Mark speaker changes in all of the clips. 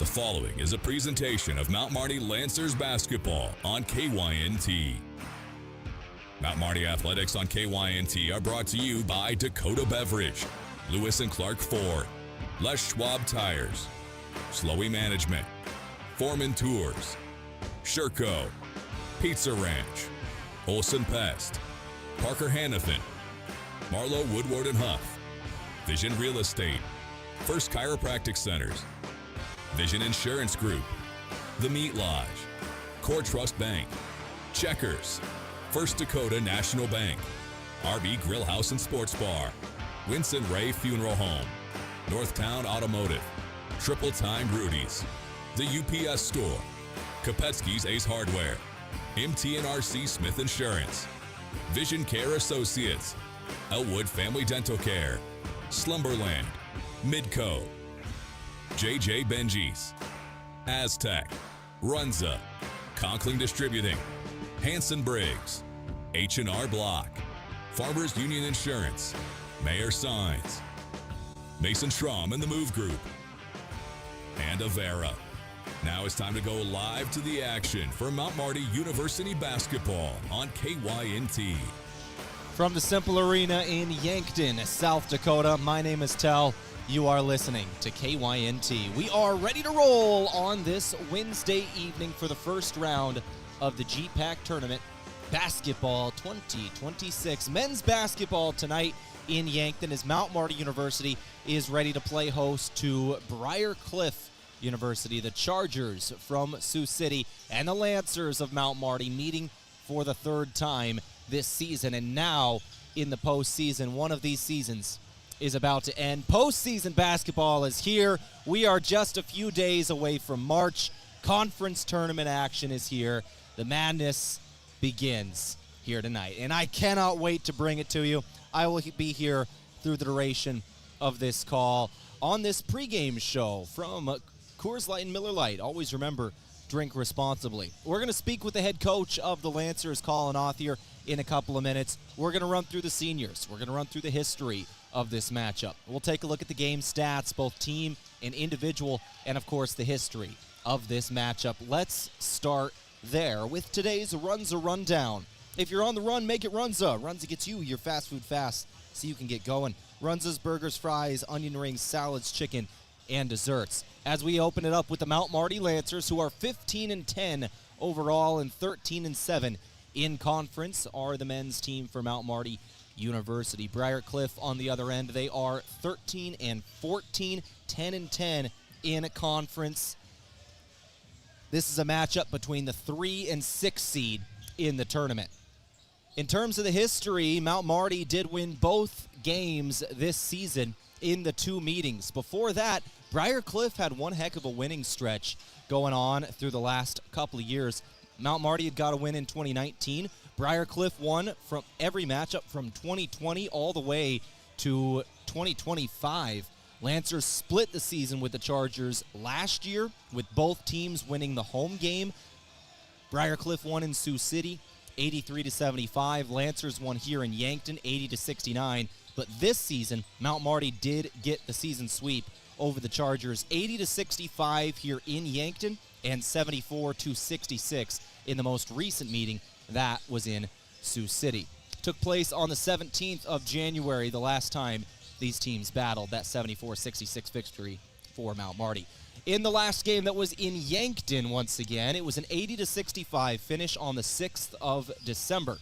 Speaker 1: The following is a presentation of Mount Marty Lancers basketball on KYNT. Mount Marty Athletics on KYNT are brought to you by Dakota Beverage, Lewis and Clark Ford, Les Schwab Tires, Slowey Management, Foreman Tours, Sherco, Pizza Ranch, Olson Pest, Parker Hannafin, Marlowe Woodward and Huff, Vision Real Estate, First Chiropractic Centers, Vision Insurance Group, The Meat Lodge, Core Trust Bank, Checkers, First Dakota National Bank, RB Grill House and Sports Bar, Winston Ray Funeral Home, Northtown Automotive, Triple Time Rudy's, The UPS Store, Kopetsky's Ace Hardware, MT&RC Smith Insurance, Vision Care Associates, Elwood Family Dental Care, Slumberland, Midco, JJ Benji's, Aztec, Runza, Conkling Distributing, Hanson Briggs, H&R Block, Farmers Union Insurance, Mayor Signs, Mason Schramm and the Move Group, and Avera. Now it's time to go live to the action for Mount Marty University basketball on KYNT.
Speaker 2: From the Cimpl Arena in Yankton, South Dakota, my name is Tehl. You are listening to KYNT. We are ready to roll on this Wednesday evening for the first round of the GPAC tournament, Basketball 2026. Men's basketball tonight in Yankton as Mount Marty University is ready to play host to Briar University. The Chargers from Sioux City and the Lancers of Mount Marty meeting for the third time this season. And now in the postseason, one of these seasons is about to end. Postseason basketball is here. We are just a few days away from March. Conference tournament action is here. The madness begins here tonight, and I cannot wait to bring it to you. I will be here through the duration of this call on this pregame show from Coors Light and Miller Lite. Always remember, drink responsibly. We're going to speak with the head coach of the Lancers, Colin Othier, in a couple of minutes. We're going to run through the seniors. We're going to run through the history of this matchup. We'll take a look at the game stats, both team and individual, and of course the history of this matchup. Let's start there with today's Runza Rundown. If you're on the run, make it Runza. Runza gets you your fast food fast so you can get going. Runza's burgers, fries, onion rings, salads, chicken, and desserts. As we open it up with the Mount Marty Lancers, who are 15-10 overall and 13-7 in conference, are the men's team for Mount Marty University. Briar on the other end, they are 13-14, 10-10 in a conference. This is a matchup between the 3 and 6 seed in the tournament. In terms of the history, Mount Marty did win both games this season in the two meetings. Before that, Briar had one heck of a winning stretch going on through the last couple of years. Mount Marty had got a win in 2019. Briar won from every matchup from 2020 all the way to 2025. Lancers split the season with the Chargers last year, with both teams winning the home game. Briar won in Sioux City, 83-75. Lancers won here in Yankton, 80-69. But this season, Mount Marty did get the season sweep over the Chargers, 80-65 here in Yankton, and 74-66 in the most recent meeting. That was in Sioux City. Took place on the 17th of January, the last time these teams battled, that 74-66 victory for Mount Marty. In the last game that was in Yankton once again, it was an 80-65 finish on the 6th of December.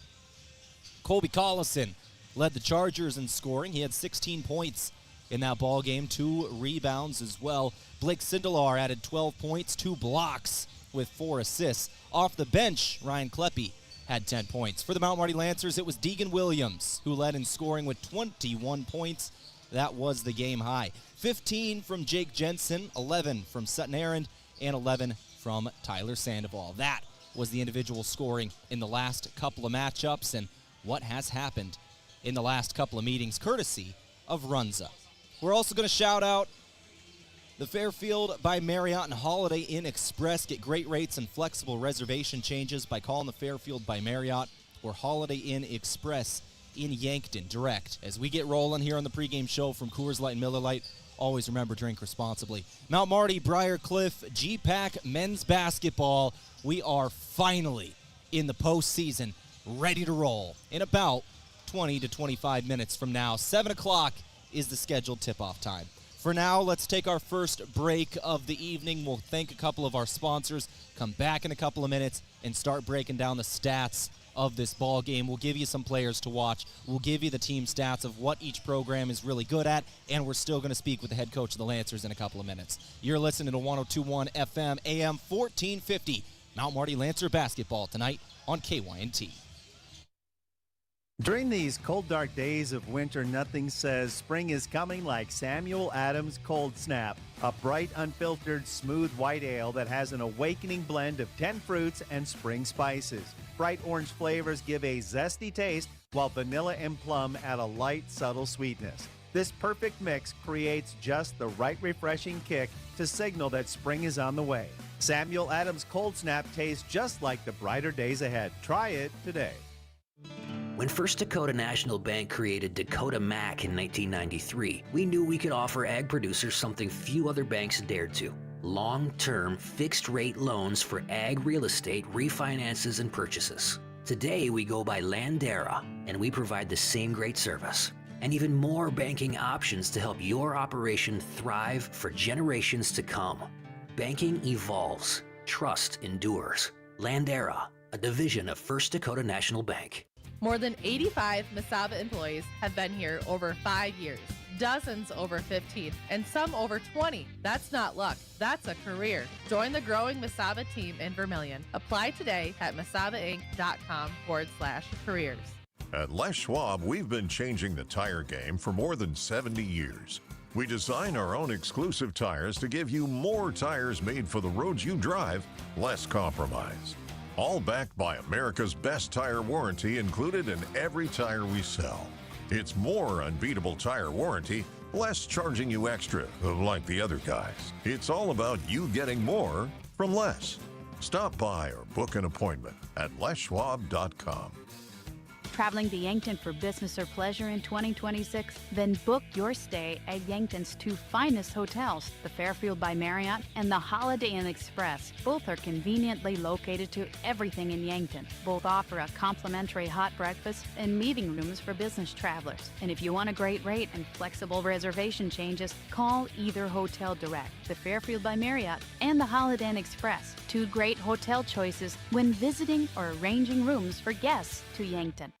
Speaker 2: Colby Collison led the Chargers in scoring. He had 16 points in that ball game, 2 rebounds as well. Blake Sindelar added 12 points, 2 blocks with 4 assists. Off the bench, Ryan Kleppe had 10 points. For the Mount Marty Lancers, it was Deegan Williams who led in scoring with 21 points. That was the game high. 15 from Jake Jensen, 11 from Sutton Arend, and 11 from Tyler Sandoval. That was the individual scoring in the last couple of matchups and what has happened in the last couple of meetings, courtesy of Runza. We're also going to shout out the Fairfield by Marriott and Holiday Inn Express. Get great rates and flexible reservation changes by calling the Fairfield by Marriott or Holiday Inn Express in Yankton direct. As we get rolling here on the pregame show from Coors Light and Miller Lite always remember, drink responsibly. Mount Marty, Briar Cliff, GPAC men's basketball. We are finally in the postseason, ready to roll in about 20 to 25 minutes from now. 7 o'clock is the scheduled tip-off time. For now, let's take our first break of the evening. We'll thank a couple of our sponsors, come back in a couple of minutes, and start breaking down the stats of this ball game. We'll give you some players to watch. We'll give you the team stats of what each program is really good at, and we're still going to speak with the head coach of the Lancers in a couple of minutes. You're listening to 102.1 FM, AM 1450, Mount Marty Lancer basketball tonight on KYNT.
Speaker 3: During these cold, dark days of winter, nothing says spring is coming like Samuel Adams Cold Snap, a bright, unfiltered, smooth white ale that has an awakening blend of 10 fruits and spring spices. Bright orange flavors give a zesty taste, while vanilla and plum add a light, subtle sweetness. This perfect mix creates just the right refreshing kick to signal that spring is on the way. Samuel Adams Cold Snap tastes just like the brighter days ahead. Try it today.
Speaker 4: When First Dakota National Bank created Dakota Mac in 1993, we knew we could offer ag producers something few other banks dared to: long-term, fixed-rate loans for ag real estate refinances and purchases. Today, we go by Landera, and we provide the same great service and even more banking options to help your operation thrive for generations to come. Banking evolves. Trust endures. Landera, a division of First Dakota National Bank.
Speaker 5: More than 85 Mesaba employees have been here over 5 years, dozens over 15, and some over 20. That's not luck, that's a career. Join the growing Mesaba team in Vermilion. Apply today at mesabainc.com/careers.
Speaker 6: At Les Schwab, we've been changing the tire game for more than 70 years. We design our own exclusive tires to give you more tires made for the roads you drive, less compromise. All backed by America's best tire warranty included in every tire we sell. It's more unbeatable tire warranty, less charging you extra, like the other guys. It's all about you getting more from less. Stop by or book an appointment at leschwab.com.
Speaker 7: Traveling to Yankton for business or pleasure in 2026? Then book your stay at Yankton's two finest hotels, the Fairfield by Marriott and the Holiday Inn Express. Both are conveniently located to everything in Yankton. Both offer a complimentary hot breakfast and meeting rooms for business travelers. And if you want a great rate and flexible reservation changes, call either hotel direct, the Fairfield by Marriott and the Holiday Inn Express. Two great hotel choices when visiting or arranging rooms for guests to Yankton.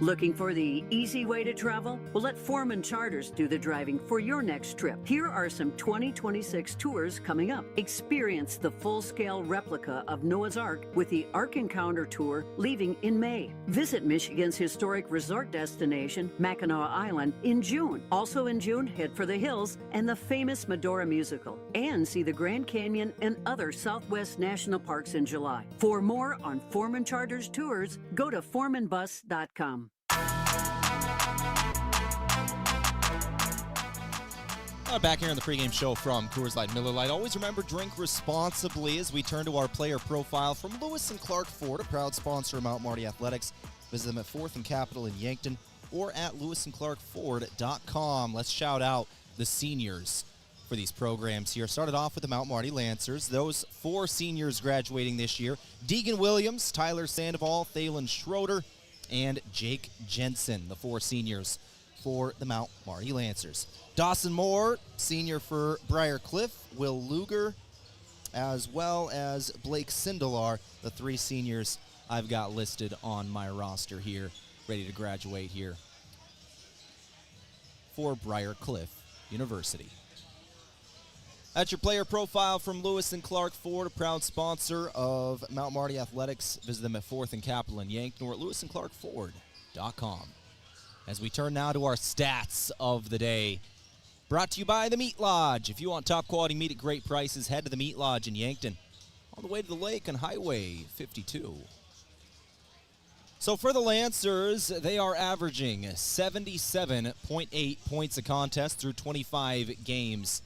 Speaker 8: Looking for the easy way to travel? Well, let Foreman Charters do the driving for your next trip. Here are some 2026 tours coming up. Experience the full-scale replica of Noah's Ark with the Ark Encounter Tour leaving in May. Visit Michigan's historic resort destination, Mackinac Island, in June. Also in June, head for the hills and the famous Medora musical. And see the Grand Canyon and other Southwest National Parks in July. For more on Foreman Charters tours, go to foremanbus.com.
Speaker 2: Back here on the pregame show from Coors Light Miller Lite. Always remember, drink responsibly as we turn to our player profile from Lewis and Clark Ford, a proud sponsor of Mount Marty Athletics. Visit them at 4th and Capitol in Yankton or at lewisandclarkford.com. Let's shout out the seniors for these programs here. Started off with the Mount Marty Lancers. Those 4 seniors graduating this year: Deegan Williams, Tyler Sandoval, Thalen Schroeder, and Jake Jensen, the 4 seniors for the Mount Marty Lancers. Dawson Moore, senior for Briar Cliff, Will Luger, as well as Blake Sindelar, the 3 seniors I've got listed on my roster here, ready to graduate here for Briar Cliff University. That's your player profile from Lewis and Clark Ford, a proud sponsor of Mount Marty Athletics. Visit them at 4th and Capitol in Yankton or at lewisandclarkford.com. As we turn now to our stats of the day, brought to you by the Meat Lodge. If you want top quality meat at great prices, head to the Meat Lodge in Yankton, on the way to the lake on Highway 52. So for the Lancers, they are averaging 77.8 points a contest through 25 games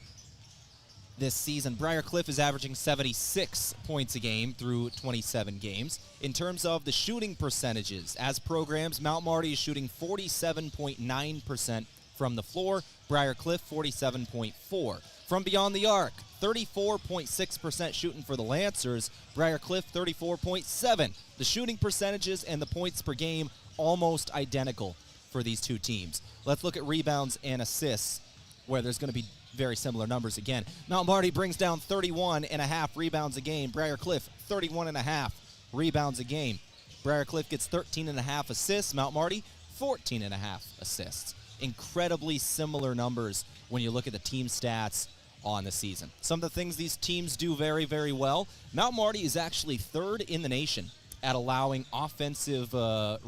Speaker 2: this season. Briar Cliff is averaging 76 points a game through 27 games. In terms of the shooting percentages, as programs, Mount Marty is shooting 47.9% From the floor, Briar Cliff 47.4. From beyond the arc, 34.6% shooting for the Lancers. Briar Cliff 34.7. The shooting percentages and the points per game almost identical for these two teams. Let's look at rebounds and assists, where there's going to be very similar numbers again. Mount Marty brings down 31.5 rebounds a game. Briar Cliff 31.5 rebounds a game. Briar Cliff gets 13.5 assists. Mount Marty 14.5 assists. Incredibly similar numbers when you look at the team stats on the season. Some of the things these teams do very, very well. Mount Marty is actually third in the nation at allowing offensive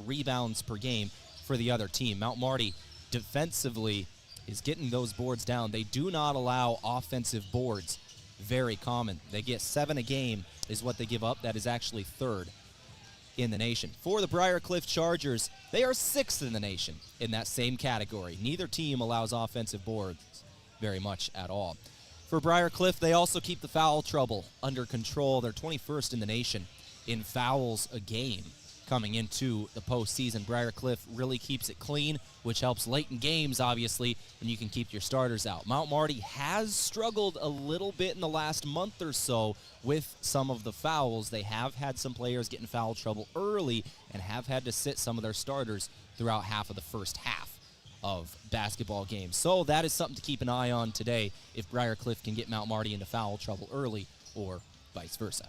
Speaker 2: rebounds per game for the other team. Mount Marty defensively is getting those boards down. They do not allow offensive boards. Very common. They get 7 a game is what they give up. That is actually third in the nation. For the Briar Cliff Chargers, they are 6th in the nation in that same category. Neither team allows offensive boards very much at all. For Briar Cliff, they also keep the foul trouble under control. They're 21st in the nation in fouls a game coming into the postseason. Briar Cliff really keeps it clean, which helps late in games, obviously, when you can keep your starters out. Mount Marty has struggled a little bit in the last month or so with some of the fouls. They have had some players get in foul trouble early and have had to sit some of their starters throughout half of the first half of basketball games. So that is something to keep an eye on today if Briar Cliff can get Mount Marty into foul trouble early or vice versa.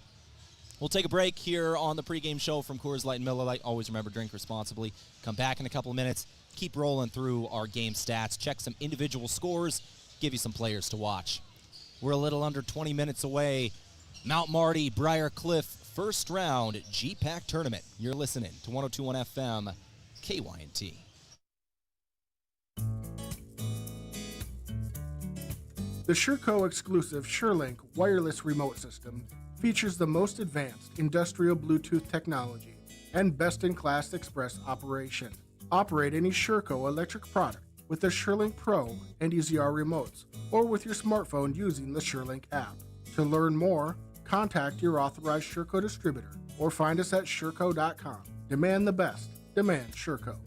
Speaker 2: We'll take a break here on the pregame show from Coors Light and Miller Lite. Always remember, drink responsibly. Come back in a couple of minutes. Keep rolling through our game stats. Check some individual scores. Give you some players to watch. We're a little under 20 minutes away. Mount Marty, Briar Cliff, first round GPAC tournament. You're listening to 102.1 FM, KYNT.
Speaker 9: The Sherco exclusive SureLink wireless remote system features the most advanced industrial Bluetooth technology and best-in-class express operation. Operate any Sherco electric product with the SureLink Pro and EZR remotes or with your smartphone using the SureLink app. To learn more, contact your authorized Sherco distributor or find us at Sherco.com. Demand the best. Demand Sherco.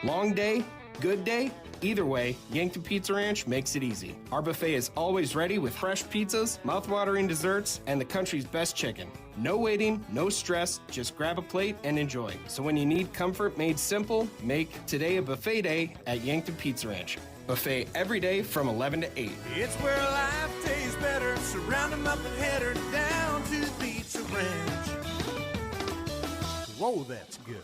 Speaker 10: Long day? Good day? Either way, Yankton Pizza Ranch makes it easy. Our buffet is always ready with fresh pizzas, mouth-watering desserts, and the country's best chicken. No waiting, no stress, just grab a plate and enjoy. So when you need comfort made simple, make today a buffet day at Yankton Pizza Ranch. Buffet every day from 11 to 8.
Speaker 11: It's where life tastes better. Surround 'em up and head her down to the Pizza Ranch. Whoa, that's good.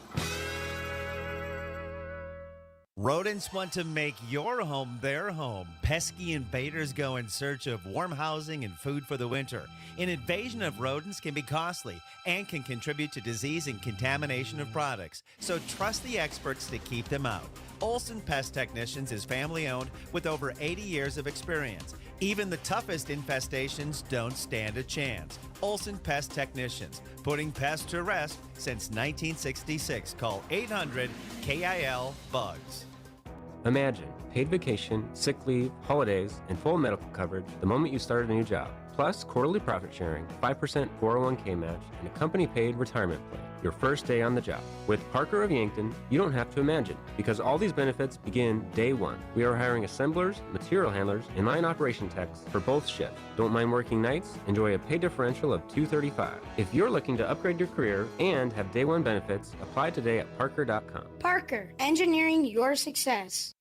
Speaker 3: Rodents want to make your home their home. Pesky invaders go in search of warm housing and food for the winter. An invasion of rodents can be costly and can contribute to disease and contamination of products. So trust the experts to keep them out. Olson Pest Technicians is family-owned with over 80 years of experience. Even the toughest infestations don't stand a chance. Olson Pest Technicians, putting pests to rest since 1966. Call 800-KIL-BUGS.
Speaker 12: Imagine paid vacation, sick leave, holidays, and full medical coverage the moment you start a new job. Plus quarterly profit sharing, 5% 401k match, and a company-paid retirement plan your first day on the job. With Parker of Yankton, you don't have to imagine, because all these benefits begin day one. We are hiring assemblers, material handlers, and line operation techs for both shifts. Don't mind working nights? Enjoy a pay differential of $235. If you're looking to upgrade your career and have day one benefits, apply today at Parker.com.
Speaker 13: Parker, engineering your success.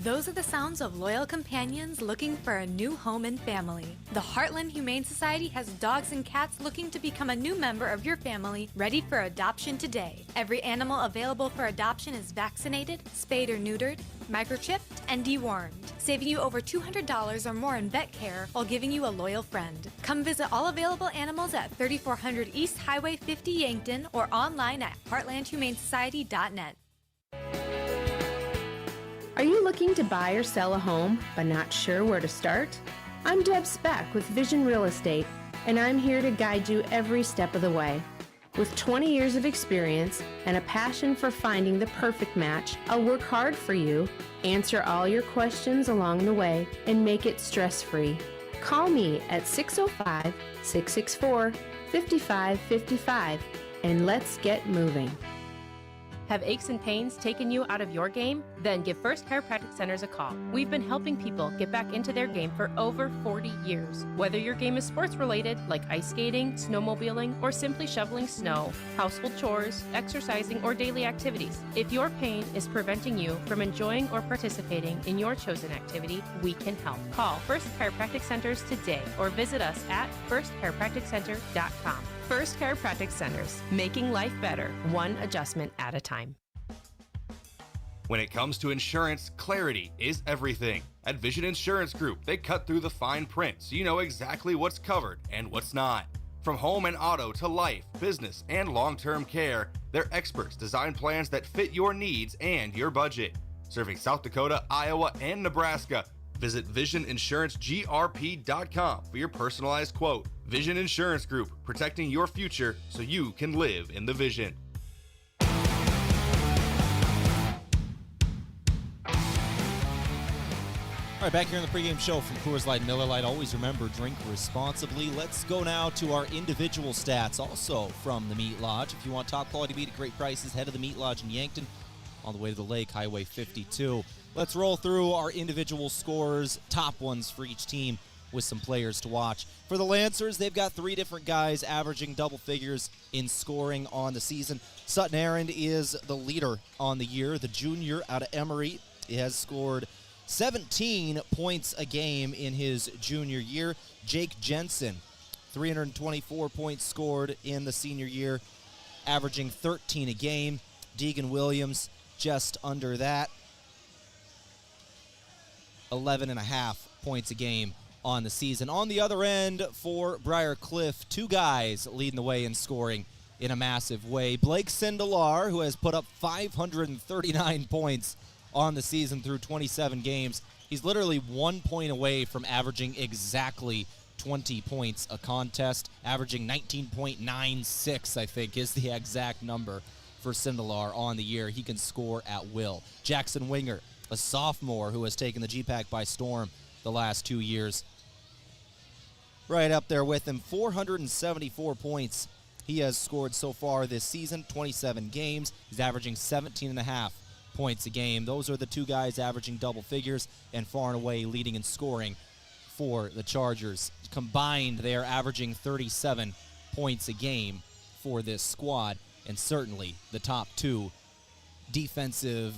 Speaker 14: Those are the sounds of loyal companions looking for a new home and family. The Heartland Humane Society has dogs and cats looking to become a new member of your family, ready for adoption today. Every animal available for adoption is vaccinated, spayed or neutered, microchipped, and dewormed, saving you over $200 or more in vet care while giving you a loyal friend. Come visit all available animals at 3400 East Highway 50 Yankton or online at heartlandhumanesociety.net.
Speaker 15: Are you looking to buy or sell a home but not sure where to start? I'm Deb Speck with Vision Real Estate, and I'm here to guide you every step of the way. With 20 years of experience and a passion for finding the perfect match, I'll work hard for you, answer all your questions along the way, and make it stress-free. Call me at 605-664-5555 and let's get moving.
Speaker 16: Have aches and pains taken you out of your game? Then give First Chiropractic Centers a call. We've been helping people get back into their game for over 40 years. Whether your game is sports related, like ice skating, snowmobiling, or simply shoveling snow, household chores, exercising, or daily activities, if your pain is preventing you from enjoying or participating in your chosen activity, we can help. Call First Chiropractic Centers today or visit us at firstchiropracticcenter.com. First Chiropractic Centers, making life better, one adjustment at a time.
Speaker 17: When it comes to insurance, clarity is everything. At Vision Insurance Group, they cut through the fine print so you know exactly what's covered and what's not. From home and auto to life, business, and long-term care, their experts design plans that fit your needs and your budget. Serving South Dakota, Iowa, and Nebraska, visit VisionInsuranceGRP.com for your personalized quote. Vision Insurance Group, protecting your future so you can live in the vision.
Speaker 2: All right, back here on the pregame show from Coors Light, Miller Lite. Always remember, drink responsibly. Let's go now to our individual stats, also from the Meat Lodge. If you want top quality meat at great prices, head to the Meat Lodge in Yankton on the way to the lake, Highway 52. Let's roll through our individual scores, top ones for each team, with some players to watch. For the Lancers, they've got three different guys averaging double figures in scoring on the season. Sutton Aaron is the leader on the year. The junior out of Emory has scored 17 points a game in his junior year. Jake Jensen, 324 points scored in the senior year, averaging 13 a game. Deegan Williams, just under that, 11.5 points a game on the season. On the other end for Briar Cliff, two guys leading the way in scoring in a massive way. Blake Sindelar, who has put up 539 points on the season through 27 games. He's literally 1 point away from averaging exactly 20 points a contest, averaging 19.96, I think, is the exact number for Sindelar on the year. He can score at will. Jackson Winger, a sophomore who has taken the GPAC by storm the last 2 years, right up there with him. 474 points he has scored so far this season, 27 games. He's averaging 17.5 points a game. Those are the two guys averaging double figures and far and away leading in scoring for the Chargers. Combined, they are averaging 37 points a game for this squad, and certainly the top two defensive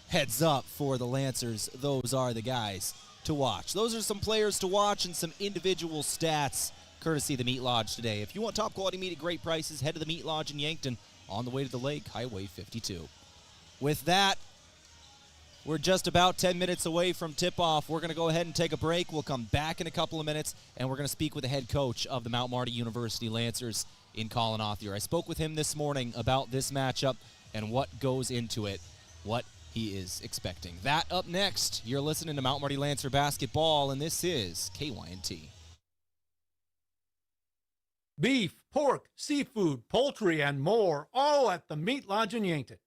Speaker 2: heads up for the Lancers. Those are the guys to watch. Those are some players to watch and some individual stats courtesy of the Meat Lodge today. If you want top quality meat at great prices, head to the Meat Lodge in Yankton on the way to the lake, Highway 52. With that, we're just about 10 minutes away from tip-off. We're going to go ahead and take a break. We'll come back in a couple of minutes, and we're going to speak with the head coach of the Mount Marty University Lancers in Colin Authier. I spoke with him this morning about this matchup and what goes into it, what he is expecting. That up next. You're listening to Mount Marty Lancer basketball, and this is KYNT.
Speaker 18: Beef, pork, seafood, poultry, and more, all at the Meat Lodge in Yankton.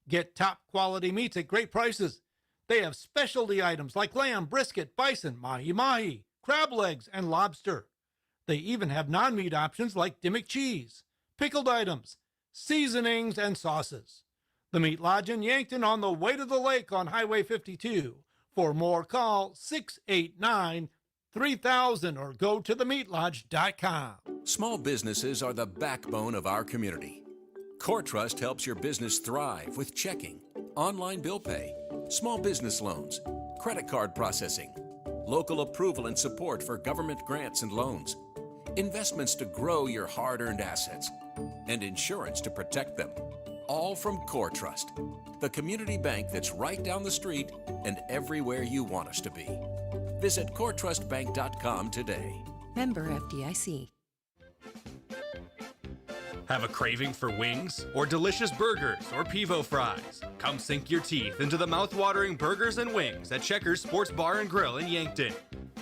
Speaker 18: Get top quality meats at great prices. They have specialty items like lamb, brisket, bison, mahi-mahi, crab legs, and lobster. They even have non-meat options like Dimmick cheese, pickled items, seasonings, and sauces. The Meat Lodge in Yankton on the way to the lake on Highway 52. For more, call 689-3000 or go to themeatlodge.com.
Speaker 19: Small businesses are the backbone of our community. CoreTrust helps your business thrive with checking, online bill pay, small business loans, credit card processing, local approval and support for government grants and loans, investments to grow your hard-earned assets, and insurance to protect them. All from CoreTrust, the community bank that's right down the street and everywhere you want us to be. Visit CoreTrustBank.com today.
Speaker 20: Member FDIC.
Speaker 17: Have a craving for wings or delicious burgers or pivo fries? Come sink your teeth into the mouth-watering burgers and wings at Checkers Sports Bar and Grill in Yankton.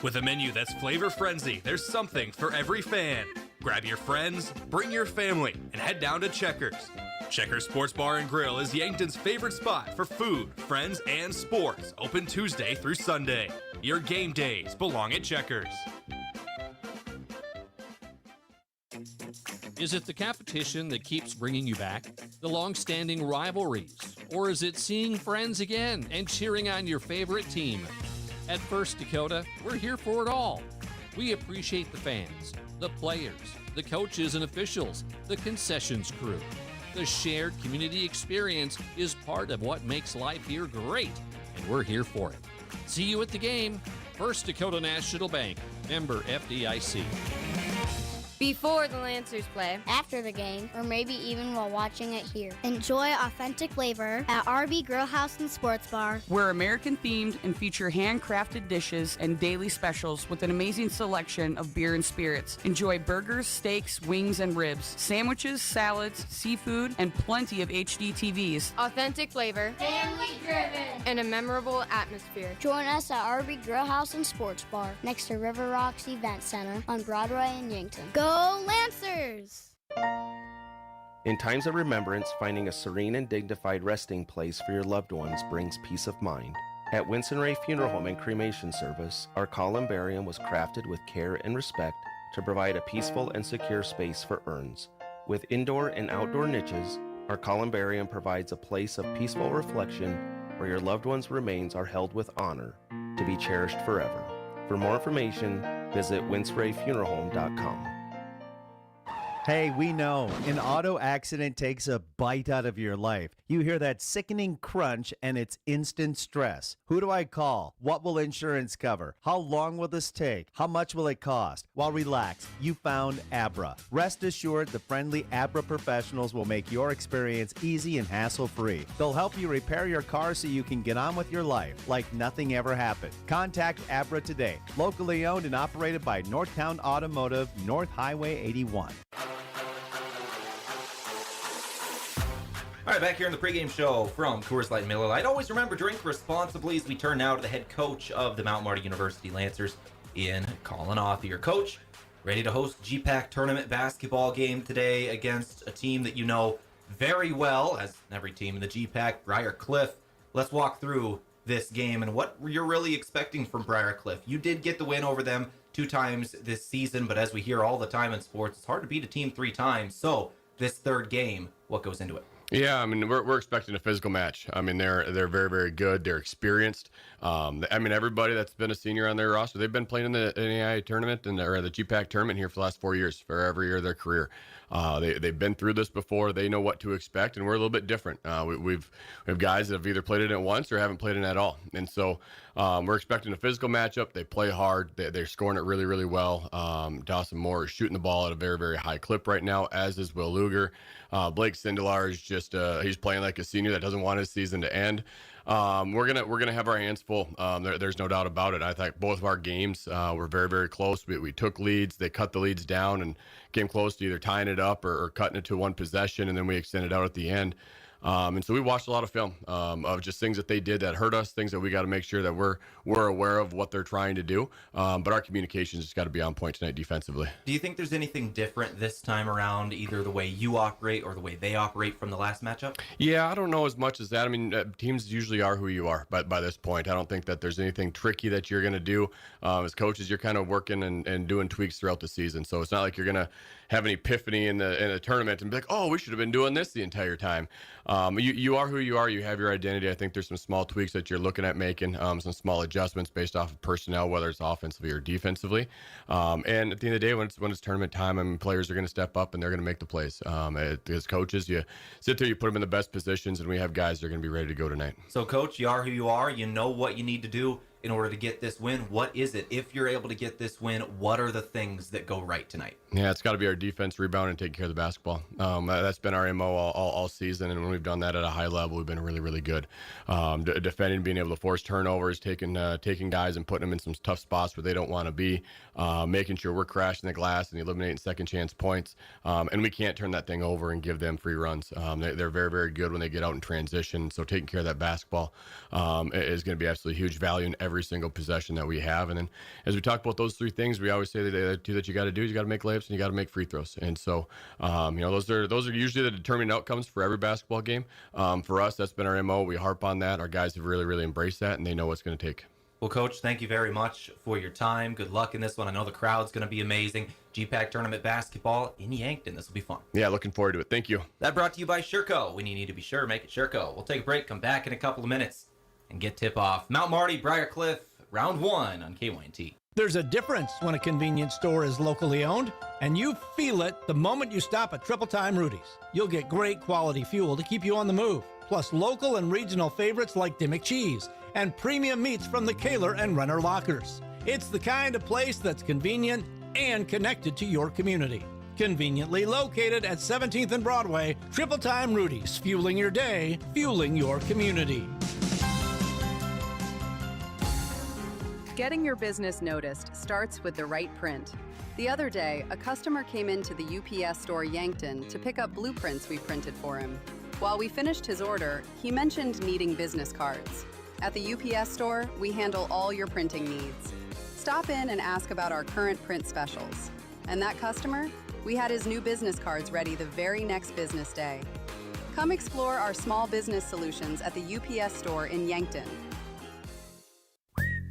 Speaker 17: With a menu that's flavor frenzy, there's something for every fan. Grab your friends, bring your family, and head down to Checkers. Checkers Sports Bar and Grill is Yankton's favorite spot for food, friends, and sports. Open Tuesday through Sunday. Your game days belong at Checkers.
Speaker 21: Is it the competition that keeps bringing you back? The long-standing rivalries? Or is it seeing friends again and cheering on your favorite team? At First Dakota, we're here for it all. We appreciate the fans, the players, the coaches and officials, the concessions crew. The shared community experience is part of what makes life here great, and we're here for it. See you at the game. First Dakota National Bank, member FDIC.
Speaker 22: Before the Lancers play,
Speaker 13: After the game, or maybe even while watching it here. Enjoy authentic flavor at RB Grill House and Sports Bar.
Speaker 23: We're American-themed and feature handcrafted dishes and daily specials with an amazing selection of beer and spirits. Enjoy burgers, steaks, wings, and ribs, sandwiches, salads, seafood, and plenty of HD TVs.
Speaker 22: authentic flavor,
Speaker 13: Family-driven.
Speaker 22: and a memorable atmosphere.
Speaker 13: Join us at RB Grill House and Sports Bar next to River Rocks Event Center on Broadway in Yankton. Go Lancers!
Speaker 24: In times of remembrance, finding a serene and dignified resting place for your loved ones brings peace of mind. At Winston Ray Funeral Home and Cremation Service, our columbarium was crafted with care and respect to provide a peaceful and secure space for urns. With indoor and outdoor niches, our columbarium provides a place of peaceful reflection where your loved one's remains are held with honor to be cherished forever. For more information, visit winsrayfuneralhome.com.
Speaker 3: Hey, we know an auto accident takes a bite out of your life. You hear that sickening crunch and it's instant stress. Who do I call? What will insurance cover? How long will this take? How much will it cost? Well, relax. You found Abra. Rest assured, the friendly Abra professionals will make your experience easy and hassle-free. They'll help you repair your car so you can get on with your life like nothing ever happened. Contact Abra today. Locally owned and operated by Northtown Automotive, North Highway 81.
Speaker 25: All right, back here on the pregame show from Coors Light and Miller Lite. Always remember, drink responsibly as we turn now to the head coach of the Mount Marty University Lancers in Colin Authier. Coach, ready to host GPAC tournament basketball game today against a team that you know very well, as every team in the GPAC, Briar Cliff. Let's walk through this game and what you're really expecting from Briar Cliff. You did get the win over them 2 times this season, but as we hear all the time in sports, it's hard to beat a team 3 times. So this third game, what goes into it?
Speaker 26: Yeah, I mean, we're expecting a physical match. I mean, they're very, very good. They're experienced. I mean, everybody that's been a senior on their roster, they've been playing in the NAIA tournament or the GPAC tournament here for the last 4 years, for every year of their career. They've been through this before. They know what to expect, and we're a little bit different. We have guys that have either played in it once or haven't played in it at all. And so we're expecting a physical matchup. They play hard. They're scoring it really, really well. Dawson Moore is shooting the ball at a very, very high clip right now, as is Will Luger. Blake Sindelar is just he's playing like a senior that doesn't want his season to end. We're gonna have our hands full. There's no doubt about it. I think both of our games were very, very close. We took leads. They cut the leads down and came close to either tying it up or cutting it to one possession, and then we extended out at the end. And so we watched a lot of film of just things that they did that hurt us, things that we got to make sure that we're aware of what they're trying to do. But our communications just got to be on point tonight defensively.
Speaker 25: Do you think there's anything different this time around, either the way you operate or the way they operate from the last matchup?
Speaker 26: Yeah, I don't know as much as that. I mean, teams usually are who you are by this point. I don't think that there's anything tricky that you're going to do. As coaches, you're kind of working and doing tweaks throughout the season. So it's not like you're going to have an epiphany in the tournament and be like, oh, we should have been doing this the entire time. You are who you are. You have your identity. I think there's some small tweaks that you're looking at making, some small adjustments based off of personnel, whether it's offensively or defensively. And at the end of the day, when it's tournament time, I mean, players are going to step up and they're going to make the plays. As coaches, you sit there, you put them in the best positions, and we have guys that are going to be ready to go tonight.
Speaker 25: So, Coach, you are who you are. You know what you need to do in order to get this win. What is it? If you're able to get this win, what are the things that go right tonight?
Speaker 26: Yeah, it's got to be our defense, rebound, and taking care of the basketball. That's been our MO all season, and when we've done that at a high level, we've been really, really good. Defending, being able to force turnovers, taking guys and putting them in some tough spots where they don't want to be, making sure we're crashing the glass and eliminating second chance points. And we can't turn that thing over and give them free runs. They're very, very good when they get out in transition, so taking care of that basketball is going to be absolutely huge value in every single possession that we have. And then as we talk about those 3 things, we always say that the 2 that you got to do is you got to make layups and you got to make free throws. And so, those are usually the determining outcomes for every basketball game. For us, that's been our MO. We harp on that. Our guys have really, really embraced that, and they know what's going to take.
Speaker 25: Well, Coach, thank you very much for your time. Good luck in this one. I know the crowd's going to be amazing. GPAC tournament basketball in Yankton. This will be fun.
Speaker 26: Yeah, looking forward to it. Thank you.
Speaker 25: That brought to you by Sherco. When you need to be sure, make it Sherco. We'll take a break, come back in a couple of minutes, and get tip-off. Mount Marty, Briar Cliff, round 1 on KYNT.
Speaker 18: There's a difference when a convenience store is locally owned, and you feel it the moment you stop at Triple Time Rudy's. You'll get great quality fuel to keep you on the move, plus local and regional favorites like Dimmick Cheese and premium meats from the Kaler and Renner Lockers. It's the kind of place that's convenient and connected to your community. Conveniently located at 17th and Broadway, Triple Time Rudy's, fueling your day, fueling your community.
Speaker 1: Getting your business noticed starts with the right print. The other day, a customer came into the UPS store Yankton to pick up blueprints we printed for him. While we finished his order, he mentioned needing business cards. At the UPS store, we handle all your printing needs. Stop in and ask about our current print specials. And that customer? We had his new business cards ready the very next business day. Come explore our small business solutions at the UPS store in Yankton.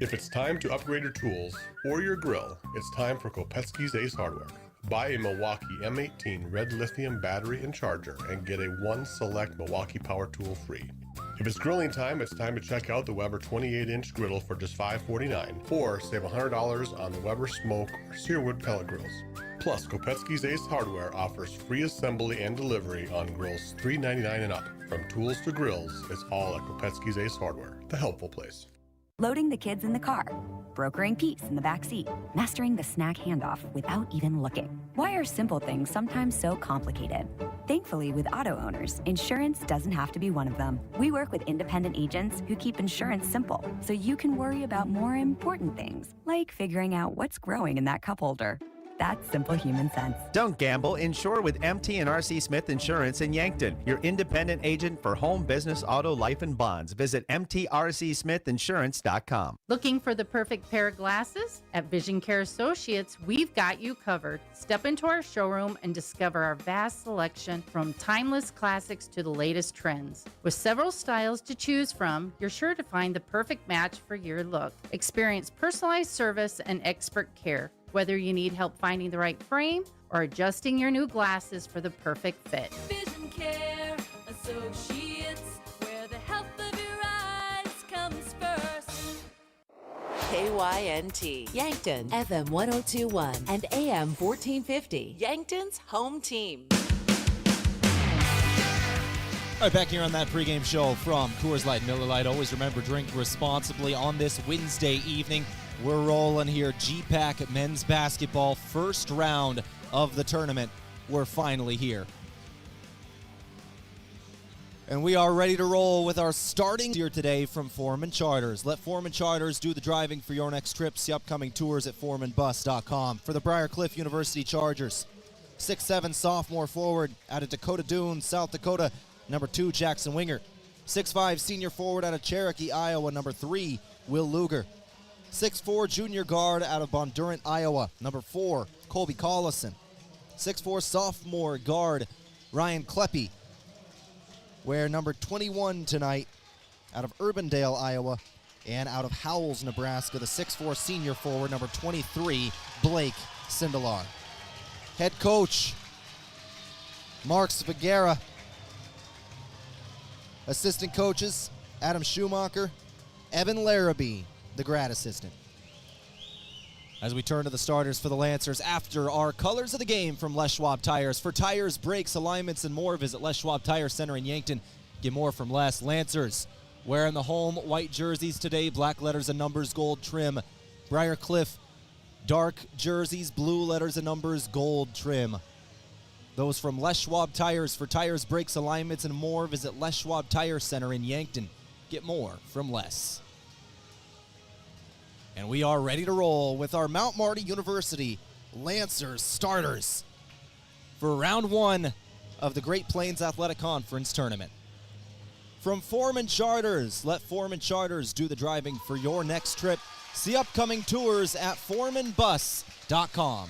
Speaker 4: If it's time to upgrade your tools or your grill, it's time for Kopetsky's Ace Hardware. Buy a Milwaukee M18 red lithium battery and charger and get a 1 select Milwaukee power tool free. If it's grilling time, it's time to check out the Weber 28-inch griddle for just $549, or save $100 on the Weber smoke or Searwood pellet grills. Plus, Kopetsky's Ace Hardware offers free assembly and delivery on grills $399 and up. From tools to grills, it's all at Kopetsky's Ace Hardware, the helpful place.
Speaker 5: Loading the kids in the car, brokering peace in the back seat, mastering the snack handoff without even looking. Why are simple things sometimes so complicated? Thankfully, with auto owners, insurance doesn't have to be one of them. We work with independent agents who keep insurance simple, so you can worry about more important things, like figuring out what's growing in that cup holder. That's simple human sense.
Speaker 3: Don't gamble. Insure with MT and RC Smith Insurance in Yankton, your independent agent for home, business, auto, life, and bonds. Visit mtrcsmithinsurance.com.
Speaker 6: Looking for the perfect pair of glasses? At Vision Care Associates, we've got you covered. Step into our showroom and discover our vast selection from timeless classics to the latest trends. With several styles to choose from, you're sure to find the perfect match for your look. Experience personalized service and expert care. Whether you need help finding the right frame or adjusting your new glasses for the perfect fit.
Speaker 7: Vision Care Associates, where the health of your eyes comes first.
Speaker 8: KYNT, Yankton, FM 1021 and AM 1450, Yankton's home team.
Speaker 2: All right, back here on that pregame show from Coors Light, Miller Lite. Always remember, drink responsibly on this Wednesday evening. We're rolling here. GPAC men's basketball, first round of the tournament. We're finally here. And we are ready to roll with our starting here today from Foreman Charters. Let Foreman Charters do the driving for your next trip. See upcoming tours at foremanbus.com. For the Briar Cliff University Chargers, 6'7" sophomore forward out of Dakota Dunes, South Dakota, number 2, Jackson Winger. 6'5" senior forward out of Cherokee, Iowa, number 3, Will Luger. 6'4" junior guard out of Bondurant, Iowa, number 4, Colby Collison. 6'4" sophomore guard, Ryan Kleppe. Wear number 21 tonight out of Urbandale, Iowa, and out of Howells, Nebraska, the 6'4" senior forward, number 23, Blake Sindelar. Head coach, Mark Svagera. Assistant coaches, Adam Schumacher, Evan Larrabee, the grad assistant. As we turn to the starters for the Lancers after our colors of the game from Les Schwab Tires. For tires, brakes, alignments, and more, visit Les Schwab Tire Center in Yankton. Get more from Les. Lancers wearing the home white jerseys today, black letters and numbers, gold trim. Briar Cliff, dark jerseys, blue letters and numbers, gold trim. Those from Les Schwab Tires. For tires, brakes, alignments, and more, visit Les Schwab Tire Center in Yankton. Get more from Les. And we are ready to roll with our Mount Marty University Lancers starters for round 1 of the Great Plains Athletic Conference tournament. From Foreman Charters, let Foreman Charters do the driving for your next trip. See upcoming tours at foremanbus.com.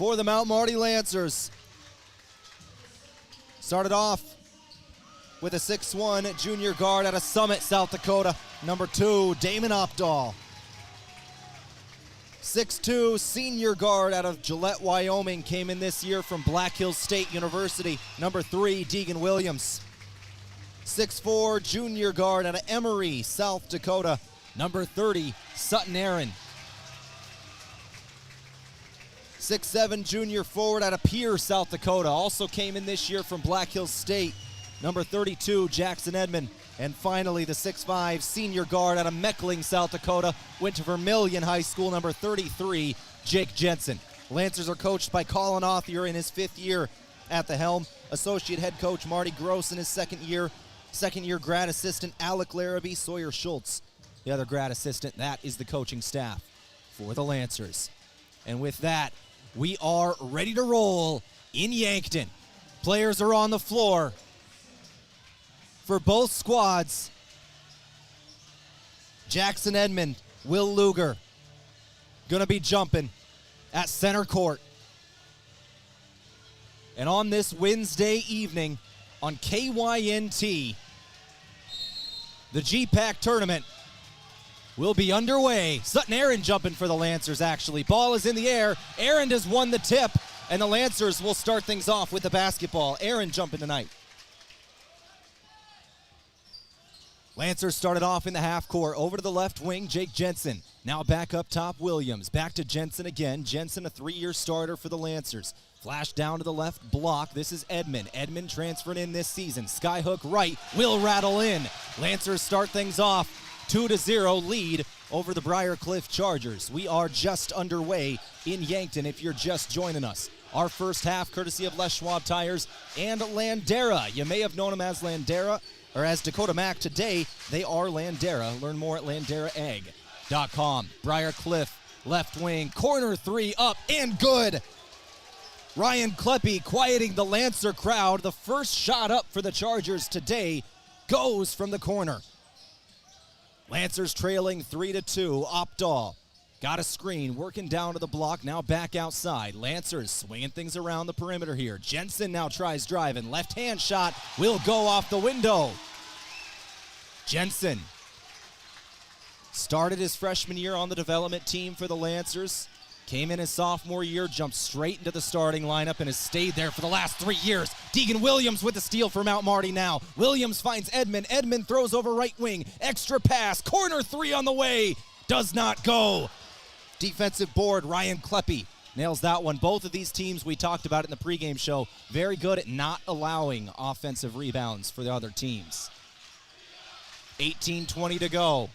Speaker 2: for the Mount Marty Lancers. Started off with a 6'1" junior guard out of Summit, South Dakota. Number 2, Damon Opdahl. 6'2" senior guard out of Gillette, Wyoming, came in this year from Black Hills State University. Number 3, Deegan Williams. 6'4" junior guard out of Emory, South Dakota. Number 30, Sutton Aaron. 6'7" junior forward out of Pierre, South Dakota. Also came in this year from Black Hills State. Number 32, Jackson Edmond. And finally, the 6'5" senior guard out of Meckling, South Dakota. Went to Vermilion High School, number 33, Jake Jensen. Lancers are coached by Colin Authier in his 5th year at the helm. Associate head coach Marty Gross in his 2nd year. Second-year grad assistant Alec Larrabee, Sawyer Schultz. The other grad assistant, that is the coaching staff for the Lancers. And with that, we are ready to roll in Yankton. Players are on the floor for both squads. Jackson Edmond, Will Luger, gonna be jumping at center court. And on this Wednesday evening on KYNT, the GPAC tournament will be underway. Sutton Aaron jumping for the Lancers, actually. Ball is in the air. Aaron has won the tip, and the Lancers will start things off with the basketball. Aaron jumping tonight. Lancers started off in the half court. Over to the left wing, Jake Jensen. Now back up top, Williams. Back to Jensen again. Jensen, a 3-year starter for the Lancers. Flash down to the left block. This is Edmond. Edmond transferred in this season. Skyhook right, will rattle in. Lancers start things off. 2-0 lead over the Briar Cliff Chargers. We are just underway in Yankton if you're just joining us. Our first half courtesy of Les Schwab Tires and Landera. You may have known them as Landera or as Dakota Mac. Today, they are Landera. Learn more at landeraegg.com. Briar Cliff, left wing, corner 3 up and good. Ryan Kleppe quieting the Lancer crowd. The first shot up for the Chargers today goes from the corner. Lancers trailing 3-2. Opdahl got a screen, working down to the block, now back outside. Lancers swinging things around the perimeter here. Jensen now tries driving. Left-hand shot will go off the window. Jensen started his freshman year on the development team for the Lancers. Came in his sophomore year, jumped straight into the starting lineup, and has stayed there for the last 3 years. Deegan Williams with the steal for Mount Marty now. Williams finds Edmond. Edmond throws over right wing. Extra pass. Corner 3 on the way. Does not go. Defensive board, Ryan Kleppe nails that one. Both of these teams, we talked about it in the pregame show, very good at not allowing offensive rebounds for the other teams. 18:20 to go.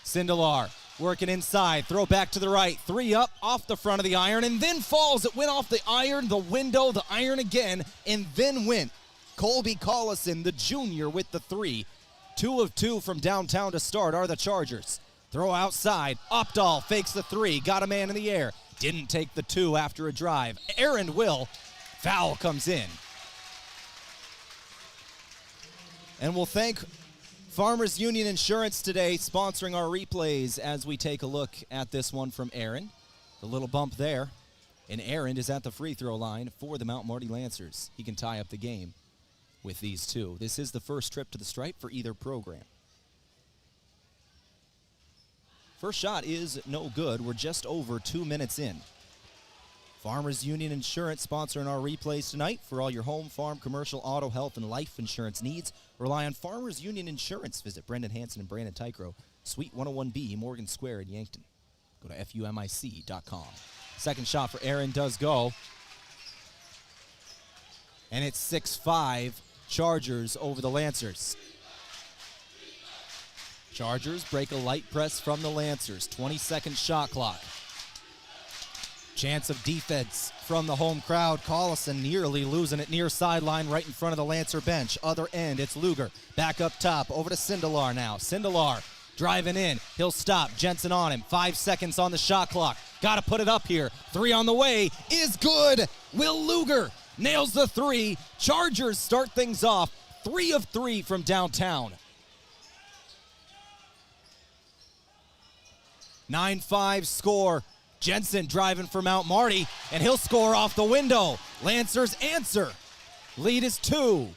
Speaker 2: Sindelar working inside, throw back to the right, 3 up off the front of the iron, and then falls. It went off the iron, the window, the iron again, and then went. Colby Collison, the junior, with the 3. 2 of 2 from downtown to start are the Chargers. Throw outside, Opdahl fakes the 3, got a man in the air. Didn't take the 2 after a drive. Aaron will. Foul comes in. And we'll thank Farmers Union Insurance today, sponsoring our replays as we take a look at this one from Aaron. The little bump there. And Aaron is at the free throw line for the Mount Marty Lancers. He can tie up the game with these two. This is the first trip to the stripe for either program. First shot is no good. We're just over 2 minutes in. Farmers Union Insurance sponsoring our replays tonight. For all your home, farm, commercial, auto, health, and life insurance needs, rely on Farmers Union Insurance. Visit Brendan Hansen and Brandon Tycro, Suite 101B, Morgan Square in Yankton. Go to FUMIC.com. Second shot for Aaron does go. And it's 6-5 Chargers over the Lancers. Chargers break a light press from the Lancers. 20-second shot clock. Chance of defense from the home crowd. Collison nearly losing it near sideline right in front of the Lancer bench. Other end, it's Luger. Back up top, over to Sindelar now. Sindelar driving in. He'll stop. Jensen on him. 5 seconds on the shot clock. Got to put it up here. 3 on the way is good. Will Luger nails the 3. Chargers start things off. 3 of 3 from downtown. 9-5 score. Jensen driving for Mount Marty, and he'll score off the window. Lancers answer. Lead is 2.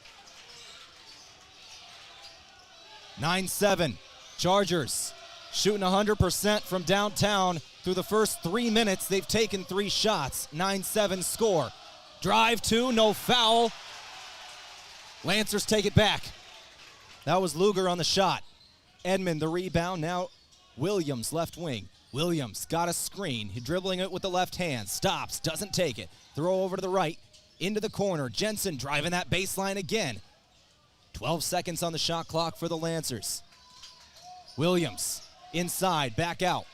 Speaker 2: 9-7. Chargers shooting 100% from downtown through the first 3 minutes. They've taken 3 shots. 9-7 score. Drive 2, no foul. Lancers take it back. That was Luger on the shot. Edmond the rebound. Now Williams left wing. Williams got a screen. He's dribbling it with the left hand. Stops, doesn't take it. Throw over to the right. Into the corner. Jensen driving that baseline again. 12 seconds on the shot clock for the Lancers. Williams inside, back out.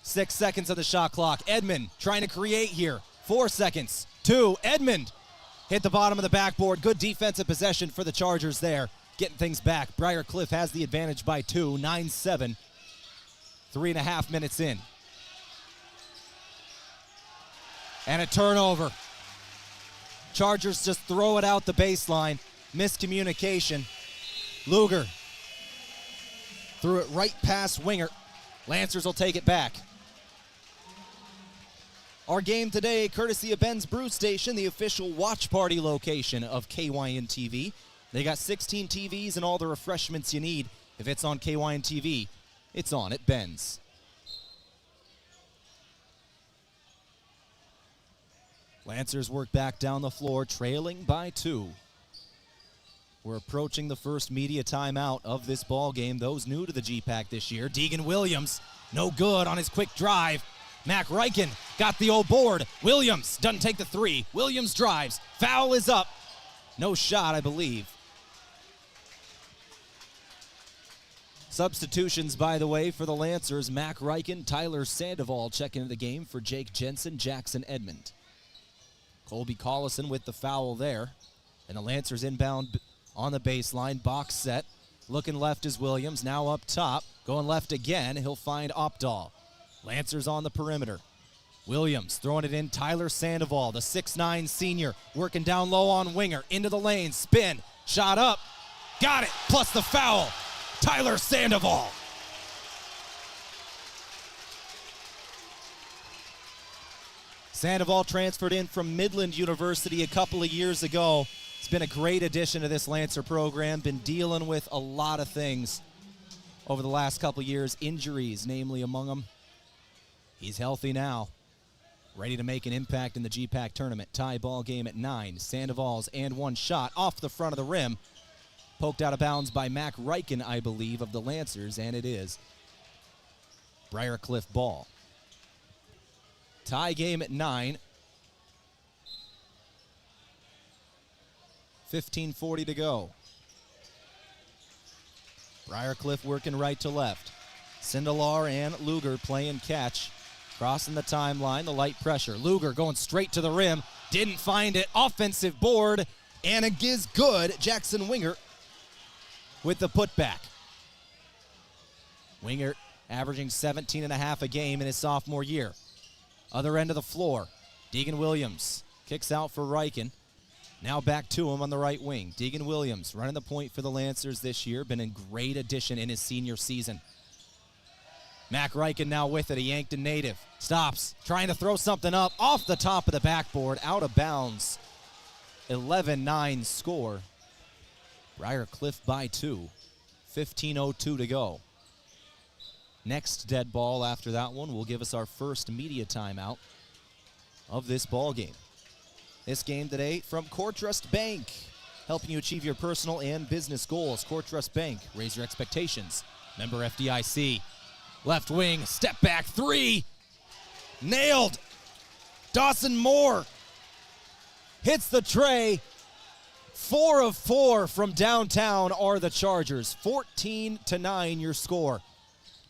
Speaker 2: 6 seconds on the shot clock. Edmond trying to create here. 4 seconds. 2. Edmond hit the bottom of the backboard. Good defensive possession for the Chargers there. Getting things back. Briar Cliff has the advantage by 2. 9-7. 3.5 minutes in. And a turnover. Chargers just throw it out the baseline. Miscommunication. Luger threw it right past Winger. Lancers will take it back. Our game today, courtesy of Ben's Brew Station, the official watch party location of KYN TV. They got 16 TVs and all the refreshments you need. If it's on KYN TV, it's on at Ben's. Lancers work back down the floor, trailing by 2. We're approaching the first media timeout of this ball game. Those new to the GPAC this year. Deegan Williams, no good on his quick drive. Mac Reichen got the old board. Williams doesn't take the 3. Williams drives. Foul is up. No shot, I believe. Substitutions, by the way, for the Lancers. Mac Reichen, Tyler Sandoval checking into the game for Jake Jensen, Jackson Edmond. Colby Collison with the foul there. And the Lancers inbound on the baseline. Box set. Looking left is Williams. Now up top. Going left again. He'll find Opdahl. Lancers on the perimeter. Williams throwing it in. Tyler Sandoval, the 6'9 senior, working down low on Winger. Into the lane. Spin. Shot up. Got it. Plus the foul. Tyler Sandoval. Sandoval transferred in from Midland University a couple of years ago. It's been a great addition to this Lancer program. Been dealing with a lot of things over the last couple of years. Injuries, namely among them. He's healthy now. Ready to make an impact in the GPAC tournament. Tie ball game at 9. Sandoval's and one shot off the front of the rim. Poked out of bounds by Mac Reichen, I believe, of the Lancers, and it is. Briar Cliff ball. Tie game at 9. 15:40 to go. Briar Cliff working right to left. Sindelar and Luger playing catch. Crossing the timeline, the light pressure. Luger going straight to the rim. Didn't find it. Offensive board. And it is good. Jackson Winger with the putback. Winger averaging 17.5 a game in his sophomore year. Other end of the floor. Deegan Williams kicks out for Reichen. Now back to him on the right wing. Deegan Williams running the point for the Lancers this year. Been a great addition in his senior season. Mac Reichen now with it, a Yankton native. Stops, trying to throw something up off the top of the backboard, out of bounds. 11-9 score. Briar Cliff by 2. 15:02 to go. Next dead ball after that one will give us our first media timeout of this ball game. This game today from CoreTrust Bank, helping you achieve your personal and business goals. CoreTrust Bank, raise your expectations. Member FDIC. Left wing, step back 3. Nailed. Dawson Moore hits the tray. 4 of 4 from downtown are the Chargers. 14-9 your score.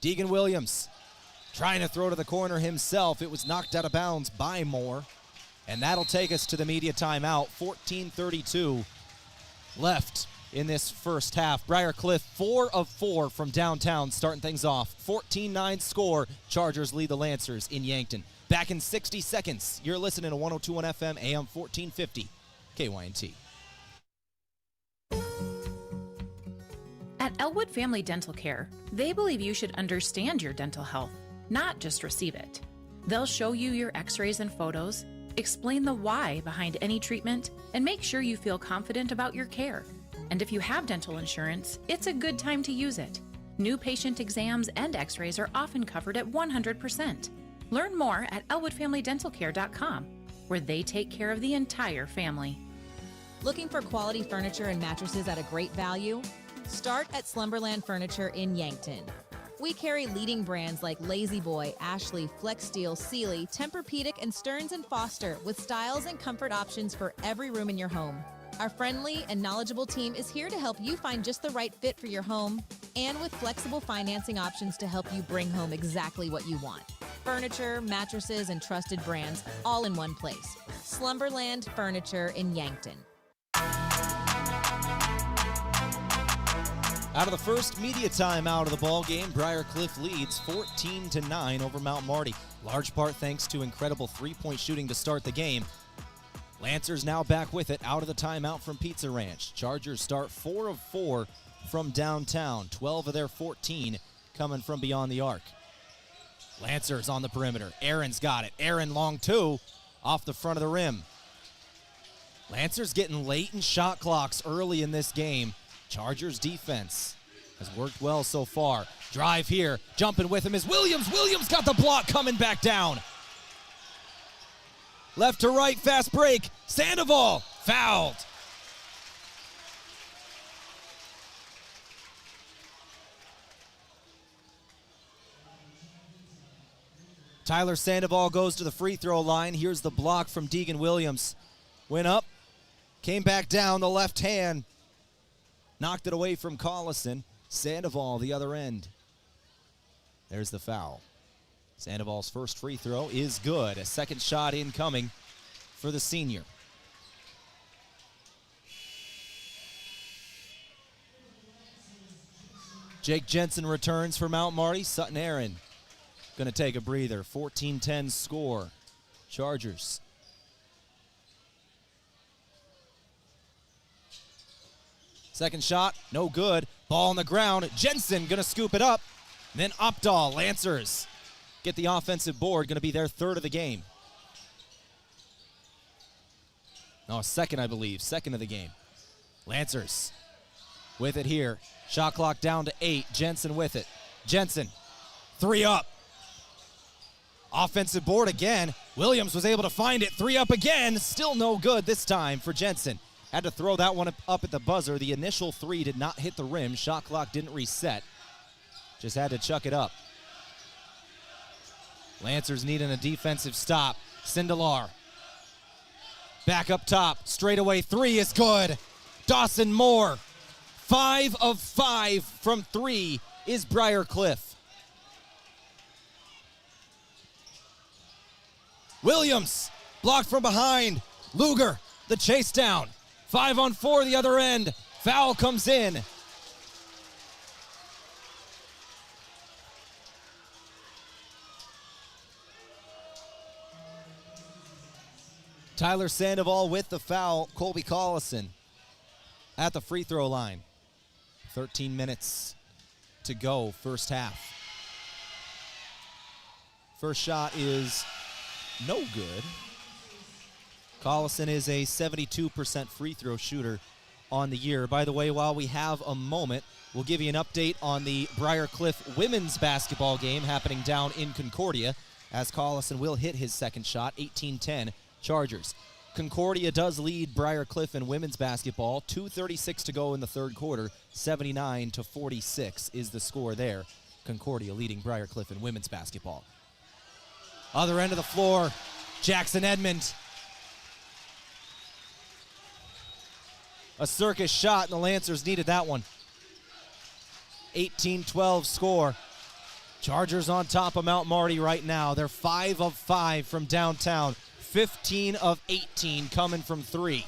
Speaker 2: Deegan Williams trying to throw to the corner himself. It was knocked out of bounds by Moore. And that'll take us to the media timeout. 14:32 left in this first half. Briar Cliff 4 of 4 from downtown, starting things off. 14-9 score. Chargers lead the Lancers in Yankton. Back in 60 seconds. You're listening to 102.1 FM, AM 1450, KYNT.
Speaker 9: At Elwood Family Dental Care, they believe you should understand your dental health, not just receive it. They'll show you your x-rays and photos, explain the why behind any treatment, and make sure you feel confident about your care. And if you have dental insurance, it's a good time to use it. New patient exams and x-rays are often covered at 100%. Learn more at elwoodfamilydentalcare.com, where they take care of the entire family.
Speaker 10: Looking for quality furniture and mattresses at a great value? Start at Slumberland Furniture in Yankton. We carry leading brands like Lazy Boy, Ashley, Flex Steel, Sealy, Tempur-Pedic, and Stearns & Foster, with styles and comfort options for every room in your home. Our friendly and knowledgeable team is here to help you find just the right fit for your home, and with flexible financing options to help you bring home exactly what you want. Furniture, mattresses, and trusted brands all in one place. Slumberland Furniture in Yankton.
Speaker 2: Out of the first media timeout of the ball game, Briar Cliff leads 14-9 over Mount Marty. Large part thanks to incredible three-point shooting to start the game. Lancers now back with it out of the timeout from Pizza Ranch. Chargers start 4 of 4 from downtown, 12 of their 14 coming from beyond the arc. Lancers on the perimeter. Aaron's got it. Aaron long two off the front of the rim. Lancers getting late in shot clocks early in this game. Chargers defense has worked well so far. Drive here. Jumping with him is Williams. Williams got the block coming back down. Left to right, fast break. Sandoval fouled. Tyler Sandoval goes to the free throw line. Here's the block from Deegan Williams. Went up, came back down, the left hand. Knocked it away from Collison. Sandoval the other end. There's the foul. Sandoval's first free throw is good. A second shot incoming for the senior. Jake Jensen returns for Mount Marty. Sutton Aaron going to take a breather. 14-10 score. Chargers. Second shot, no good. Ball on the ground. Jensen going to scoop it up. And then Opdahl, Lancers get the offensive board. Going to be their third of the game. No, second, I believe. Second of the game. Lancers with it here. Shot clock down to 8. Jensen with it. Jensen, 3 up. Offensive board again. Williams was able to find it. 3 up again. Still no good this time for Jensen. Had to throw that one up at the buzzer. The initial 3 did not hit the rim. Shot clock didn't reset. Just had to chuck it up. Lancers needing a defensive stop. Sindelar. Back up top. Straightaway 3 is good. Dawson Moore. 5 of 5 from 3 is Briar Cliff. Williams. Blocked from behind. Luger. The chase down. 5 on 4 the other end. Foul comes in. Tyler Sandoval with the foul. Colby Collison at the free throw line. 13 minutes to go, first half. First shot is no good. Collison is a 72% free throw shooter on the year. By the way, while we have a moment, we'll give you an update on the Briar Cliff women's basketball game happening down in Concordia, as Collison will hit his second shot. 18-10 Chargers. Concordia does lead Briar Cliff in women's basketball. 2:36 to go in the third quarter. 79-46 is the score there. Concordia leading Briar Cliff in women's basketball. Other end of the floor, Jackson Edmond. A circus shot, and the Lancers needed that one. 18-12 score. Chargers on top of Mount Marty right now. They're 5 of 5 from downtown. 15 of 18 coming from 3.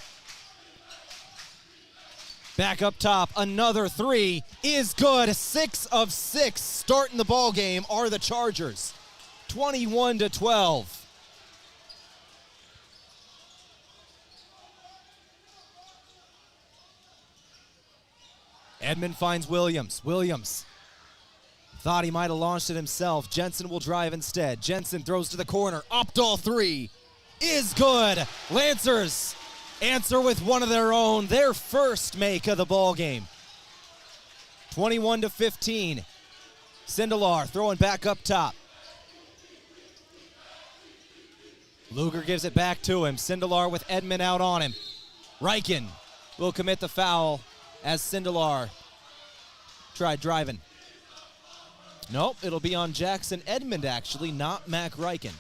Speaker 2: Back up top, another 3 is good. 6 of 6 starting the ball game are the Chargers. 21-12. Edmond finds Williams. Williams Thought he might have launched it himself. Jensen will drive instead. Jensen throws to the corner. Opdahl three is good. Lancers answer with one of their own. Their first make of the ball game. 21-15. Sindelar throwing back up top. Luger gives it back to him. Sindelar with Edmond out on him. Reichen will commit the foul as Sindelar tried driving. Nope, it'll be on Jackson Edmond, actually, not Mac Reichen.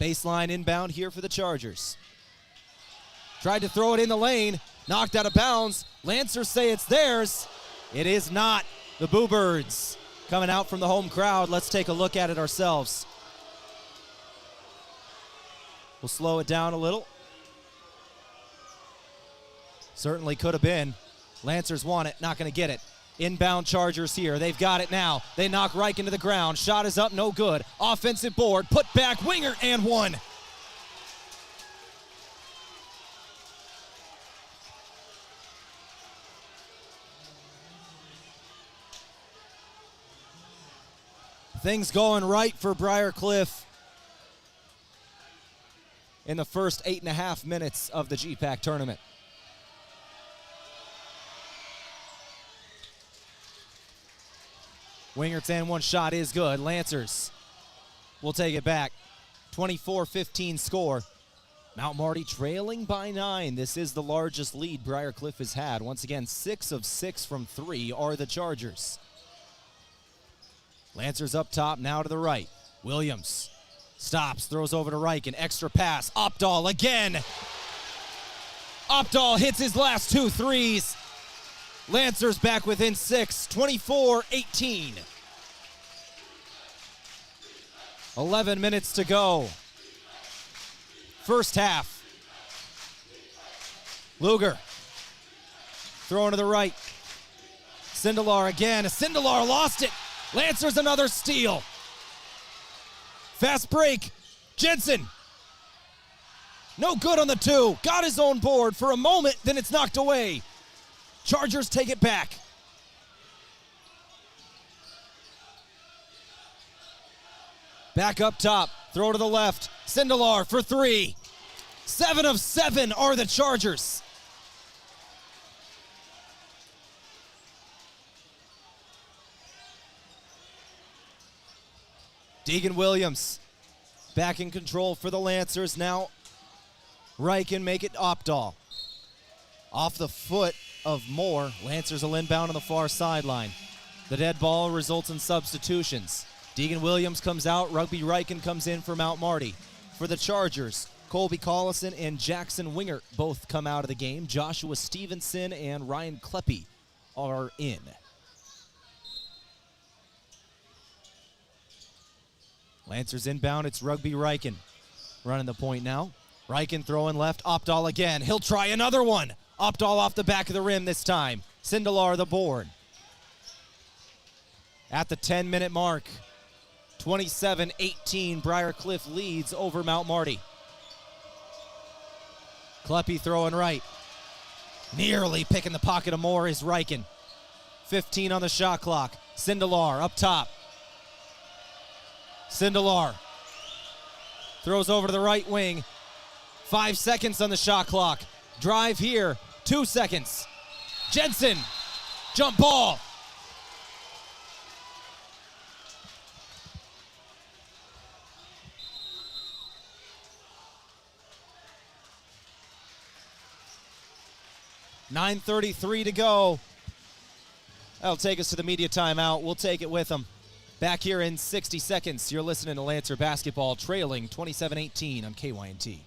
Speaker 2: Baseline inbound here for the Chargers. Tried to throw it in the lane, knocked out of bounds. Lancers say it's theirs. It is not. The Boo Birds coming out from the home crowd. Let's take a look at it ourselves. We'll slow it down a little. Certainly could have been. Lancers want it, not going to get it. Inbound Chargers here. They've got it now. They knock Reichen to the ground. Shot is up, no good. Offensive board, put back, winger, and one. Things going right for Briar Cliff in the first 8.5 minutes of the GPAC tournament. Wingert's and one shot is good. Lancers will take it back. 24-15 score. Mount Marty trailing by 9. This is the largest lead Briar Cliff has had. Once again, 6 of 6 from 3 are the Chargers. Lancers up top, now to the right. Williams stops, throws over to Reichen. Extra pass. Opdahl again. Opdahl hits his last 2 threes. Lancers back within 6, 24-18. 11 minutes to go. First half. Luger throwing to the right. Sindelar again. Sindelar lost it. Lancers another steal. Fast break. Jensen. No good on the 2. Got his own board for a moment, then it's knocked away. Chargers take it back. Back up top. Throw to the left. Sindelar for 3. 7 of 7 are the Chargers. Deegan Williams back in control for the Lancers. Now Reichen make it Opdahl. Off the foot of Moore. Lancers will inbound on the far sideline. The dead ball results in substitutions. Deegan Williams comes out. Rugby Reichen comes in for Mount Marty. For the Chargers, Colby Collison and Jackson Wingert both come out of the game. Joshua Stevenson and Ryan Kleppe are in. Lancers inbound, it's Rugby Reichen running the point now. Reichen throwing left, Opdahl again. He'll try another one. Opdahl off the back of the rim this time. Sindelar the board. At the 10-minute mark, 27-18, Briar Cliff leads over Mount Marty. Kleppe throwing right. Nearly picking the pocket of Moore is Reichen. 15 on the shot clock. Sindelar up top. Sindelar throws over to the right wing. 5 seconds on the shot clock. Drive here, 2 seconds. Jensen, jump ball. .9:33 to go. That'll take us to the media timeout. We'll take it with them. Back here in 60 seconds, you're listening to Lancer Basketball trailing 27-18 on KYNT.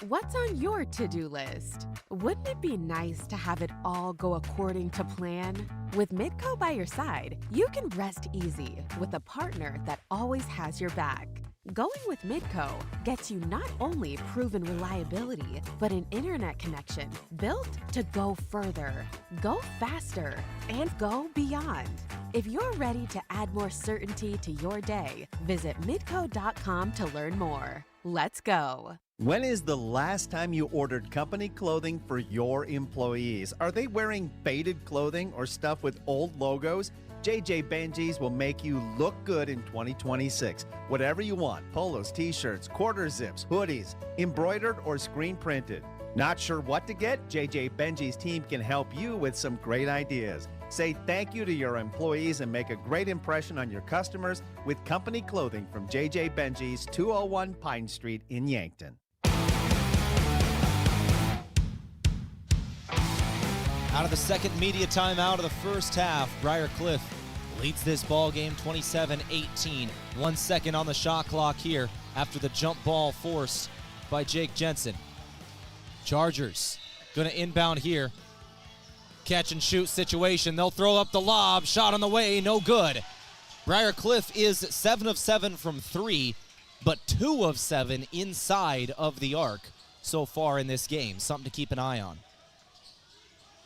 Speaker 11: What's on your to-do list? Wouldn't it be nice to have it all go according to plan? With Midco by your side, you can rest easy with a partner that always has your back. Going with Midco gets you not only proven reliability, but an internet connection built to go further, go faster, and go beyond. If you're ready to add more certainty to your day, visit midco.com to learn more. Let's go.
Speaker 3: When is the last time you ordered company clothing for your employees? Are they wearing faded clothing or stuff with old logos? JJ Benji's will make you look good in 2026. Whatever you want, polos, t-shirts, quarter zips, hoodies, embroidered or screen printed. Not sure what to get? JJ Benji's team can help you with some great ideas. Say thank you to your employees and make a great impression on your customers with company clothing from JJ Benji's, 201 Pine Street in Yankton.
Speaker 2: Out of the second media timeout of the first half, Briar Cliff leads this ball game 27-18. 1 second on the shot clock here after the jump ball forced by Jake Jensen. Chargers going to inbound here. Catch and shoot situation. They'll throw up the lob. Shot on the way. No good. Briar Cliff is 7 of 7 from 3, but 2 of 7 inside of the arc so far in this game. Something to keep an eye on.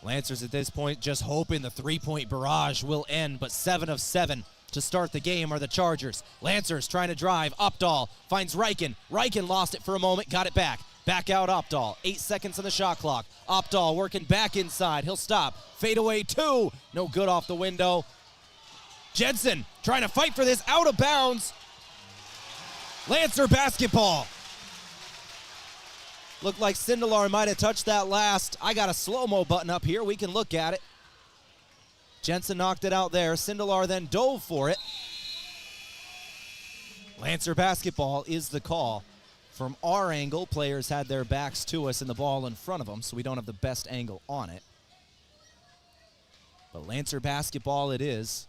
Speaker 2: Lancers at this point just hoping the three-point barrage will end, but 7 of 7 to start the game are the Chargers. Lancers trying to drive. Updahl finds Reichen. Reichen lost it for a moment, got it back. Back out Updahl. 8 seconds on the shot clock. Updahl working back inside. He'll stop. Fade away 2. No good off the window. Jensen trying to fight for this. Out of bounds. Lancer basketball. Looked like Sindelar might have touched that last. I got a slow-mo button up here. We can look at it. Jensen knocked it out there. Sindelar then dove for it. Lancer basketball is the call. From our angle, players had their backs to us and the ball in front of them, so we don't have the best angle on it. But Lancer basketball it is.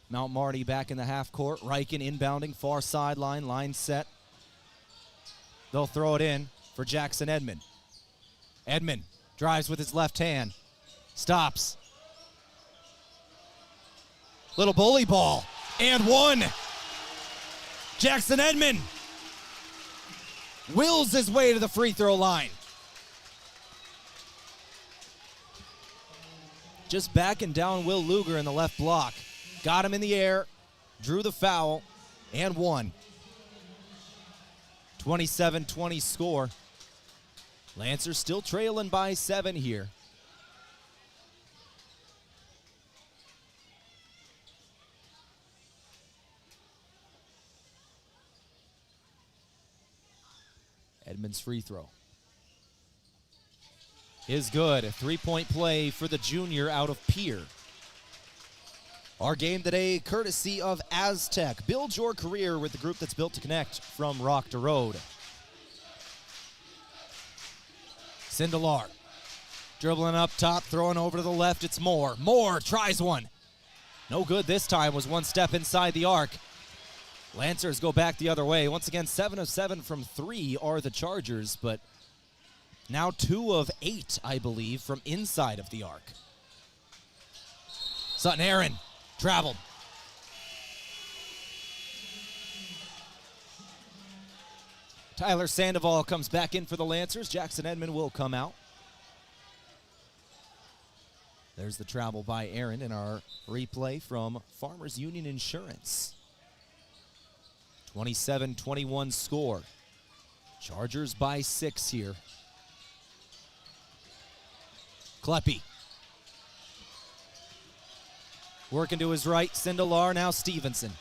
Speaker 2: Mount Marty back in the half court. Reichen inbounding, far sideline, line set. They'll throw it in for Jackson Edmond. Edmond drives with his left hand. Stops. Little bully ball. And one. Jackson Edmond wills his way to the free throw line. Just backing down Will Luger in the left block. Got him in the air. Drew the foul. And one. 27-20 score. Lancers still trailing by 7 here. Edmonds free throw is good. A three-point play for the junior out of Pier. Our game today, courtesy of Aztec. Build your career with the group that's built to connect from rock to road. Sindelar dribbling up top, throwing over to the left. It's Moore. Moore tries one. No good this time. Was one step inside the arc. Lancers go back the other way. Once again, 7 of 7 from 3 are the Chargers, but now 2 of 8, I believe, from inside of the arc. Sutton Aaron traveled. Tyler Sandoval comes back in for the Lancers. Jackson Edmond will come out. There's the travel by Aaron in our replay from Farmers Union Insurance. 27-21 score. Chargers by 6 here. Kleppe. Working to his right, Sindelar, now Stevenson.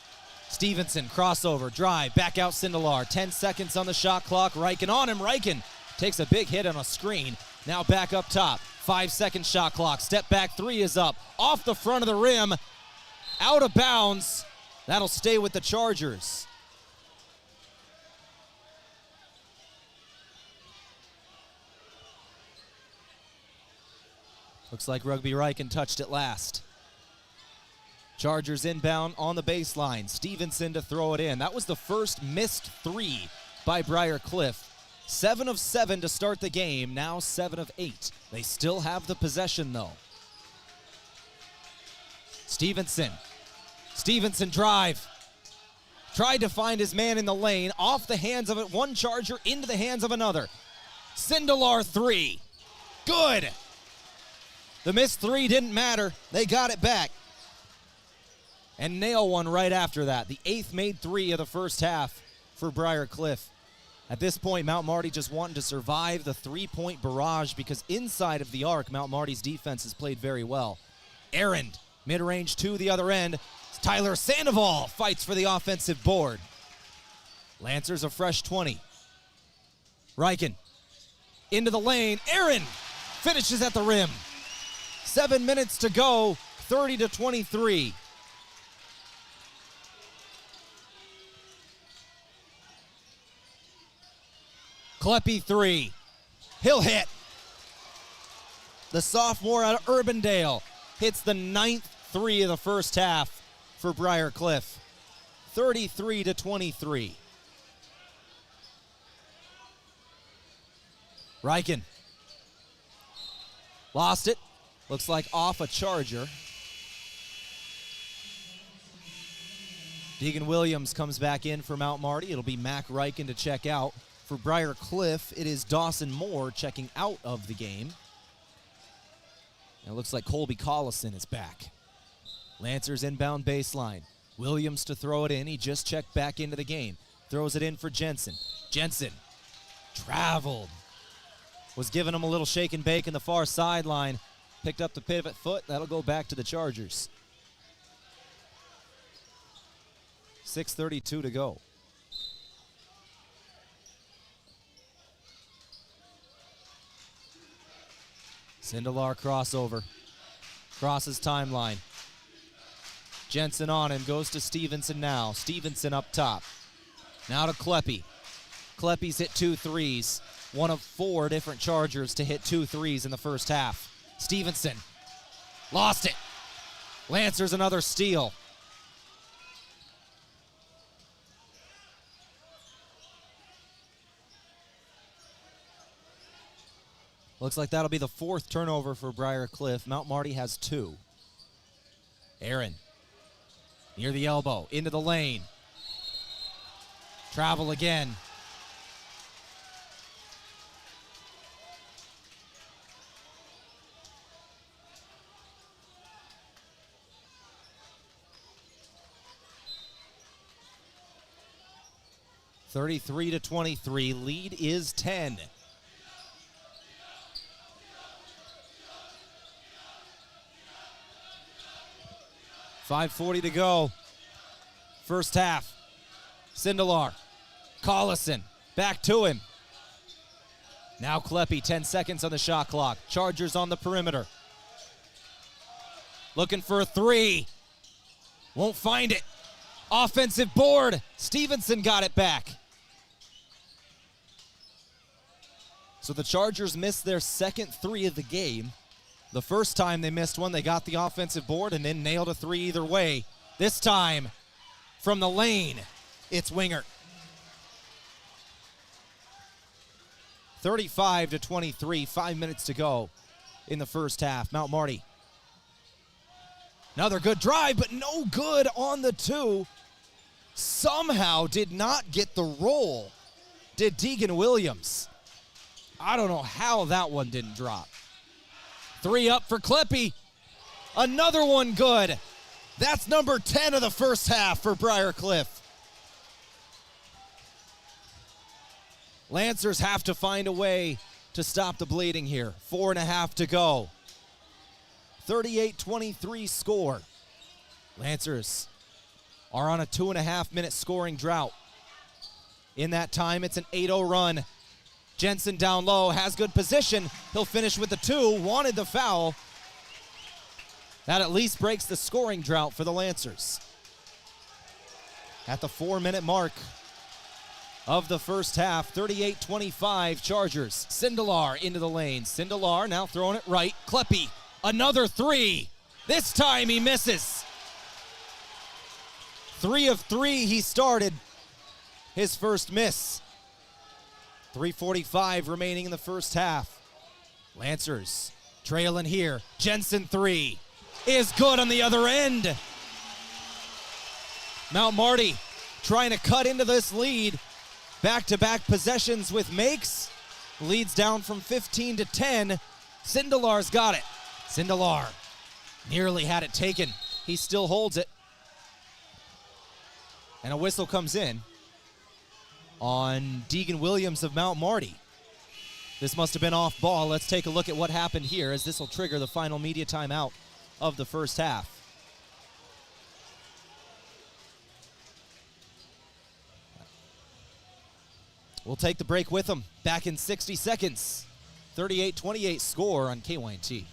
Speaker 2: Stevenson, crossover, drive, back out Sindelar. 10 seconds on the shot clock. Reichen on him. Reichen takes a big hit on a screen. Now back up top. 5-second shot clock. Step back three is up. Off the front of the rim. Out of bounds. That'll stay with the Chargers. Looks like Rugby Reichen touched it last. Chargers inbound on the baseline. Stevenson to throw it in. That was the first missed 3 by Briar Cliff. 7 of 7 to start the game, now 7 of 8. They still have the possession though. Stevenson. Stevenson drive. Tried to find his man in the lane. Off the hands of it. One Charger into the hands of another. Sindelar 3. Good. The missed 3 didn't matter. They got it back. And nail one right after that. The 8th made 3 of the first half for Briar Cliff. At this point, Mount Marty just wanting to survive the three-point barrage because inside of the arc, Mount Marty's defense has played very well. Aaron, mid-range two, the other end. Tyler Sandoval fights for the offensive board. Lancers a fresh 20. Riken into the lane. Aaron finishes at the rim. 7 minutes to go, 30-23. Kleppe three. He'll hit. The sophomore out of Urbandale hits the 9th three of the first half for Briar Cliff. 33-23. Riken. Lost it. Looks like off a charger. Deegan Williams comes back in for Mount Marty. It'll be Mac Riken to check out. For Briar Cliff, it is Dawson Moore checking out of the game. And it looks like Colby Collison is back. Lancers inbound baseline. Williams to throw it in. He just checked back into the game. Throws it in for Jensen. Jensen traveled. Was giving him a little shake and bake in the far sideline. Picked up the pivot foot. That'll go back to the Chargers. 6:32 to go. Sindelar crossover. Crosses timeline. Jensen on him. Goes to Stevenson now. Stevenson up top. Now to Kleppe. Kleppe's hit 2 threes. One of 4 different Chargers to hit 2 threes in the first half. Stevenson. Lost it. Lancers another steal. Looks like that'll be the 4th turnover for Briar Cliff. Mount Marty has 2. Aaron. Near the elbow. Into the lane. Travel again. (33-23). Lead is 10. .540 to go. First half. Sindelar. Collison. Back to him. Now Kleppe, 10 seconds on the shot clock. Chargers on the perimeter. Looking for a 3. Won't find it. Offensive board. Stevenson got it back. So the Chargers missed their second 3 of the game. The first time they missed one, they got the offensive board and then nailed a 3 either way. This time, from the lane, it's Wingert. 35-23, 5 minutes to go in the first half. Mount Marty. Another good drive, but no good on the 2. Somehow did not get the roll. Did Deegan Williams. I don't know how that one didn't drop. 3 up for Kleppe. Another one good. That's number 10 of the first half for Briar Cliff. Lancers have to find a way to stop the bleeding here. 4.5 to go. 38-23 score. Lancers are on a 2.5-minute scoring drought. In that time, it's an 8-0 run. Jensen down low, has good position. He'll finish with the 2, wanted the foul. That at least breaks the scoring drought for the Lancers. At the 4-minute mark of the first half, 38-25 Chargers. Sindelar into the lane. Sindelar now throwing it right. Kleppe, another 3. This time he misses. 3 of 3 he started. His first miss. 3:45 remaining in the first half. Lancers trailing here. Jensen 3 is good on the other end. Mount Marty trying to cut into this lead. Back-to-back possessions with makes. Leads down from 15 to 10. Sindelar's got it. Sindelar nearly had it taken. He still holds it. And a whistle comes in. on Deegan Williams of Mount Marty. This must have been off ball. Let's take a look at what happened here, as this will trigger the final media timeout of the first half. We'll take the break with them. Back in 60 seconds. 38-28 score on KYNT.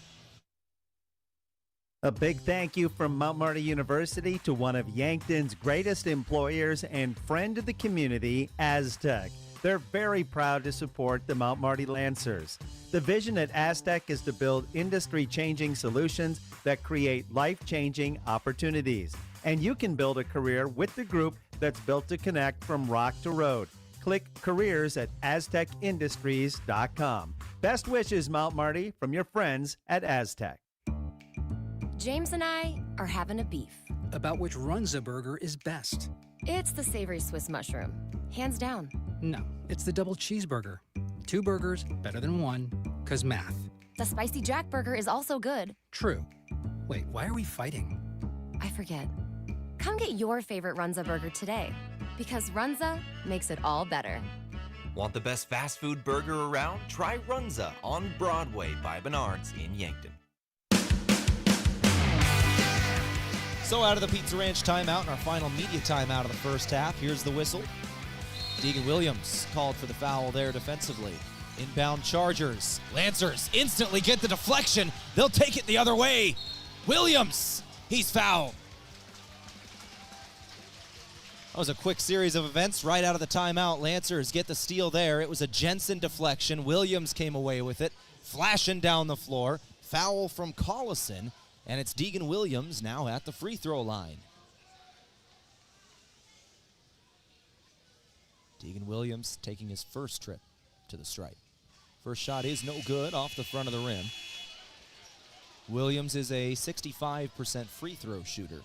Speaker 3: A big thank you from Mount Marty University to one of Yankton's greatest employers and friend of the community, Aztec. They're very proud to support the Mount Marty Lancers. The vision at Aztec is to build industry-changing solutions that create life-changing opportunities. And you can build a career with the group that's built to connect from rock to road. Click careers at aztecindustries.com. Best wishes, Mount Marty, from your friends at Aztec.
Speaker 12: James and I are having a beef.
Speaker 14: About which Runza burger is best.
Speaker 12: It's the savory Swiss mushroom. Hands down.
Speaker 14: No, it's the double cheeseburger. 2 burgers, better than 1, 'cause math.
Speaker 12: The spicy Jack burger is also good.
Speaker 14: True. Wait, why are we fighting?
Speaker 12: I forget. Come get your favorite Runza burger today, because Runza makes it all better.
Speaker 15: Want the best fast food burger around? Try Runza on Broadway by Menards in Yankton.
Speaker 2: So out of the Pizza Ranch timeout and our final media timeout of the first half, here's the whistle. Deegan Williams called for the foul there defensively. Inbound Chargers. Lancers instantly get the deflection. They'll take it the other way. Williams, he's fouled. That was a quick series of events right out of the timeout. Lancers get the steal there. It was a Jensen deflection. Williams came away with it, flashing down the floor. Foul from Collison, and it's Deegan Williams now at the free throw line. Deegan Williams taking his first trip to the stripe. First shot is no good off the front of the rim. Williams is a 65% free throw shooter.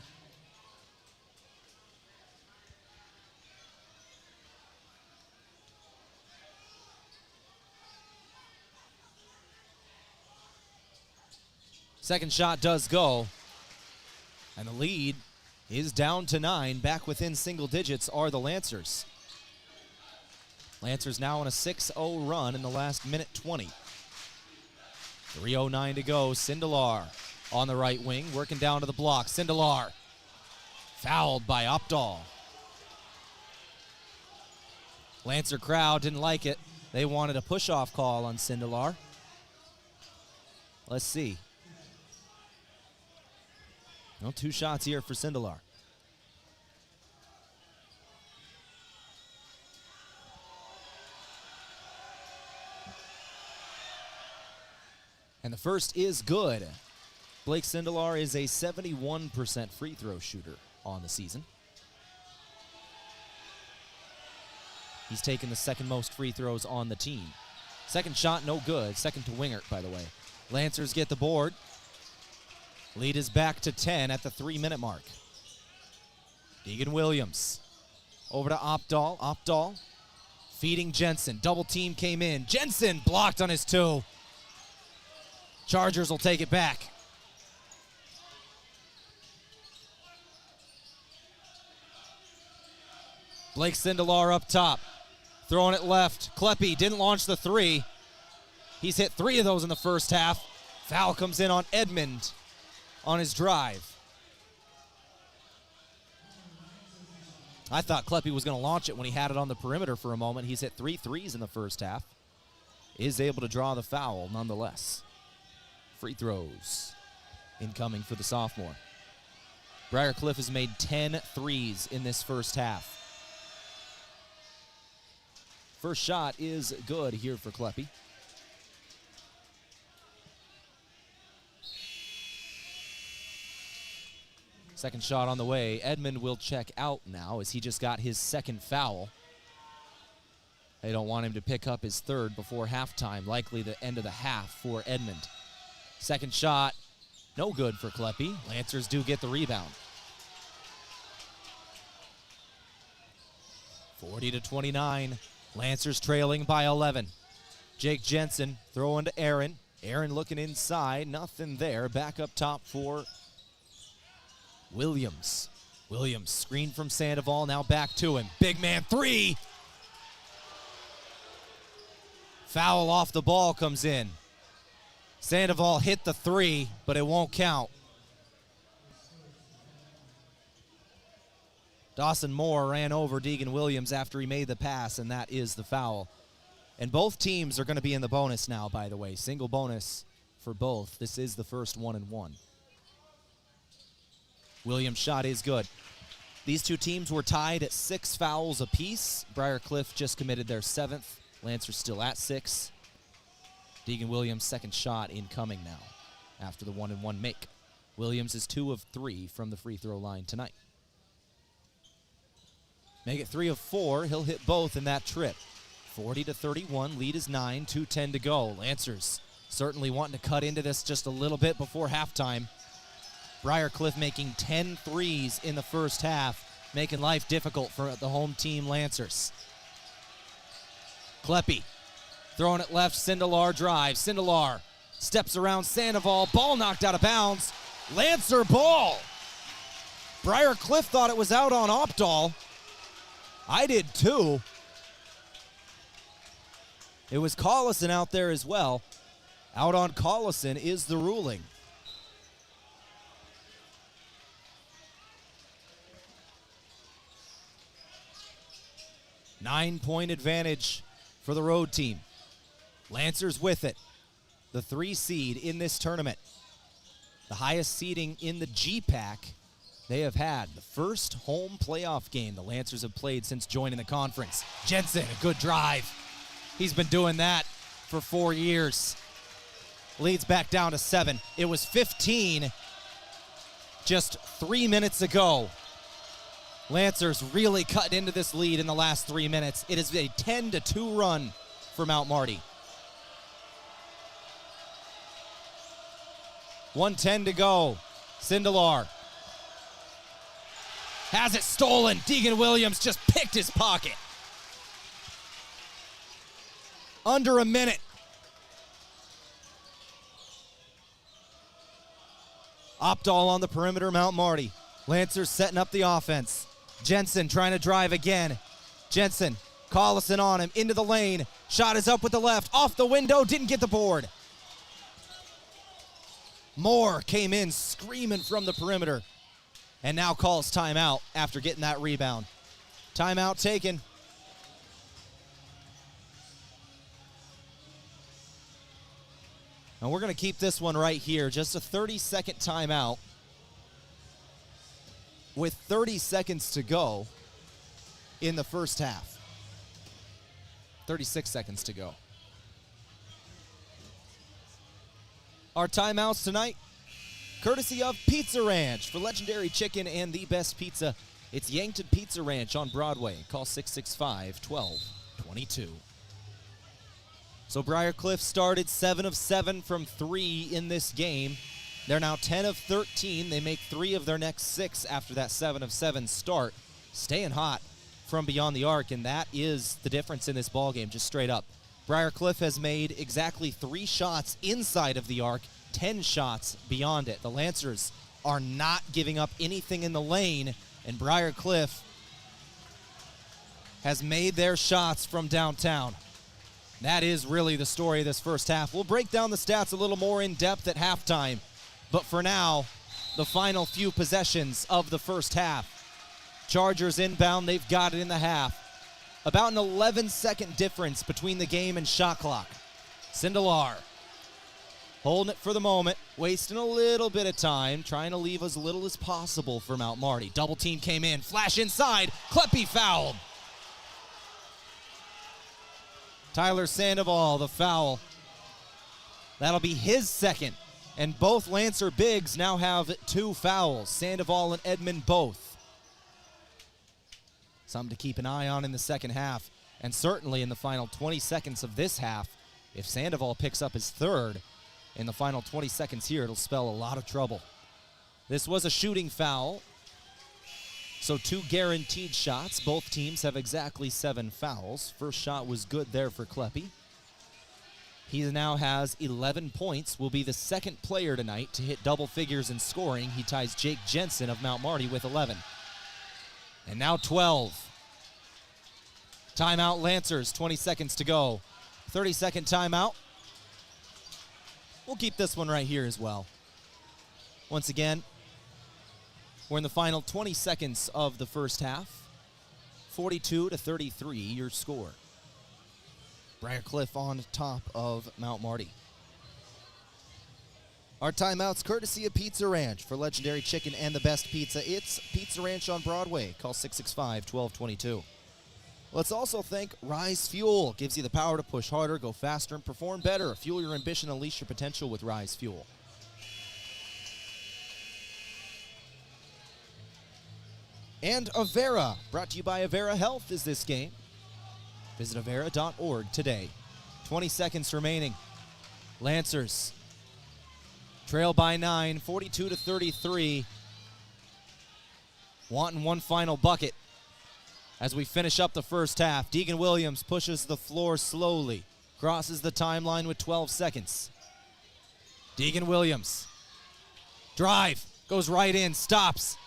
Speaker 2: Second shot does go, and the lead is down to 9. Back within single digits are the Lancers. Lancers now on a 6-0 run in the last minute 20. 3:09 to go. Sindelar on the right wing, working down to the block. Sindelar fouled by Opdahl. Lancer crowd didn't like it. They wanted a push-off call on Sindelar. Let's see. No, 2 shots here for Sindelar. And the first is good. Blake Sindelar is a 71% free throw shooter on the season. He's taken the second most free throws on the team. Second shot, no good. Second to Wingert, by the way. Lancers get the board. Lead is back to 10 at the 3-minute mark. Deegan Williams over to Opdahl. Opdahl feeding Jensen. Double team came in. Jensen blocked on his 2. Chargers will take it back. Blake Sindelar up top. Throwing it left. Kleppe didn't launch the 3. He's hit 3 of those in the first half. Foul comes in on Edmond on his drive. I thought Kleppe was going to launch it when he had it on the perimeter for a moment. He's hit 3 threes in the first half. Is able to draw the foul nonetheless. Free throws incoming for the sophomore. Briar Cliff has made 10 threes in this first half. First shot is good here for Kleppe. Second shot on the way. Edmond will check out now as he just got his second foul. They don't want him to pick up his third before halftime, likely the end of the half for Edmond. Second shot, no good for Kleppe. Lancers do get the rebound. 40-29. Lancers trailing by 11. Jake Jensen throwing to Aaron. Aaron looking inside, nothing there. Back up top for Williams. Williams screen from Sandoval, now back to him. Big man 3. Foul off the ball comes in. Sandoval hit the 3, but it won't count. Dawson Moore ran over Deegan Williams after he made the pass, and that is the foul. And both teams are going to be in the bonus now, by the way. Single bonus for both. This is the first 1-1. Williams' shot is good. These two teams were tied at 6 fouls apiece. Briar Cliff just committed their 7th. Lancers still at 6. Deegan Williams' second shot incoming now after the 1-1 make. Williams is 2 of 3 from the free throw line tonight. Make it 3 of 4. He'll hit both in that trip. 40-31. Lead is 9. 2:10 to go. Lancers certainly wanting to cut into this just a little bit before halftime. Briar Cliff making 10 threes in the first half, making life difficult for the home team Lancers. Kleppe throwing it left. Sindelar drives. Sindelar steps around Sandoval. Ball knocked out of bounds. Lancer ball. Briar Cliff thought it was out on Opdahl. I did too. It was Collison out there as well. Out on Collison is the ruling. Nine-point advantage for the road team. Lancers with it. The 3 seed in this tournament. The highest seeding in the GPAC they have had. The first home playoff game the Lancers have played since joining the conference. Jensen, a good drive. He's been doing that for 4 years. Leads back down to 7. It was 15 just 3 minutes ago. Lancers really cutting into this lead in the last 3 minutes. It is a 10-2 run for Mount Marty. 1:10 to go. Sindelar has it stolen. Deegan Williams just picked his pocket. Under a minute. Opdahl on the perimeter, Mount Marty. Lancers setting up the offense. Jensen trying to drive again. Jensen, Collison on him, into the lane. Shot is up with the left, off the window, didn't get the board. Moore came in screaming from the perimeter and now calls timeout after getting that rebound. Timeout taken. And we're going to keep this one right here. Just a 30-second timeout. With 30 seconds to go in the first half. 36 seconds to go. Our timeouts tonight, courtesy of Pizza Ranch. For legendary chicken and the best pizza, it's Yankton Pizza Ranch on Broadway. Call 665-1222. So Briar Cliff started 7 of 7 from 3 in this game. They're now 10 of 13. They make 3 of their next 6 after that 7 of 7 start. Staying hot from beyond the arc, and that is the difference in this ballgame, just straight up. Briar Cliff has made exactly 3 shots inside of the arc, 10 shots beyond it. The Lancers are not giving up anything in the lane, and Briar Cliff has made their shots from downtown. That is really the story of this first half. We'll break down the stats a little more in depth at halftime. But for now, the final few possessions of the first half. Chargers inbound, they've got it in the half. About an 11-second difference between the game and shot clock. Sindelar holding it for the moment, wasting a little bit of time, trying to leave as little as possible for Mount Marty. Double team came in, flash inside, Kleppe fouled. Tyler Sandoval, the foul. That'll be his second. And both Lancer bigs now have 2 fouls. Sandoval and Edmond both. Something to keep an eye on in the second half. And certainly in the final 20 seconds of this half. If Sandoval picks up his 3rd in the final 20 seconds here, it'll spell a lot of trouble. This was a shooting foul. So 2 guaranteed shots. Both teams have exactly 7 fouls. First shot was good there for Kleppe. He now has 11 points, will be the second player tonight to hit double figures in scoring. He ties Jake Jensen of Mount Marty with 11. And now 12. Timeout Lancers, 20 seconds to go. 30-second timeout. We'll keep this one right here as well. Once again, we're in the final 20 seconds of the first half. 42-33, your score. Briar Cliff on top of Mount Marty. Our timeouts courtesy of Pizza Ranch. For legendary chicken and the best pizza, it's Pizza Ranch on Broadway. Call 665-1222. Let's also thank Rise Fuel. Gives you the power to push harder, go faster, and perform better. Fuel your ambition, unleash your potential with Rise Fuel. And Avera, brought to you by Avera Health, is this game. Visit Avera.org today. 20 seconds remaining. Lancers trail by 9, 42-33. Wanting one final bucket as we finish up the first half. Deegan Williams pushes the floor slowly. Crosses the timeline with 12 seconds. Deegan Williams. Drive. Goes right in. Stops.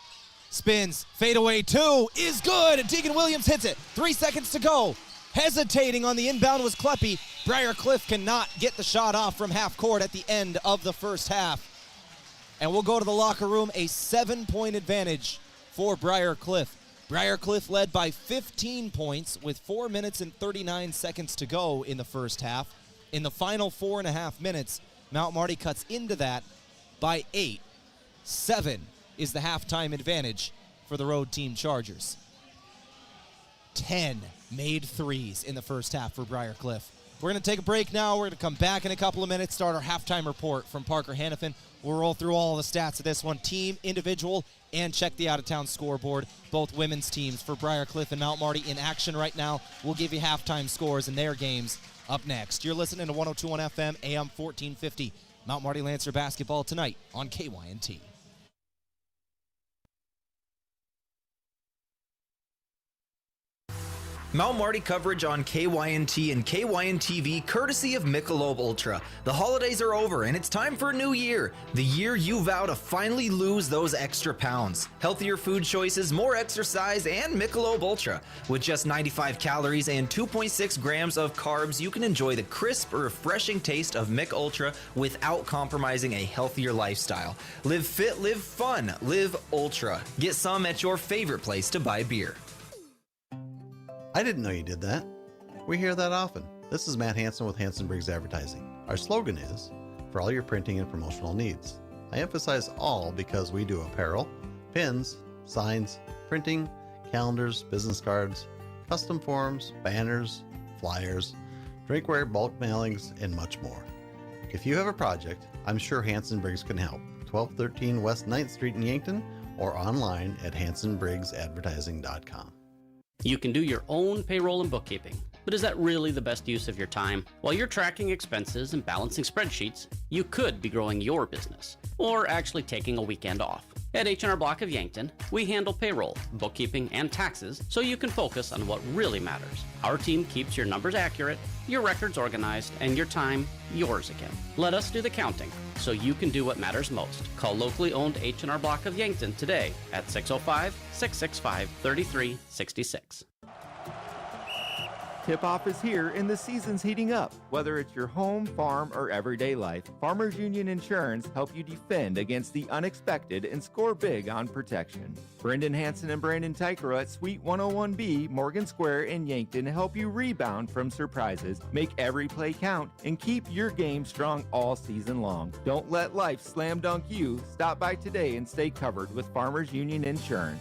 Speaker 2: Spins. Fadeaway 2 is good. And Deegan Williams hits it. 3 seconds to go. Hesitating on the inbound was Kleppe. Briar Cliff cannot get the shot off from half court at the end of the first half. And we'll go to the locker room. A 7-point advantage for Briar Cliff. Briar Cliff led by 15 points with 4 minutes and 39 seconds to go in the first half. In the final 4.5 minutes, Mount Marty cuts into that by 8. 7 is the halftime advantage for the road team Chargers. 10 made threes in the first half for Briar Cliff. We're going to take a break now. We're going to come back in a couple of minutes, start our halftime report from Parker Hannafin. We'll roll through all the stats of this one, team, individual, and check the out-of-town scoreboard. Both women's teams for Briar Cliff and Mount Marty in action right now. We'll give you halftime scores in their games up next. You're listening to 102.1 FM, AM 1450. Mount Marty Lancer basketball tonight on KYNT.
Speaker 16: Mount Marty coverage on KYNT and KYN-TV courtesy of Michelob Ultra. The holidays are over and it's time for a new year. The year you vow to finally lose those extra pounds. Healthier food choices, more exercise, and Michelob Ultra. With just 95 calories and 2.6 grams of carbs, you can enjoy the crisp, refreshing taste of Mich Ultra without compromising a healthier lifestyle. Live fit, live fun, live Ultra. Get some at your favorite place to buy beer.
Speaker 17: I didn't know you did that. We hear that often. This is Matt Hansen with Hansen Briggs Advertising. Our slogan is, for all your printing and promotional needs. I emphasize all because we do apparel, pins, signs, printing, calendars, business cards, custom forms, banners, flyers, drinkware, bulk mailings, and much more. If you have a project, I'm sure Hansen Briggs can help. 1213 West 9th Street in Yankton or online at hansenbriggsadvertising.com.
Speaker 19: You can do your own payroll and bookkeeping, but is that really the best use of your time? While you're tracking expenses and balancing spreadsheets, you could be growing your business, or actually taking a weekend off. At H&R Block of Yankton, we handle payroll, bookkeeping, and taxes so you can focus on what really matters. Our team keeps your numbers accurate, your records organized, and your time yours again. Let us do the counting so you can do what matters most. Call locally owned H&R Block of Yankton today at 605-665-3366.
Speaker 20: Tip-off is here and the season's heating up. Whether it's your home, farm, or everyday life, Farmers Union Insurance help you defend against the unexpected and score big on protection. Brendan Hansen and Brandon Tykero at Suite 101B, Morgan Square in Yankton help you rebound from surprises, make every play count, and keep your game strong all season long. Don't let life slam dunk you. Stop by today and stay covered with Farmers Union Insurance.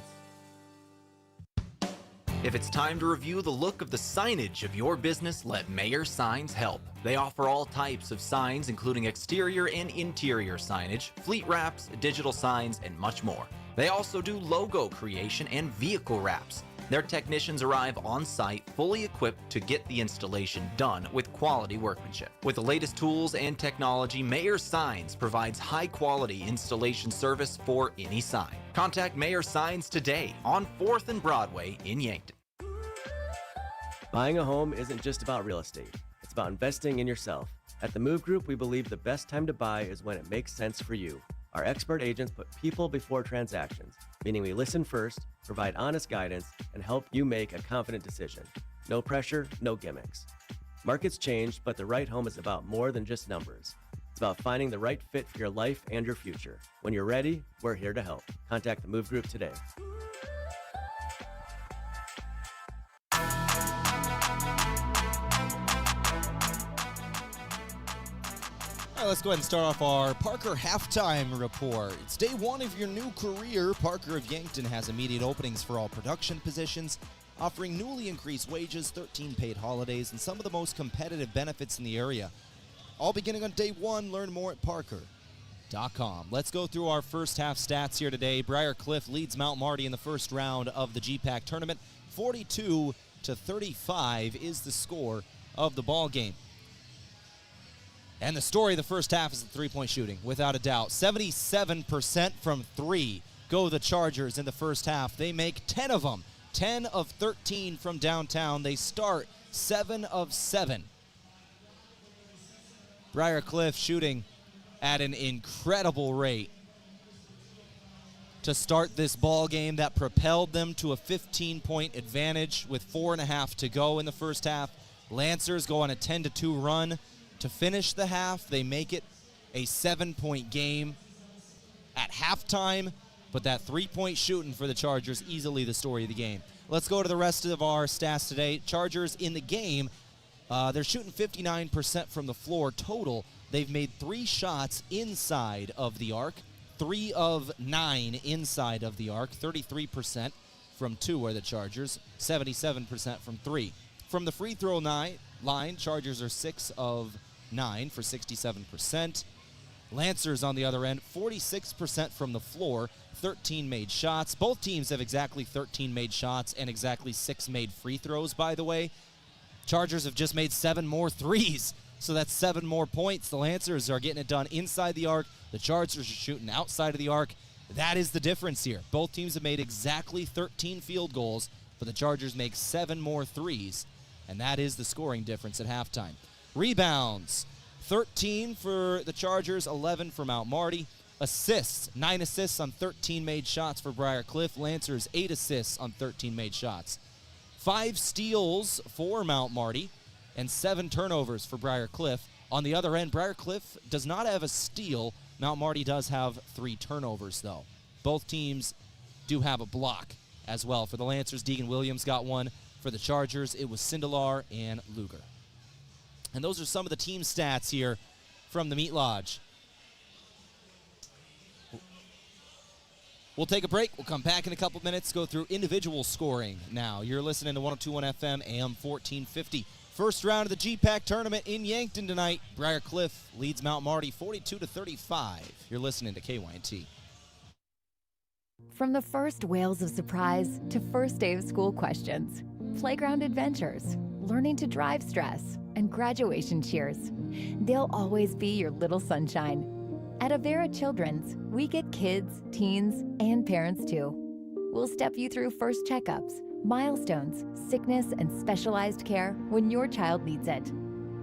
Speaker 16: If it's time to review the look of the signage of your business, let Mayor Signs help. They offer all types of signs, including exterior and interior signage, fleet wraps, digital signs, and much more. They also do logo creation and vehicle wraps. Their technicians arrive on site, fully equipped to get the installation done with quality workmanship. With the latest tools and technology, Mayor Signs provides high-quality installation service for any sign. Contact Mayor Signs today on 4th and Broadway in Yankton.
Speaker 21: Buying a home isn't just about real estate. It's about investing in yourself. At the Move Group, we believe the best time to buy is when it makes sense for you. Our expert agents put people before transactions, meaning we listen first, provide honest guidance, and help you make a confident decision. No pressure, no gimmicks. Markets change, but the right home is about more than just numbers. It's about finding the right fit for your life and your future. When you're ready, we're here to help. Contact the Move Group today.
Speaker 2: All right, let's go ahead and start off our Parker halftime report. It's day one of your new career. Parker of Yankton has immediate openings for all production positions, offering newly increased wages, 13 paid holidays, and some of the most competitive benefits in the area. All beginning on day one. Learn more at Parker.com. Let's go through our first half stats here today. Briar Cliff leads Mount Marty in the first round of the GPAC tournament. 42-35 is the score of the ball game. And the story of the first half is the three-point shooting, without a doubt. 77% from three go the Chargers in the first half. They make 10 of them. 10 of 13 from downtown. They start 7 of 7. Briar Cliff shooting at an incredible rate to start this ball game that propelled them to a 15-point advantage with 4.5 to go in the first half. Lancers go on a 10-2 run to finish the half. They make it a 7-point game at halftime, but that three-point shooting for the Chargers, easily the story of the game. Let's go to the rest of our stats today. Chargers in the game, they're shooting 59% from the floor total. They've made 3 shots inside of the arc, 3 of 9 inside of the arc, 33% from 2 are the Chargers, 77% from 3. From the free throw line, Chargers are 6 of 9 for 67%. Lancers on the other end, 46% from the floor, 13 made shots. Both teams have exactly 13 made shots and exactly 6 made free throws, by the way. Chargers have just made 7 more threes, so that's 7 more points. The Lancers are getting it done inside the arc. The Chargers are shooting outside of the arc. That is the difference here. Both teams have made exactly 13 field goals, but the Chargers make 7 more threes, and that is the scoring difference at halftime. Rebounds, 13 for the Chargers, 11 for Mount Marty. Assists, 9 assists on 13 made shots for Briar Cliff. Lancers, 8 assists on 13 made shots. 5 steals for Mount Marty and 7 turnovers for Briar Cliff. On the other end, Briar Cliff does not have a steal. Mount Marty does have 3 turnovers, though. Both teams do have a block as well. For the Lancers, Deegan Williams got one. For the Chargers, it was Sindelar and Luger. And those are some of the team stats here from the Meat Lodge. We'll take a break. We'll come back in a couple minutes, go through individual scoring now. You're listening to 102.1 FM, AM 1450. First round of the GPAC tournament in Yankton tonight. Briar Cliff leads Mount Marty 42-35. You're listening to KYNT.
Speaker 5: From the first wails of surprise to first day of school questions, playground adventures, learning to drive stress, and graduation cheers, they'll always be your little sunshine. At Avera Children's, we get kids, teens, and parents too. We'll step you through first checkups, milestones, sickness, and specialized care when your child needs it,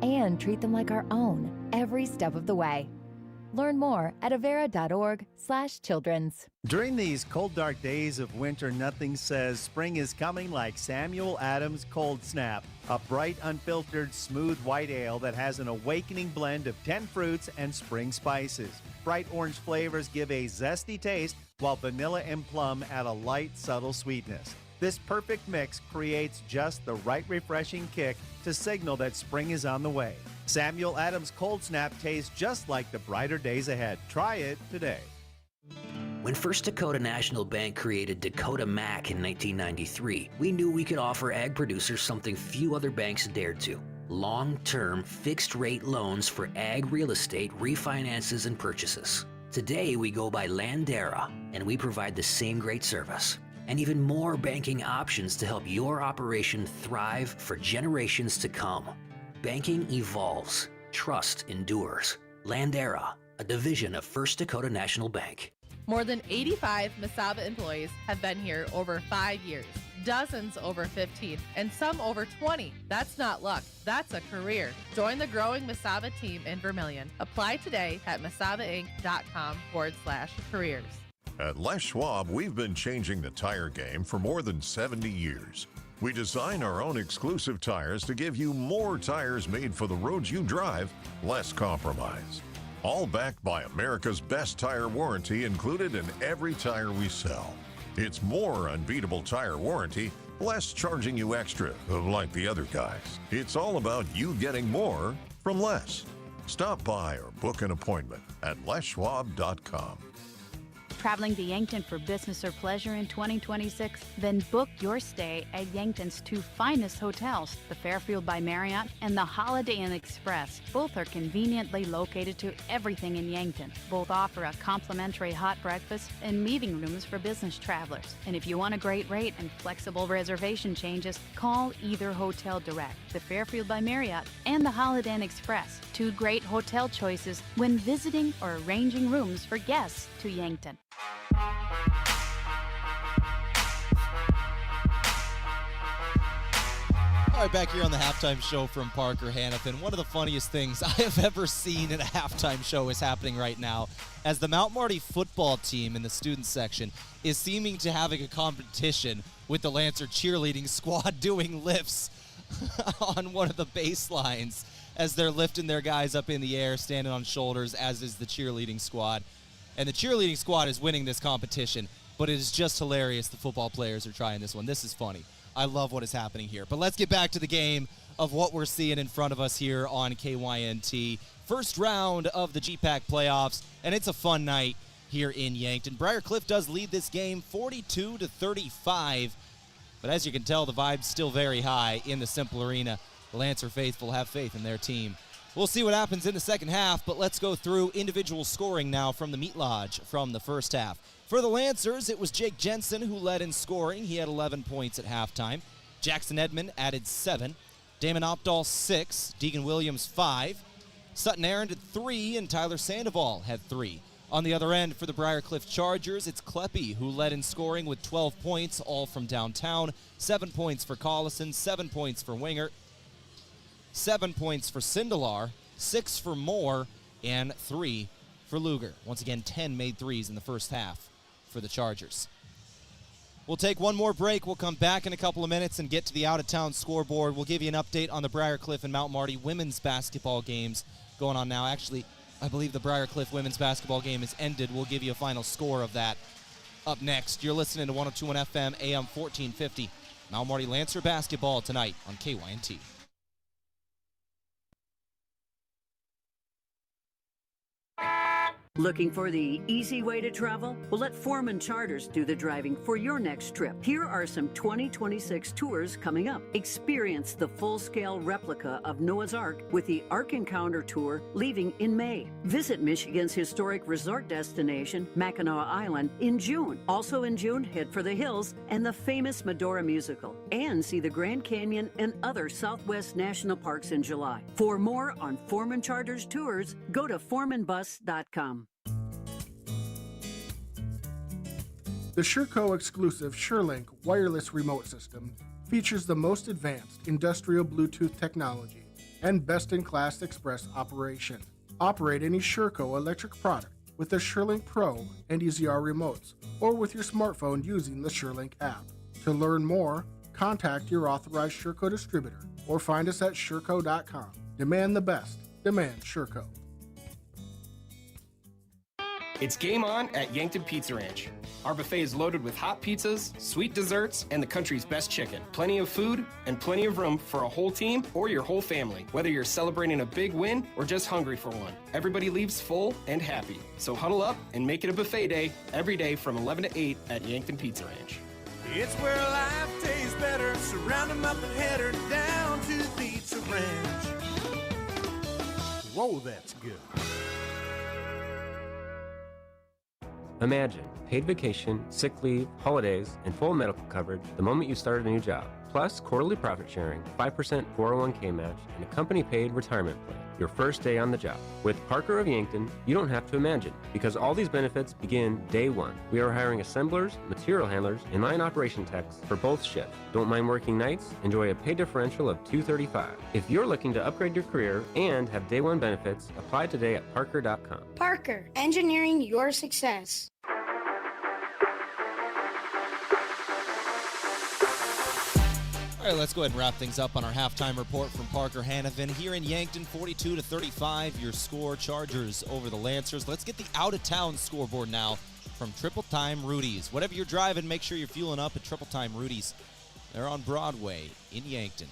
Speaker 5: and treat them like our own every step of the way. Learn more at avera.org/children's.
Speaker 3: During these cold, dark days of winter, nothing says spring is coming like Samuel Adams Cold Snap, a bright, unfiltered, smooth white ale that has an awakening blend of 10 fruits and spring spices. Bright orange flavors give a zesty taste, while vanilla and plum add a light, subtle sweetness. This perfect mix creates just the right refreshing kick to signal that spring is on the way. Samuel Adams Cold Snap tastes just like the brighter days ahead. Try it today.
Speaker 13: When First Dakota National Bank created Dakota Mac in 1993, we knew we could offer ag producers something few other banks dared to: long-term, fixed-rate loans for ag real estate refinances and purchases. Today, we go by Landera, and we provide the same great service and even more banking options to help your operation thrive for generations to come. Banking evolves. Trust endures. Landera, a division of First Dakota National Bank.
Speaker 22: More than 85 Mesaba employees have been here over 5 years, dozens over 15, and some over 20. That's not luck, that's a career. Join the growing Mesaba team in Vermilion. Apply today at mesabainc.com/careers.
Speaker 23: At Les Schwab, we've been changing the tire game for more than 70 years.
Speaker 1: We design our own exclusive tires to give you more tires made for the roads you drive, less compromise. All backed by America's best tire warranty included in every tire we sell. It's more unbeatable tire warranty, less charging you extra, like the other guys. It's all about you getting more from less. Stop by or book an appointment at leschwab.com.
Speaker 18: Traveling to Yankton for business or pleasure in 2026? Then book your stay at Yankton's two finest hotels, the Fairfield by Marriott and the Holiday Inn Express. Both are conveniently located to everything in Yankton. Both offer a complimentary hot breakfast and meeting rooms for business travelers. And if you want a great rate and flexible reservation changes, call either hotel direct, the Fairfield by Marriott and the Holiday Inn Express. Two great hotel choices when visiting or arranging rooms for guests to Yankton.
Speaker 2: All right, back here on the halftime show from Parker Hannafin. One of the funniest things I have ever seen at a halftime show is happening right now as the Mount Marty football team in the student section is seeming to having a competition with the Lancer cheerleading squad doing lifts on one of the baselines as they're lifting their guys up in the air, standing on shoulders, as is the cheerleading squad. And the cheerleading squad is winning this competition, but it is just hilarious the football players are trying this one. This is funny. I love what is happening here. But let's get back to the game of what we're seeing in front of us here on KYNT. First round of the GPAC playoffs, and it's a fun night here in Yankton. Briar Cliff does lead this game 42-35, but as you can tell, the vibe's still very high in the Cimpl Arena. The Lancer faithful have faith in their team. We'll see what happens in the second half, but let's go through individual scoring now from the Meat Lodge from the first half. For the Lancers, it was Jake Jensen who led in scoring. He had 11 points at halftime. Jackson Edmond added 7. Damon Opdahl 6. Deegan Williams 5. Sutton Aaron did 3, and Tyler Sandoval had 3. On the other end, for the Briar Cliff Chargers, it's Kleppy who led in scoring with 12 points, all from downtown. 7 points for Collison, 7 points for Winger, 7 points for Sindelar, 6 for Moore, and 3 for Luger. Once again, 10 made threes in the first half for the Chargers. We'll take one more break. We'll come back in a couple of minutes and get to the out-of-town scoreboard. We'll give you an update on the Briar Cliff and Mount Marty women's basketball games going on now. Actually, I believe the Briar Cliff women's basketball game is ended. We'll give you a final score of that up next. You're listening to 102.1 FM, AM 1450. Mount Marty Lancer basketball tonight on KYNT.
Speaker 23: Looking for the easy way to travel? Well, let Foreman Charters do the driving for your next trip. Here are some 2026 tours coming up. Experience the full-scale replica of Noah's Ark with the Ark Encounter Tour leaving in May. Visit Michigan's historic resort destination, Mackinac Island, in June. Also in June, head for the hills and the famous Medora musical. And see the Grand Canyon and other Southwest National Parks in July. For more on Foreman Charters tours, go to foremanbus.com.
Speaker 24: The SureCo exclusive SureLink wireless remote system features the most advanced industrial Bluetooth technology and best-in-class express operation. Operate any SureCo electric product with the SureLink Pro and EZR remotes or with your smartphone using the SureLink app. To learn more, contact your authorized SureCo distributor or find us at sureco.com. Demand the best. Demand SureCo.
Speaker 25: It's game on at Yankton Pizza Ranch. Our buffet is loaded with hot pizzas, sweet desserts, and the country's best chicken. Plenty of food and plenty of room for a whole team or your whole family, whether you're celebrating a big win or just hungry for one. Everybody leaves full and happy. So huddle up and make it a buffet day every day from 11 to 8 at Yankton Pizza Ranch.
Speaker 26: It's where life tastes better. Surround 'em up and head her down to the Pizza Ranch. Whoa, that's good.
Speaker 27: Imagine paid vacation, sick leave, holidays, and full medical coverage the moment you start a new job. Plus quarterly profit sharing, 5% 401k match, and a company-paid retirement plan. Your first day on the job. With Parker of Yankton, you don't have to imagine, because all these benefits begin day one. We are hiring assemblers, material handlers, and line operation techs for both shifts. Don't mind working nights? Enjoy a pay differential of $235. If you're looking to upgrade your career and have day one benefits, apply today at parker.com.
Speaker 28: Parker, engineering your success.
Speaker 2: All right, let's go ahead and wrap things up on our halftime report from Parker Hannafin. Here in Yankton, 42-35, your score, Chargers over the Lancers. Let's get the out-of-town scoreboard now from Triple Time Rudy's. Whatever you're driving, make sure you're fueling up at Triple Time Rudy's. They're on Broadway in Yankton.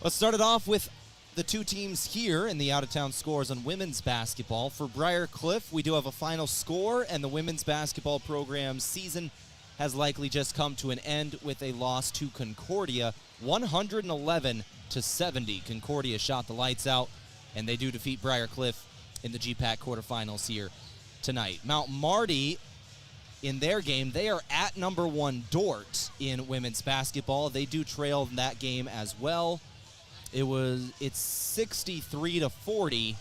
Speaker 2: Let's start it off with the two teams here in the out-of-town scores on women's basketball. For Briar Cliff, we do have a final score, and the women's basketball program season has likely just come to an end with a loss to Concordia, 111-70. Concordia shot the lights out, and they do defeat Briar Cliff in the GPAC quarterfinals here tonight. Mount Marty, in their game, they are at number 1 Dort in women's basketball. They do trail in that game as well. It's 63-40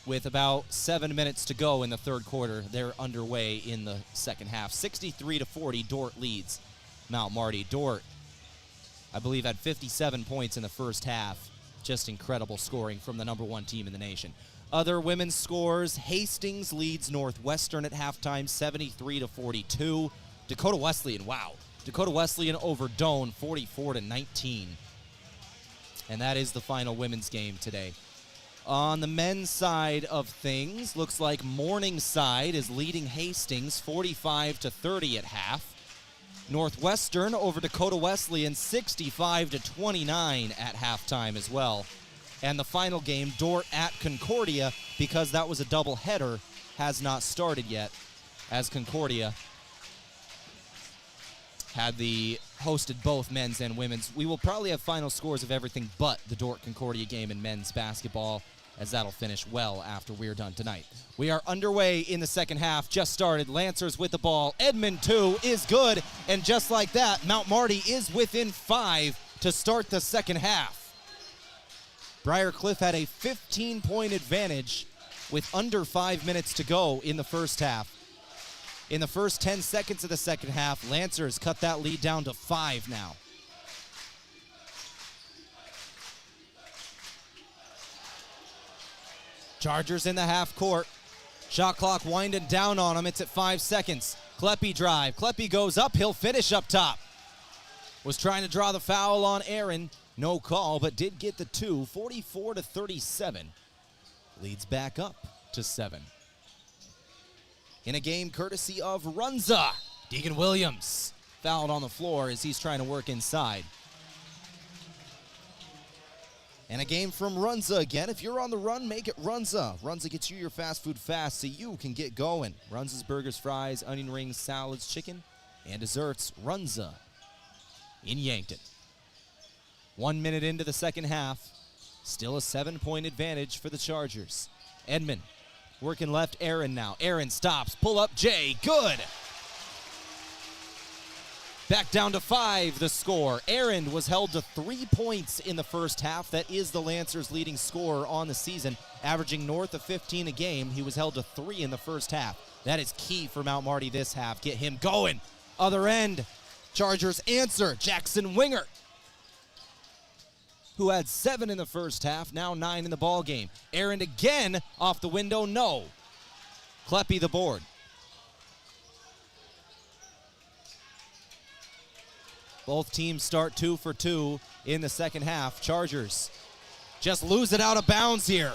Speaker 2: with about 7 minutes to go in the third quarter. They're underway in the second half. 63-40, Dort leads Mount Marty. Dort, I believe, had 57 points in the first half. Just incredible scoring from the number 1 team in the nation. Other women's scores, Hastings leads Northwestern at halftime, 73-42. Dakota Wesleyan, wow. Dakota Wesleyan over Doane, 44-19. And that is the final women's game today. On the men's side of things, looks like Morningside is leading Hastings 45-30 at half. Northwestern over Dakota Wesleyan 65-29 at halftime as well. And the final game, Dort at Concordia, because that was a doubleheader, has not started yet, as Concordia had hosted both men's and women's. We will probably have final scores of everything but the Dort-Concordia game in men's basketball, as that'll finish well after we're done tonight. We are underway in the second half, just started. Lancers with the ball. Edmond 2 is good, and just like that, Mount Marty is within 5 to start the second half. Briar Cliff had a 15-point advantage with under 5 minutes to go in the first half. In the first 10 seconds of the second half, Lancers cut that lead down to 5 now. Chargers in the half court. Shot clock winding down on him. It's at 5 seconds. Kleppe drive. Kleppe goes up. He'll finish up top. Was trying to draw the foul on Aaron. No call, but did get the 2. 44-37. Leads back up to 7. In a game courtesy of Runza. Deegan Williams fouled on the floor as he's trying to work inside. And a game from Runza again. If you're on the run, make it Runza. Runza gets you your fast food fast so you can get going. Runza's burgers, fries, onion rings, salads, chicken, and desserts. Runza in Yankton. 1 minute into the second half. Still a 7-point advantage for the Chargers. Edmond working left, Aaron now. Aaron stops, pull up, Jay, good. Back down to 5, the score. Aaron was held to 3 points in the first half. That is the Lancers' leading scorer on the season, averaging north of 15 a game. He was held to 3 in the first half. That is key for Mount Marty this half. Get him going. Other end, Chargers answer. Jackson Winger, who had 7 in the first half, now 9 in the ball game. Aaron again off the window, no. Kleppe the board. Both teams start 2 for 2 in the second half. Chargers just lose it out of bounds here.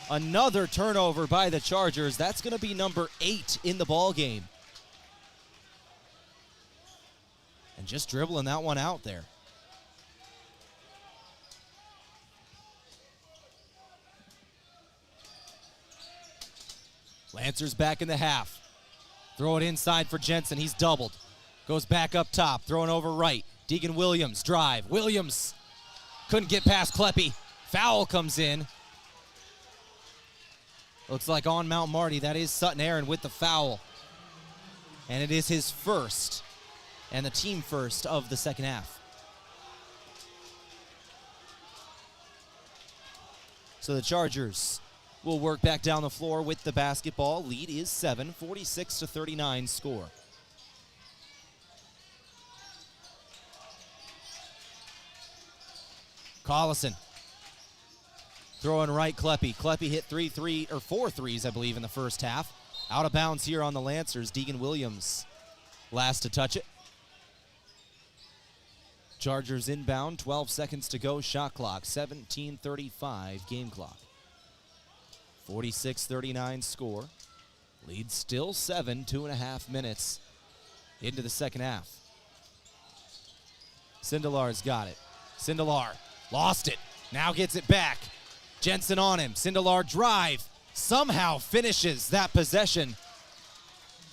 Speaker 2: Another turnover by the Chargers. That's going to be number 8 in the ball game. And just dribbling that one out there. Lancers back in the half. Throw it inside for Jensen. He's doubled. Goes back up top. Throwing over right. Deegan Williams drive. Williams couldn't get past Kleppe. Foul comes in. Looks like on Mount Marty. That is Sutton Aaron with the foul. And it is his first and the team first of the second half. So the Chargers will work back down the floor with the basketball. Lead is 7, 46-39 score. Collison throwing right, Kleppe. Kleppe hit 4 threes, I believe, in the first half. Out of bounds here on the Lancers. Deegan Williams last to touch it. Chargers inbound, 12 seconds to go, shot clock, 17:35 game clock. 46-39 score. Lead still 7, 2.5 minutes into the second half. Sindelar's got it. Sindelar lost it, now gets it back. Jensen on him, Sindelar drive, somehow finishes that possession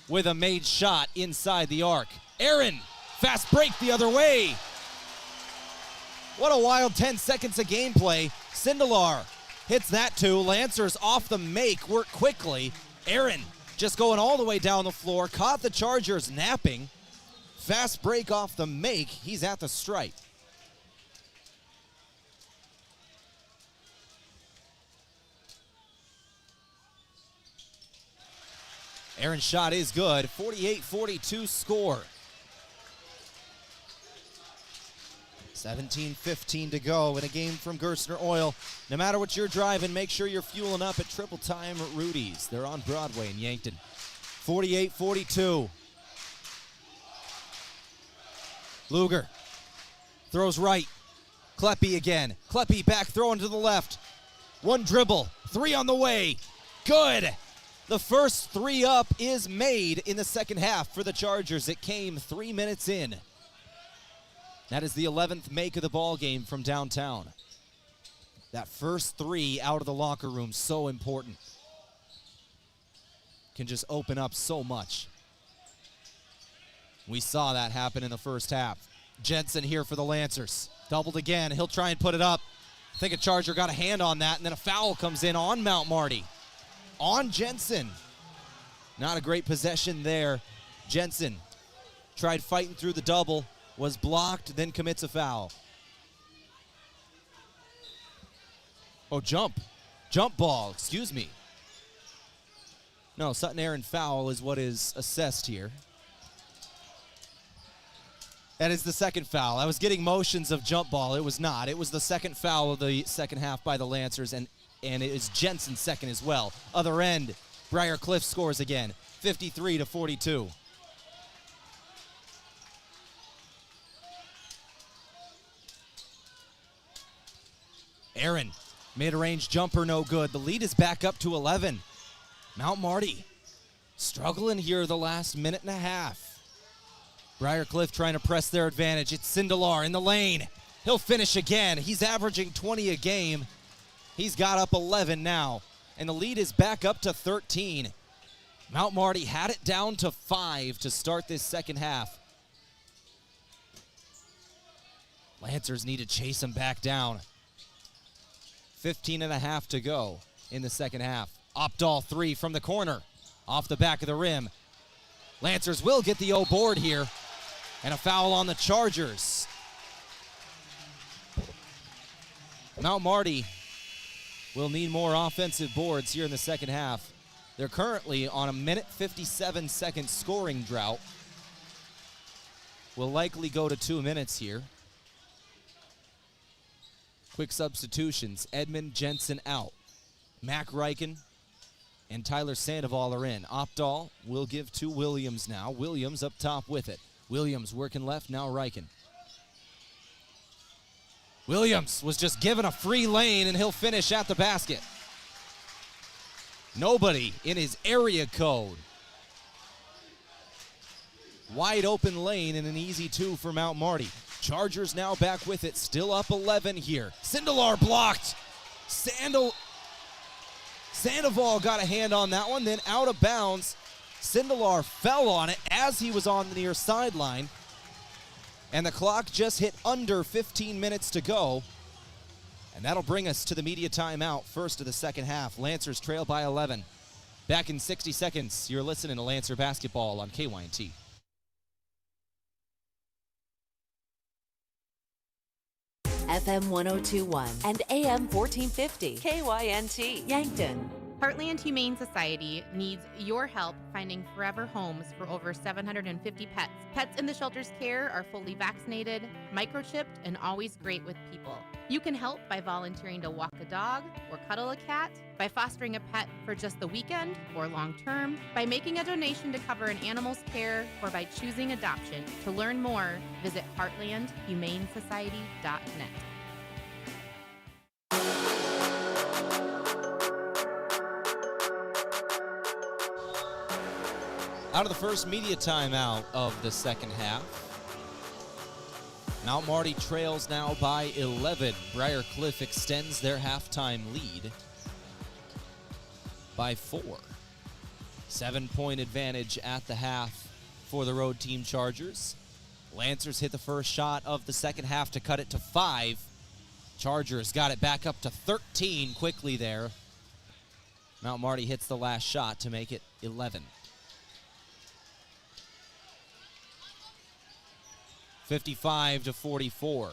Speaker 2: with a made shot inside the arc. Aaron, fast break the other way. What a wild 10 seconds of gameplay. Sindelar hits that too. Lancers off the make, work quickly. Aaron just going all the way down the floor, caught the Chargers napping. Fast break off the make, he's at the stripe. Aaron's shot is good, 48-42 score. 17:15 to go in a game from Gerstner Oil. No matter what you're driving, make sure you're fueling up at Triple Time Rudy's. They're on Broadway in Yankton. 48-42. Luger throws right. Kleppe again. Kleppe back throwing to the left. One dribble. 3 on the way. Good. The first 3 up is made in the second half for the Chargers. It came 3 minutes in. That is the 11th make of the ball game from downtown. That first 3 out of the locker room, so important. Can just open up so much. We saw that happen in the first half. Jensen here for the Lancers. Doubled again. He'll try and put it up. I think a Charger got a hand on that, and then a foul comes in on Mount Marty. On Jensen. Not a great possession there. Jensen tried fighting through the double. Was blocked, then commits a foul. Oh, jump ball, excuse me. No, Sutton Aaron foul is what is assessed here. That is the second foul. I was getting motions of jump ball. It was not. It was the second foul of the second half by the Lancers, and it is Jensen's second as well. Other end, Briar Cliff scores again, 53-42. Aaron, mid-range jumper, no good. The lead is back up to 11. Mount Marty struggling here the last minute and a half. Briar Cliff trying to press their advantage. It's Sindelar in the lane. He'll finish again. He's averaging 20 a game. He's got up 11 now, and the lead is back up to 13. Mount Marty had it down to 5 to start this second half. Lancers need to chase him back down. 15.5 to go in the second half. Opdahl 3 from the corner, off the back of the rim. Lancers will get the O board here, and a foul on the Chargers. Mount Marty will need more offensive boards here in the second half. They're currently on a 1:57 scoring drought. Will likely go to 2 minutes here. Quick substitutions. Edmund Jensen out. Mac Reichen and Tyler Sandoval are in. Opdahl will give to Williams now. Williams up top with it. Williams working left, now Reichen. Williams was just given a free lane, and he'll finish at the basket. Nobody in his area code. Wide open lane and an easy 2 for Mount Marty. Chargers now back with it, still up 11 here. Sindelar blocked. Sandoval got a hand on that one, then out of bounds. Sindelar fell on it as he was on the near sideline. And the clock just hit under 15 minutes to go. And that'll bring us to the media timeout, first of the second half. Lancers trail by 11. Back in 60 seconds, you're listening to Lancer Basketball on KYNT.
Speaker 4: FM 1021 and AM 1450. KYNT. Yankton. Heartland Humane Society needs your help finding forever homes for over 750 pets. Pets in the shelter's care are fully vaccinated, microchipped, and always great with people. You can help by volunteering to walk a dog or cuddle a cat, by fostering a pet for just the weekend or long term, by making a donation to cover an animal's care, or by choosing adoption. To learn more, visit heartlandhumanesociety.net.
Speaker 2: Out of the first media timeout of the second half. Mount Marty trails now by 11. Briar Cliff extends their halftime lead by 4. 7-point advantage at the half for the road team Chargers. Lancers hit the first shot of the second half to cut it to 5. Chargers got it back up to 13 quickly there. Mount Marty hits the last shot to make it 11. 55-44.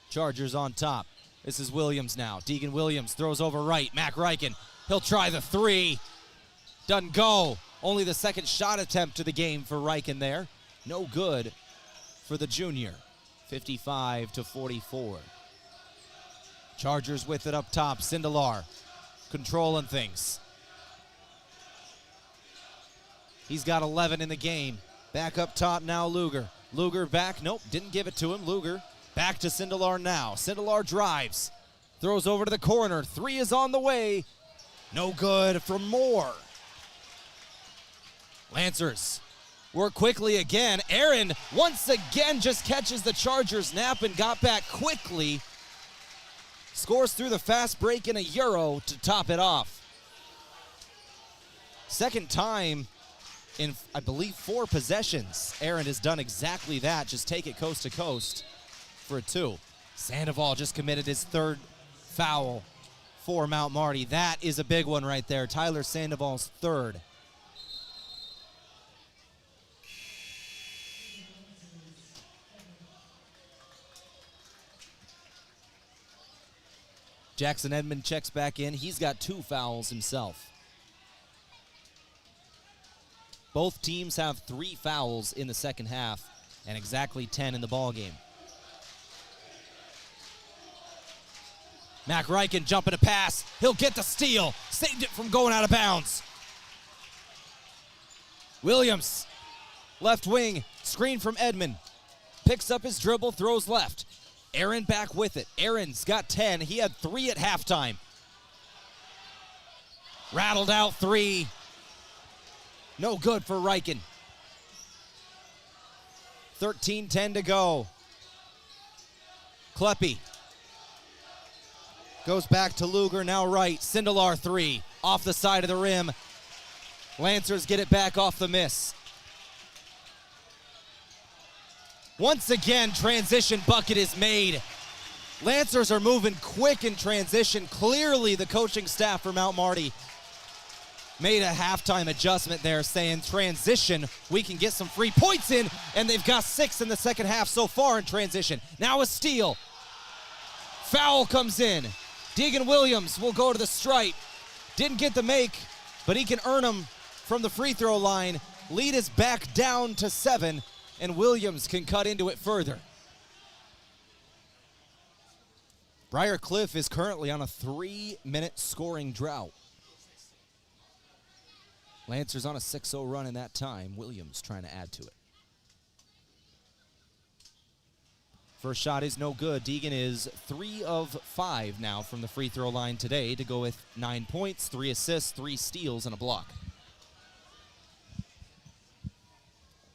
Speaker 2: Chargers on top. This is Williams now. Deegan Williams throws over right. Mac Ryken. He'll try the 3. Doesn't go. Only the second shot attempt to the game for Ryken there. No good for the junior. 55-44. Chargers with it up top. Sindelar controlling things. He's got 11 in the game. Back up top now, Luger. Luger back. Nope, didn't give it to him. Luger back to Sindelar now. Sindelar drives. Throws over to the corner. 3 is on the way. No good for Moore. Lancers work quickly again. Aaron once again just catches the Chargers nap and got back quickly. Scores through the fast break in a Euro to top it off. Second time in, I believe, 4 possessions. Aaron has done exactly that. Just take it coast to coast for a 2. Sandoval just committed his 3rd foul for Mount Marty. That is a big one right there. Tyler Sandoval's 3rd. Jackson Edmond checks back in. He's got 2 fouls himself. Both teams have 3 fouls in the second half and exactly 10 in the ballgame. Mac Ryken jumping a pass. He'll get the steal. Saved it from going out of bounds. Williams, left wing, screen from Edmond. Picks up his dribble, throws left. Aaron back with it. Aaron's got 10. He had 3 at halftime. Rattled out 3. No good for Ryken. 13-10 to go. Kleppe goes back to Luger, now right. Sindelar 3, off the side of the rim. Lancers get it back off the miss. Once again, transition bucket is made. Lancers are moving quick in transition. Clearly the coaching staff for Mount Marty made a halftime adjustment there, saying transition, we can get some free points in, and they've got 6 in the second half so far in transition. Now a steal. Foul comes in. Deegan Williams will go to the stripe. Didn't get the make, but he can earn them from the free throw line. Lead is back down to 7, and Williams can cut into it further. Briar Cliff is currently on a 3-minute scoring drought. Lancers on a 6-0 run in that time. Williams trying to add to it. First shot is no good. Deegan is 3 of 5 now from the free throw line today to go with 9 points, 3 assists, 3 steals, and a block.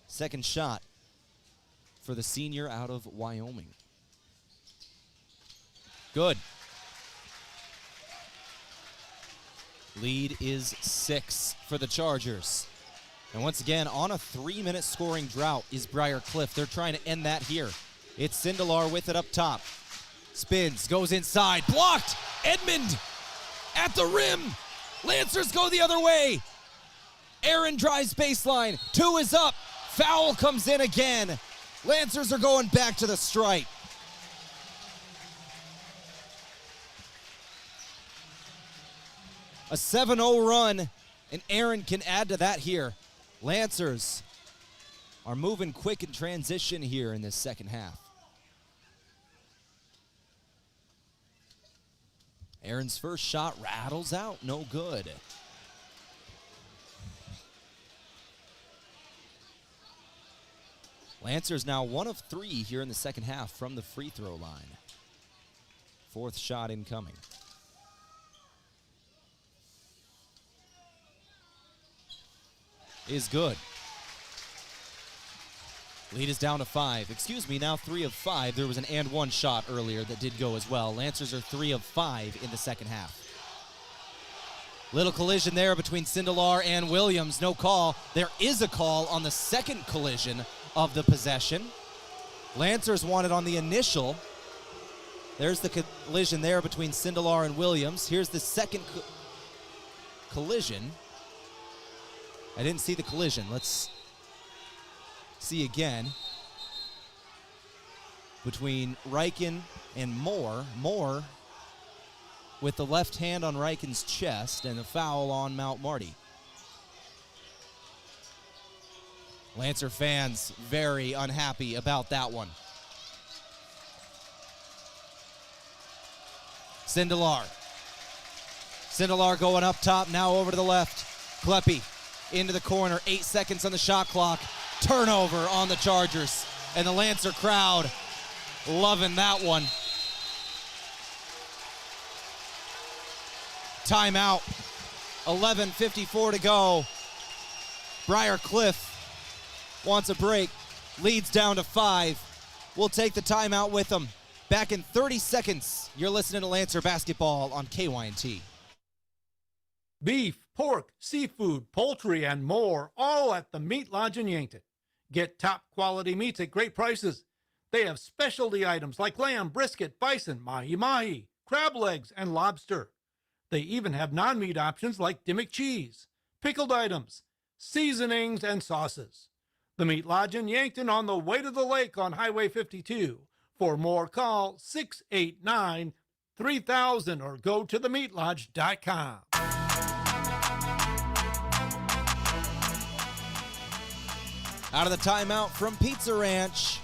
Speaker 2: Second shot for the senior out of Wyoming. Good. Lead is 6 for the Chargers. And once again, on a 3-minute scoring drought is Briar Cliff. They're trying to end that here. It's Sindelar with it up top. Spins, goes inside, blocked! Edmond at the rim! Lancers go the other way! Aaron drives baseline, 2 is up, foul comes in again. Lancers are going back to the stripe. A 7-0 run, and Aaron can add to that here. Lancers are moving quick in transition here in this second half. Aaron's first shot rattles out, no good. Lancers now 1 of 3 here in the second half from the free throw line. Fourth shot incoming. Is good. Lead is down to 5. Excuse me, now 3 of 5. There was an and 1 shot earlier that did go as well. Lancers are 3 of 5 in the second half. Little collision there between Sindelar and Williams. No call. There is a call on the second collision of the possession. Lancers wanted on the initial. There's the collision there between Sindelar and Williams. Here's the second collision. I didn't see the collision. Let's see again. Between Reichen and Moore. Moore with the left hand on Reichen's chest and the foul on Mount Marty. Lancer fans very unhappy about that one. Sindelar. Sindelar going up top, now over to the left. Kleppe into the corner, 8 seconds on the shot clock. Turnover on the Chargers. And the Lancer crowd loving that one. Timeout. 11:54 to go. Briar Cliff wants a break. Leads down to 5. We'll take the timeout with them. Back in 30 seconds. You're listening to Lancer Basketball on KYNT.
Speaker 6: Beef, pork, seafood, poultry, and more, all at the Meat Lodge in Yankton. Get top quality meats at great prices. They have specialty items like lamb, brisket, bison, mahi-mahi, crab legs, and lobster. They even have non-meat options like Dimmick cheese, pickled items, seasonings, and sauces. The Meat Lodge in Yankton on the way to the lake on Highway 52. For more, call 689-3000 or go to themeatlodge.com.
Speaker 2: Out of the timeout from Pizza Ranch.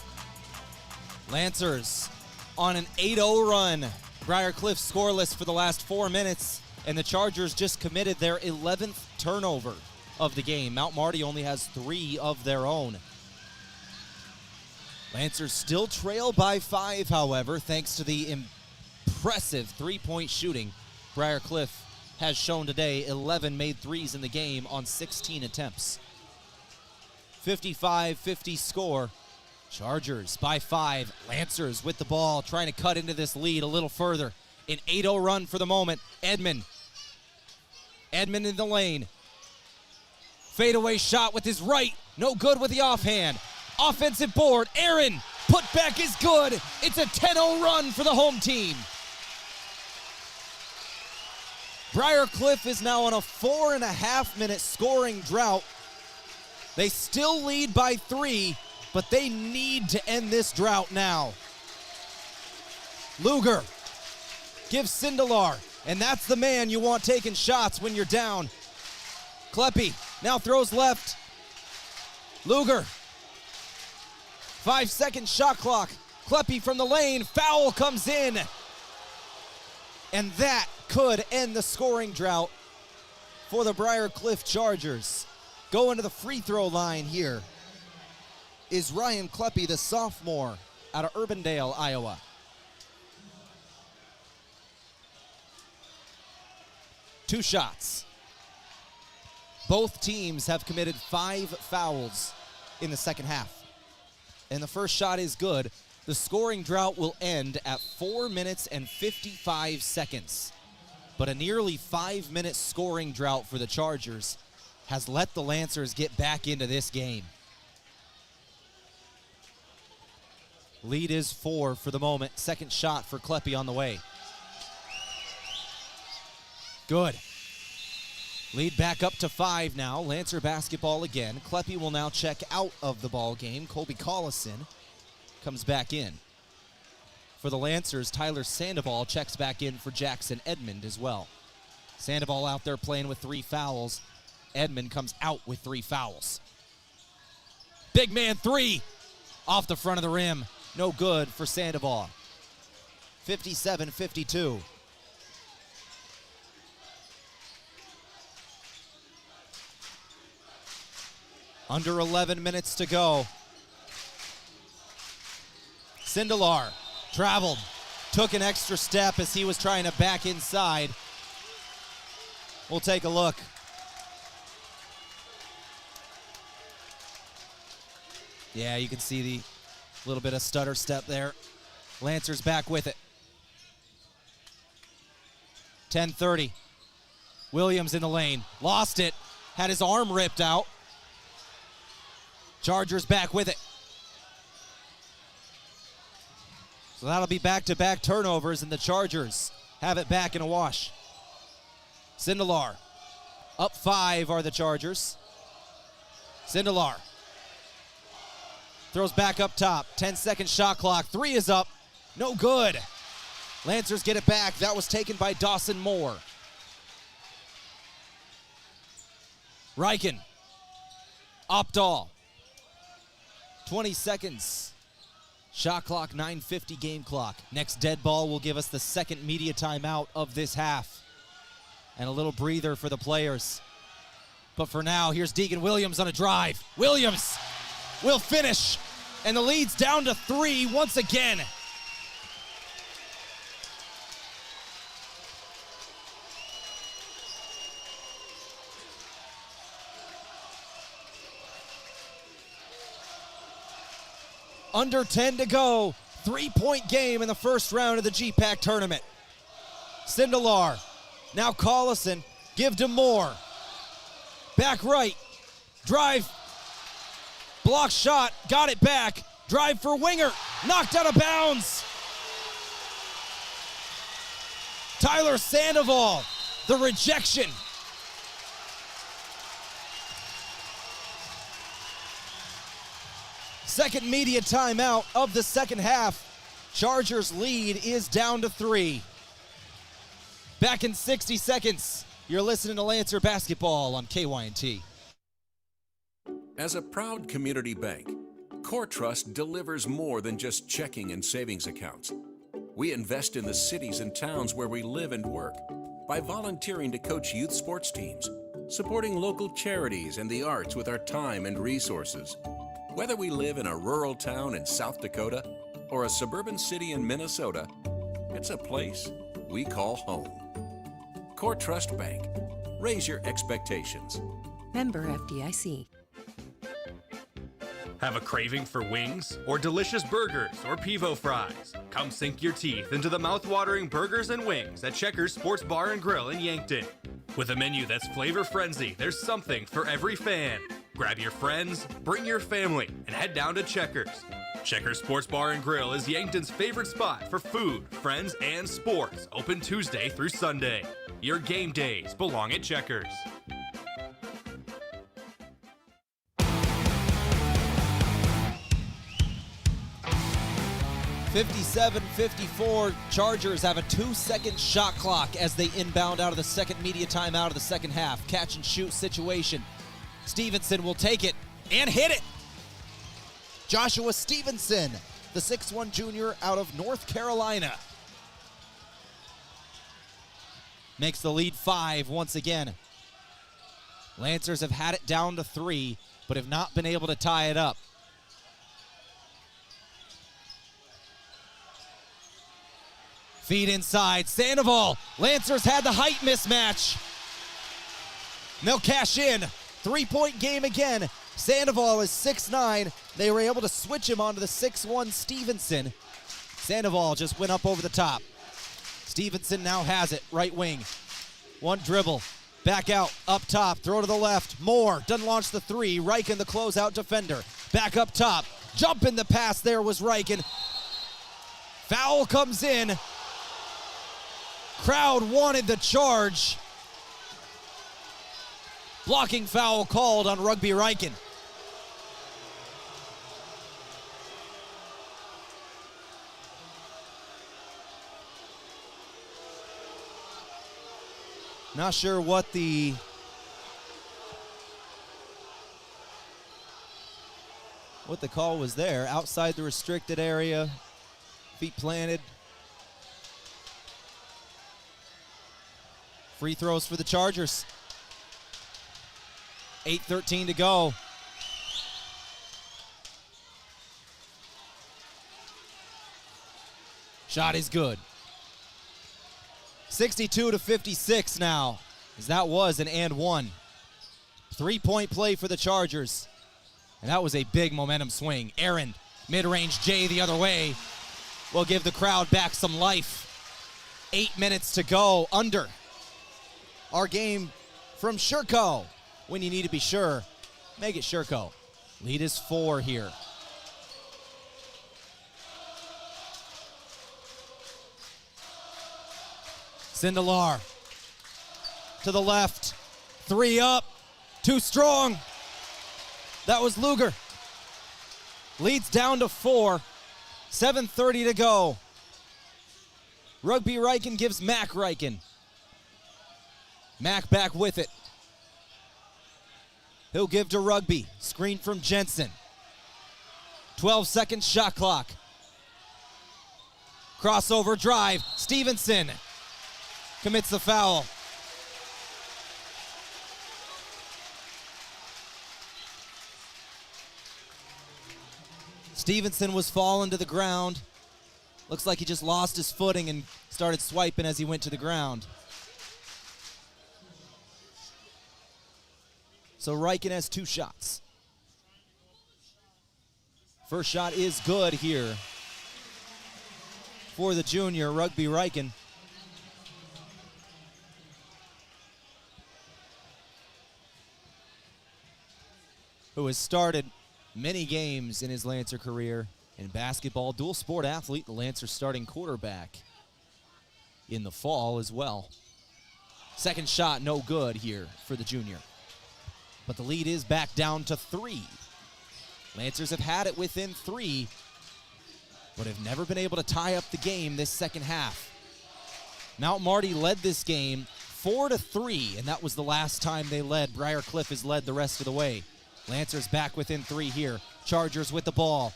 Speaker 2: Lancers on an 8-0 run. Briar Cliff scoreless for the last 4 minutes, and the Chargers just committed their 11th turnover of the game. Mount Marty only has 3 of their own. Lancers still trail by 5, however, thanks to the impressive three-point shooting Briar Cliff has shown today. 11 made threes in the game on 16 attempts. 55-50 score. Chargers by 5. Lancers with the ball, trying to cut into this lead a little further. An 8-0 run for the moment. Edmond in the lane. Fadeaway shot with his right. No good with the offhand. Offensive board. Aaron. Put back is good. It's a 10-0 run for the home team. Briar Cliff is now on a 4.5-minute scoring drought. They still lead by 3, but they need to end this drought now. Luger gives Sindelar, and that's the man you want taking shots when you're down. Kleppe now throws left. Luger. 5-second shot clock. Kleppe from the lane. Foul comes in. And that could end the scoring drought for the Briar Cliff Chargers. Going to the free throw line here is Ryan Kleppe, the sophomore out of Urbandale, Iowa. Two shots. Both teams have committed 5 fouls in the second half. And the first shot is good. The scoring drought will end at 4 minutes and 55 seconds. But a nearly 5-minute scoring drought for the Chargers has let the Lancers get back into this game. Lead is 4 for the moment. Second shot for Kleppe on the way. Good. Lead back up to 5 now. Lancer basketball again. Kleppe will now check out of the ball game. Colby Collison comes back in. For the Lancers, Tyler Sandoval checks back in for Jackson Edmond as well. Sandoval out there playing with 3 fouls. Edmond comes out with 3 fouls. Big man 3 off the front of the rim. No good for Sandoval. 57-52. Under 11 minutes to go. Sindelar traveled, took an extra step as he was trying to back inside. We'll take a look. Yeah, you can see the little bit of stutter step there. Lancers back with it. 10:30. Williams in the lane. Lost it. Had his arm ripped out. Chargers back with it. So that'll be back-to-back turnovers, and the Chargers have it back in a wash. Sindelar. Up 5 are the Chargers. Sindelar. Throws back up top. 10-second shot clock. 3 is up. No good. Lancers get it back. That was taken by Dawson Moore. Riken. Opdahl. 20 seconds. Shot clock, 9:50 game clock. Next dead ball will give us the second media timeout of this half. And a little breather for the players. But for now, here's Deegan Williams on a drive. Williams will finish. And the lead's down to 3 once again. Under 10 to go. 3-point game in the first round of the GPAC tournament. Sindelar. Now Collison. Give to Moore. Back right. Drive. Block shot. Got it back. Drive for Winger. Knocked out of bounds. Tyler Sandoval. The rejection. Second media timeout of the second half. Chargers lead is down to 3. Back in 60 seconds. You're listening to Lancer Basketball on KYNT.
Speaker 7: As a proud community bank, Core Trust delivers more than just checking and savings accounts. We invest in the cities and towns where we live and work by volunteering to coach youth sports teams, supporting local charities and the arts with our time and resources. Whether we live in a rural town in South Dakota or a suburban city in Minnesota, it's a place we call home. Core Trust Bank. Raise your expectations.
Speaker 8: Member FDIC.
Speaker 9: Have a craving for wings or delicious burgers or Pivo fries? Come sink your teeth into the mouth-watering burgers and wings at Checkers Sports Bar and Grill in Yankton. With a menu that's flavor frenzy, there's something for every fan. Grab your friends, bring your family, and head down to Checkers. Checkers Sports Bar and Grill is Yankton's favorite spot for food, friends, and sports. Open Tuesday through Sunday. Your game days belong at Checkers.
Speaker 2: 57-54, Chargers have a 2-second shot clock as they inbound out of the second media timeout of the second half. Catch and shoot situation. Stevenson will take it and hit it. Joshua Stevenson, the 6'1 junior out of North Carolina. Makes the lead 5 once again. Lancers have had it down to 3, but have not been able to tie it up. Feed inside, Sandoval. Lancers had the height mismatch. And they'll cash in. 3-point game again. Sandoval is 6'9". They were able to switch him onto the 6'1 Stevenson. Sandoval just went up over the top. Stevenson now has it, right wing. One dribble, back out, up top, throw to the left. Moore doesn't launch the 3. Riken, the closeout defender. Back up top, jump in the pass there was Riken. Foul comes in. Crowd wanted the charge. Blocking foul called on Rugby Riken. Not sure what the call was there. Outside the restricted area, feet planted. Free throws for the Chargers. 8:13 to go. Shot is good. 62-56 now, as that was an and one. 3-point play for the Chargers. And that was a big momentum swing. Aaron, mid-range J the other way, will give the crowd back some life. 8 minutes to go, under. Our game from Sherco. When you need to be sure, make it Sherco. Lead is 4 here. Sindelar to the left. 3 up. Too strong. That was Luger. Leads down to 4. 7:30 to go. Rugby Riken gives Mac Riken. Mac back with it. He'll give to Rugby. Screen from Jensen. 12-second shot clock. Crossover drive. Stevenson commits the foul. Stevenson was falling to the ground. Looks like he just lost his footing and started swiping as he went to the ground. So Riken has 2 shots. First shot is good here for the junior, Rugby Riken. Who has started many games in his Lancer career. In basketball, dual sport athlete, the Lancer starting quarterback in the fall as well. Second shot, no good here for the junior. But the lead is back down to 3. Lancers have had it within 3, but have never been able to tie up the game this second half. Mount Marty led this game 4-3, and that was the last time they led. Briar Cliff has led the rest of the way. Lancers back within 3 here. Chargers with the ball.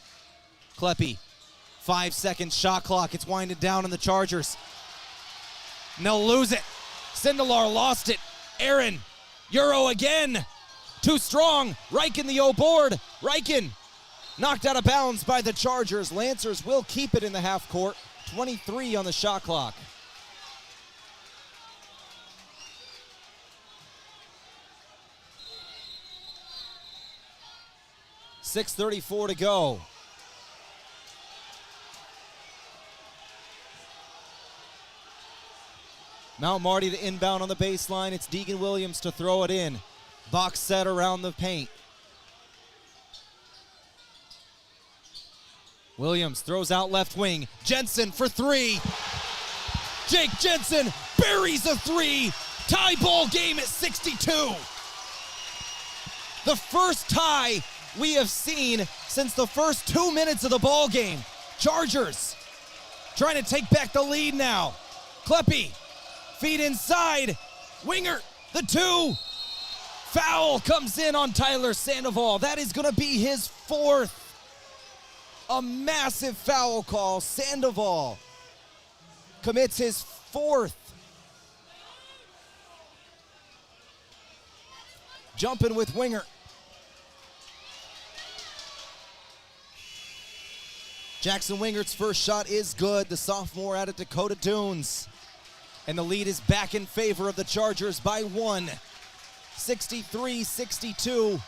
Speaker 2: Kleppe, 5-second shot clock. It's winding down on the Chargers. And they'll lose it. Sindelar lost it. Aaron, Euro again. Too strong. Riken the O board. Riken knocked out of bounds by the Chargers. Lancers will keep it in the half court. 23 on the shot clock. .634 to go. Mount Marty to inbound on the baseline. It's Deegan Williams to throw it in. Box set around the paint. Williams throws out left wing. Jensen for 3. Jake Jensen buries a 3. Tie ball game at 62. The first tie we have seen since the first 2 minutes of the ball game. Chargers trying to take back the lead now. Kleppe, feet inside. Winger, the 2. Foul comes in on Tyler Sandoval. That is going to be his 4th. A massive foul call. Sandoval commits his 4th. Jumping with Winger. Jackson Wingert's first shot is good. The sophomore out of Dakota Dunes. And the lead is back in favor of the Chargers by 1. 63-62.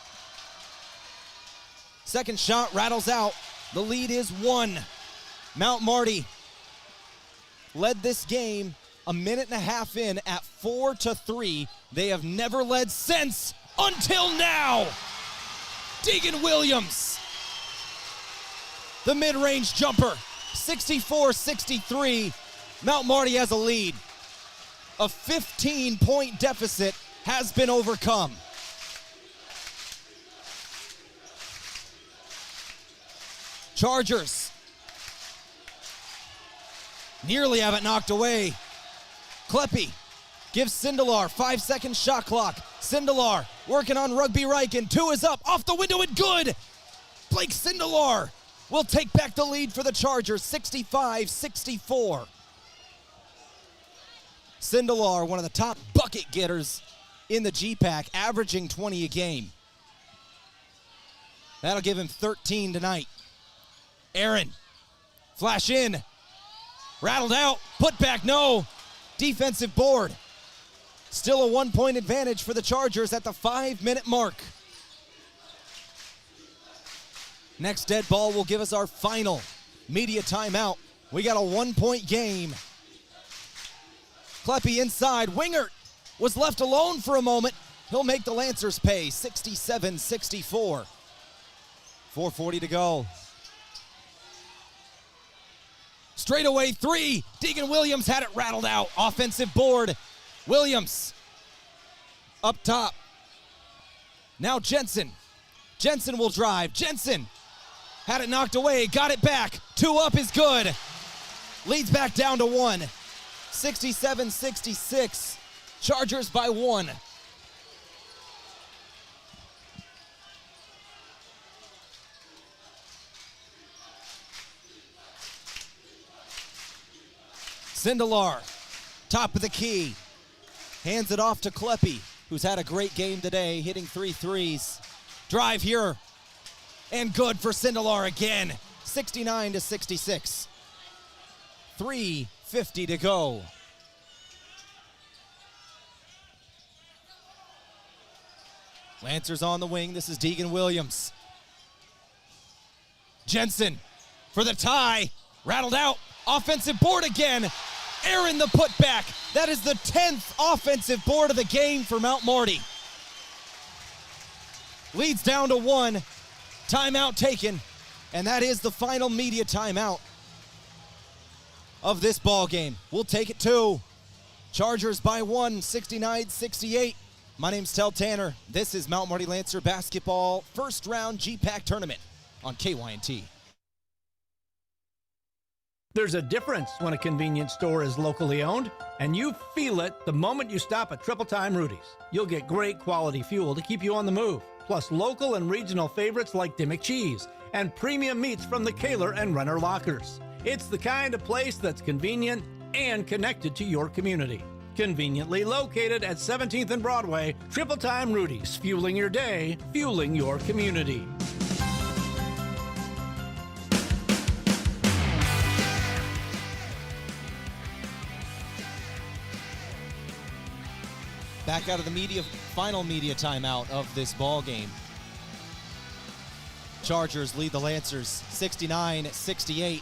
Speaker 2: Second shot rattles out. The lead is 1. Mount Marty led this game a minute and a half in at 4-3. They have never led since until now. Deegan Williams, the mid-range jumper, 64-63. Mount Marty has a lead. A 15-point deficit has been overcome. Chargers nearly have it knocked away. Kleppe Gives Sindelar 5-second shot clock. Sindelar working on Rugby Riken. 2 is up, off the window and good. Blake Sindelar will take back the lead for the Chargers, 65-64. Sindelar, one of the top bucket getters in the GPAC, averaging 20 a game. That'll give him 13 tonight. Aaron, flash in, rattled out, put back, no. Defensive board. Still a 1-point advantage for the Chargers at the 5-minute mark. Next dead ball will give us our final media timeout. We got a 1-point game. Kleppe inside. Wingert was left alone for a moment. He'll make the Lancers pay, 67-64. 4:40 to go. Straightaway 3. Deegan Williams had it rattled out. Offensive board. Williams up top. Now Jensen. Jensen will drive. Jensen had it knocked away. Got it back. 2 up is good. Leads back down to 1. 67-66. Chargers by 1. Sindelar, top of the key. Hands it off to Kleppe, who's had a great game today, hitting 3 threes. Drive here, and good for Sindelar again. 69-66. 3:50 to go. Lancers on the wing. This is Deegan Williams. Jensen for the tie. Rattled out. Offensive board again. Aaron the putback. That is the 10th offensive board of the game for Mount Marty. Leads down to 1. Timeout taken. And that is the final media timeout of this ball game. We'll take it 2. Chargers by 1, 69-68. My name's Tehl Tanner. This is Mount Marty Lancer basketball first round GPAC tournament on KYNT.
Speaker 6: There's a difference when a convenience store is locally owned, and you feel it the moment you stop at Triple Time Rudy's. You'll get great quality fuel to keep you on the move, plus local and regional favorites like Dimmick Cheese and premium meats from the Kaler and Renner Lockers. It's the kind of place that's convenient and connected to your community. Conveniently located at 17th and Broadway, Triple Time Rudy's, fueling your day, fueling your community.
Speaker 2: Back out of the final media timeout of this ball game. Chargers lead the Lancers 69-68.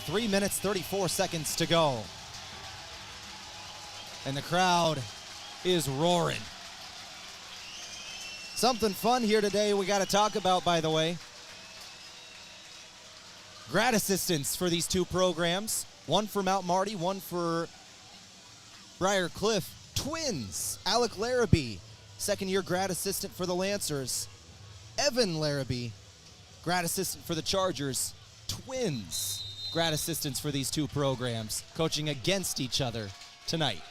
Speaker 2: 3 minutes, 34 seconds to go. And the crowd is roaring. Something fun here today we got to talk about, by the way. Grad assistants for these 2 programs. One for Mount Marty, one for Briar Cliff. Twins. Alec Larrabee, second-year grad assistant for the Lancers. Evan Larrabee, grad assistant for the Chargers. Twins. Grad assistants for these 2 programs, coaching against each other tonight.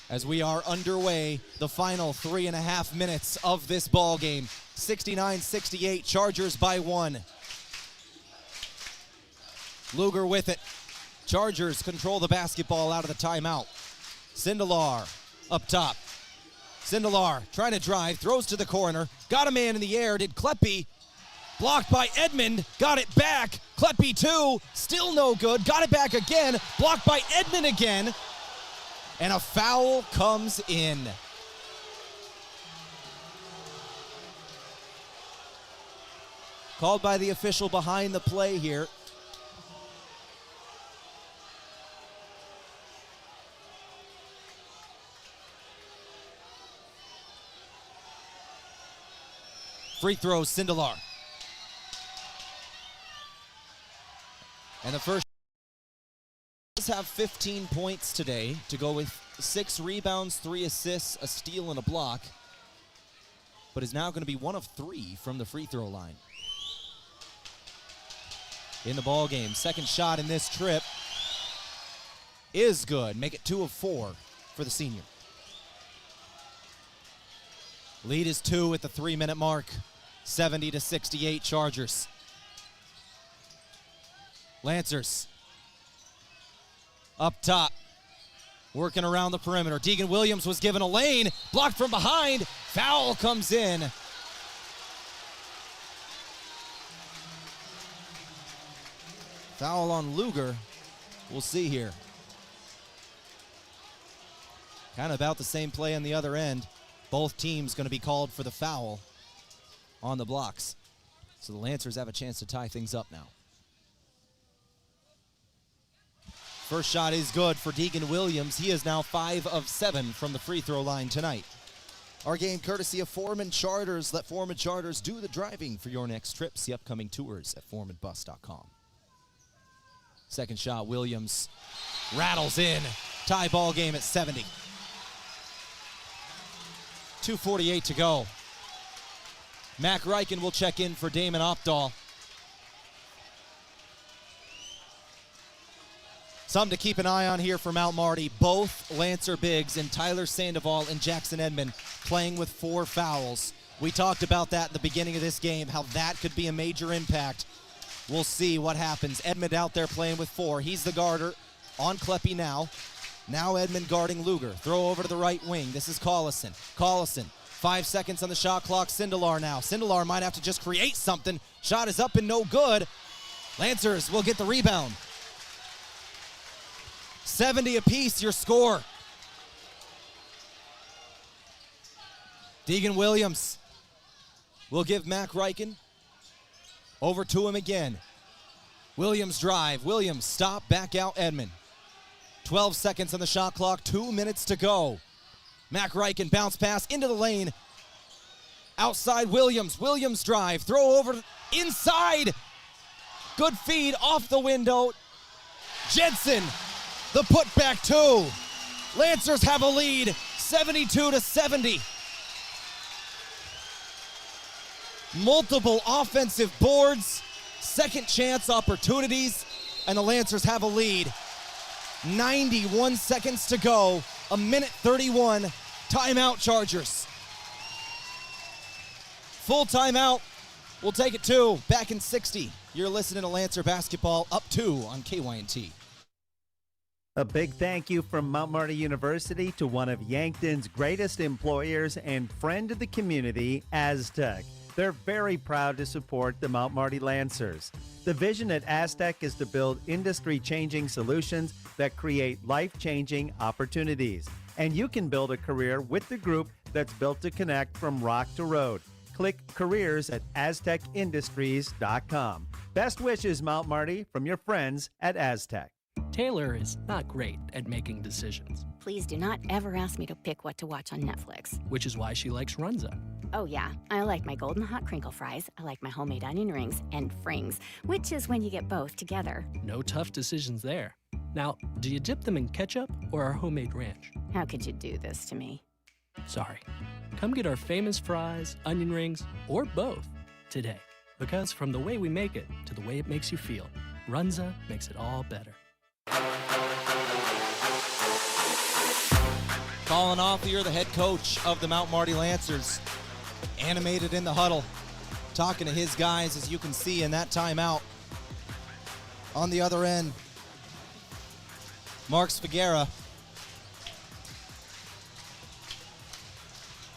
Speaker 2: As we are underway, the final 3.5 minutes of this ball game. 69-68, Chargers by 1. Luger with it. Chargers control the basketball out of the timeout. Sindelar up top. Sindelar trying to drive, throws to the corner, got a man in the air, did Kleppe. Blocked by Edmond, got it back. Kleppe 2, still no good, got it back again, blocked by Edmond again. And a foul comes in. Called by the official behind the play here. Free throws, Sindelar. And the first does have 15 points today to go with 6 rebounds, 3 assists, a steal, and a block. But is now going to be 1 of 3 from the free throw line. In the ball game, second shot in this trip. is good. Make it 2 of 4 for the senior. Lead is 2 at the 3-minute mark. 70-68 Chargers. Lancers up top, working around the perimeter. Deegan Williams was given a lane, blocked from behind. Foul comes in. Foul on Luger. We'll see here. Kind of about the same play on the other end. Both teams going to be called for the foul on the blocks. So the Lancers have a chance to tie things up now. First shot is good for Deegan Williams. He is now 5 of 7 from the free throw line tonight. Our game courtesy of Foreman Charters. Let Foreman Charters do the driving for your next trip. See upcoming tours at foremanbus.com. Second shot, Williams rattles in. Tie ball game at 70. 2:48 to go. Mac Reichen will check in for Damon Opdahl. Something to keep an eye on here for Mount Marty. Both Lancer bigs and Tyler Sandoval and Jackson Edmond playing with 4 fouls. We talked about that in the beginning of this game, how that could be a major impact. We'll see what happens. Edmond out there playing with 4. He's the guarder on Kleppe now. Now Edmond guarding Luger. Throw over to the right wing. This is Collison. Collison, 5 seconds on the shot clock. Sindelar now. Sindelar might have to just create something. Shot is up and no good. Lancers will get the rebound. 70 apiece, your score. Deegan Williams will give Mac Reichen over to him again. Williams drive. Williams stop, back out Edmond. 12 seconds on the shot clock, 2 minutes to go. Mac Reichen bounce pass into the lane. Outside Williams. Williams drive. Throw over inside. Good feed off the window. Jensen, the putback 2. Lancers have a lead, 72-70. Multiple offensive boards, second chance opportunities, and the Lancers have a lead. 91 seconds to go, 1:31, timeout Chargers. Full timeout, we'll take it 2, back in 60. You're listening to Lancer Basketball, up 2 on KYNT.
Speaker 3: A big thank you from Mount Marty University to one of Yankton's greatest employers and friend of the community, Aztec. They're very proud to support the Mount Marty Lancers. The vision at Aztec is to build industry-changing solutions that create life-changing opportunities. And you can build a career with the group that's built to connect from rock to road. Click careers at aztecindustries.com. Best wishes, Mount Marty, from your friends at Aztec.
Speaker 10: Taylor is not great at making decisions.
Speaker 11: Please do not ever ask me to pick what to watch on Netflix.
Speaker 10: Which is why she likes Runza.
Speaker 11: Oh yeah, I like my golden hot crinkle fries, I like my homemade onion rings, and frings, which is when you get both together.
Speaker 10: No tough decisions there. Now, do you dip them in ketchup or our homemade ranch?
Speaker 11: How could you do this to me?
Speaker 10: Sorry. Come get our famous fries, onion rings, or both today. Because from the way we make it to the way it makes you feel, Runza makes it all better.
Speaker 2: Colin Offier, the head coach of the Mount Marty Lancers, animated in the huddle, talking to his guys, as you can see in that timeout. On the other end, Marks Figuera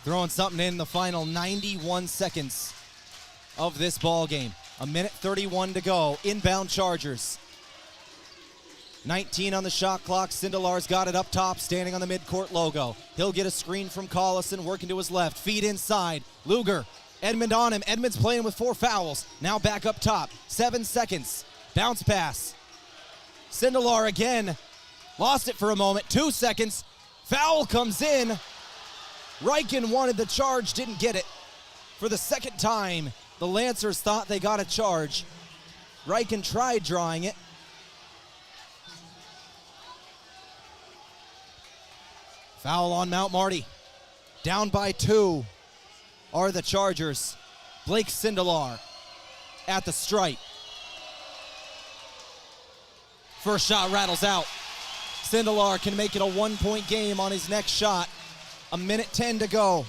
Speaker 2: throwing something in the final 91 seconds of this ball game. 1:31 to go. Inbound Chargers. 19 on the shot clock. Sindelar's got it up top, standing on the midcourt logo. He'll get a screen from Collison, working to his left. Feed inside. Luger. Edmond on him. Edmond's playing with 4 fouls. Now back up top. 7 seconds. Bounce pass. Sindelar again. Lost it for a moment. 2 seconds. Foul comes in. Reichen wanted the charge, didn't get it. For the second time, the Lancers thought they got a charge. Reichen tried drawing it. Foul on Mount Marty. Down by 2 are the Chargers. Blake Sindelar at the stripe. First shot rattles out. Sindelar can make it a 1-point game on his next shot. 1:10 to go.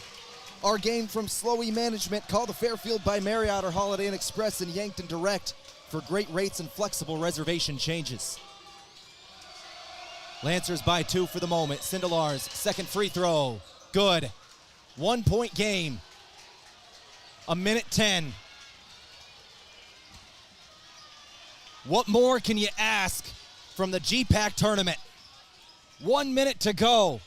Speaker 2: Our game from Slowy Management. Call the Fairfield by Marriott or Holiday Inn Express in Yankton Direct for great rates and flexible reservation changes. Lancers by 2 for the moment. Sindelar's second free throw. Good. 1-point game. 1:10. What more can you ask from the GPAC tournament? 1 minute to go.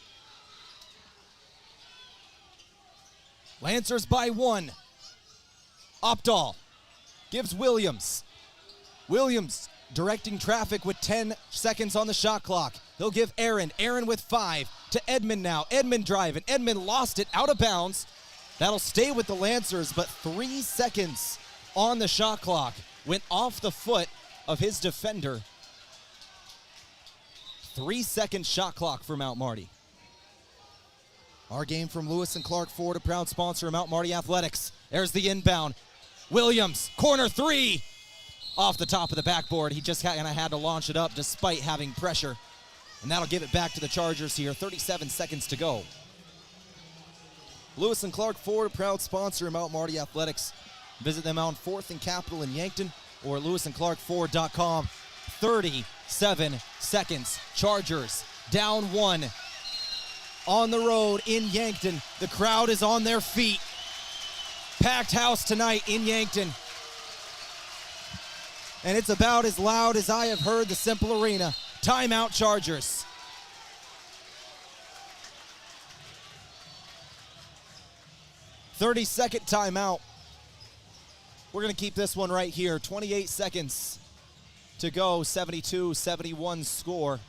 Speaker 2: Lancers by 1. Opdahl gives Williams. Williams directing traffic with 10 seconds on the shot clock. He'll give Aaron. Aaron with 5 to Edmond now. Edmond driving. Edmond lost it out of bounds. That'll stay with the Lancers, but 3 seconds on the shot clock. Went off the foot of his defender. 3-second shot clock for Mount Marty. Our game from Lewis and Clark Ford, a proud sponsor of Mount Marty Athletics. There's the inbound. Williams, corner 3. Off the top of the backboard. He just kind of had to launch it up despite having pressure. And that'll give it back to the Chargers here. 37 seconds to go. Lewis and Clark Ford, a proud sponsor of Mount Marty Athletics. Visit them on 4th and Capitol in Yankton or lewisandclarkford.com. 37 seconds. Chargers down 1. On the road in Yankton. The crowd is on their feet. Packed house tonight in Yankton. And it's about as loud as I have heard the Cimpl Arena. Timeout, Chargers. "30-second timeout. We're going to keep this one right here. 28 seconds to go. 72-71 score.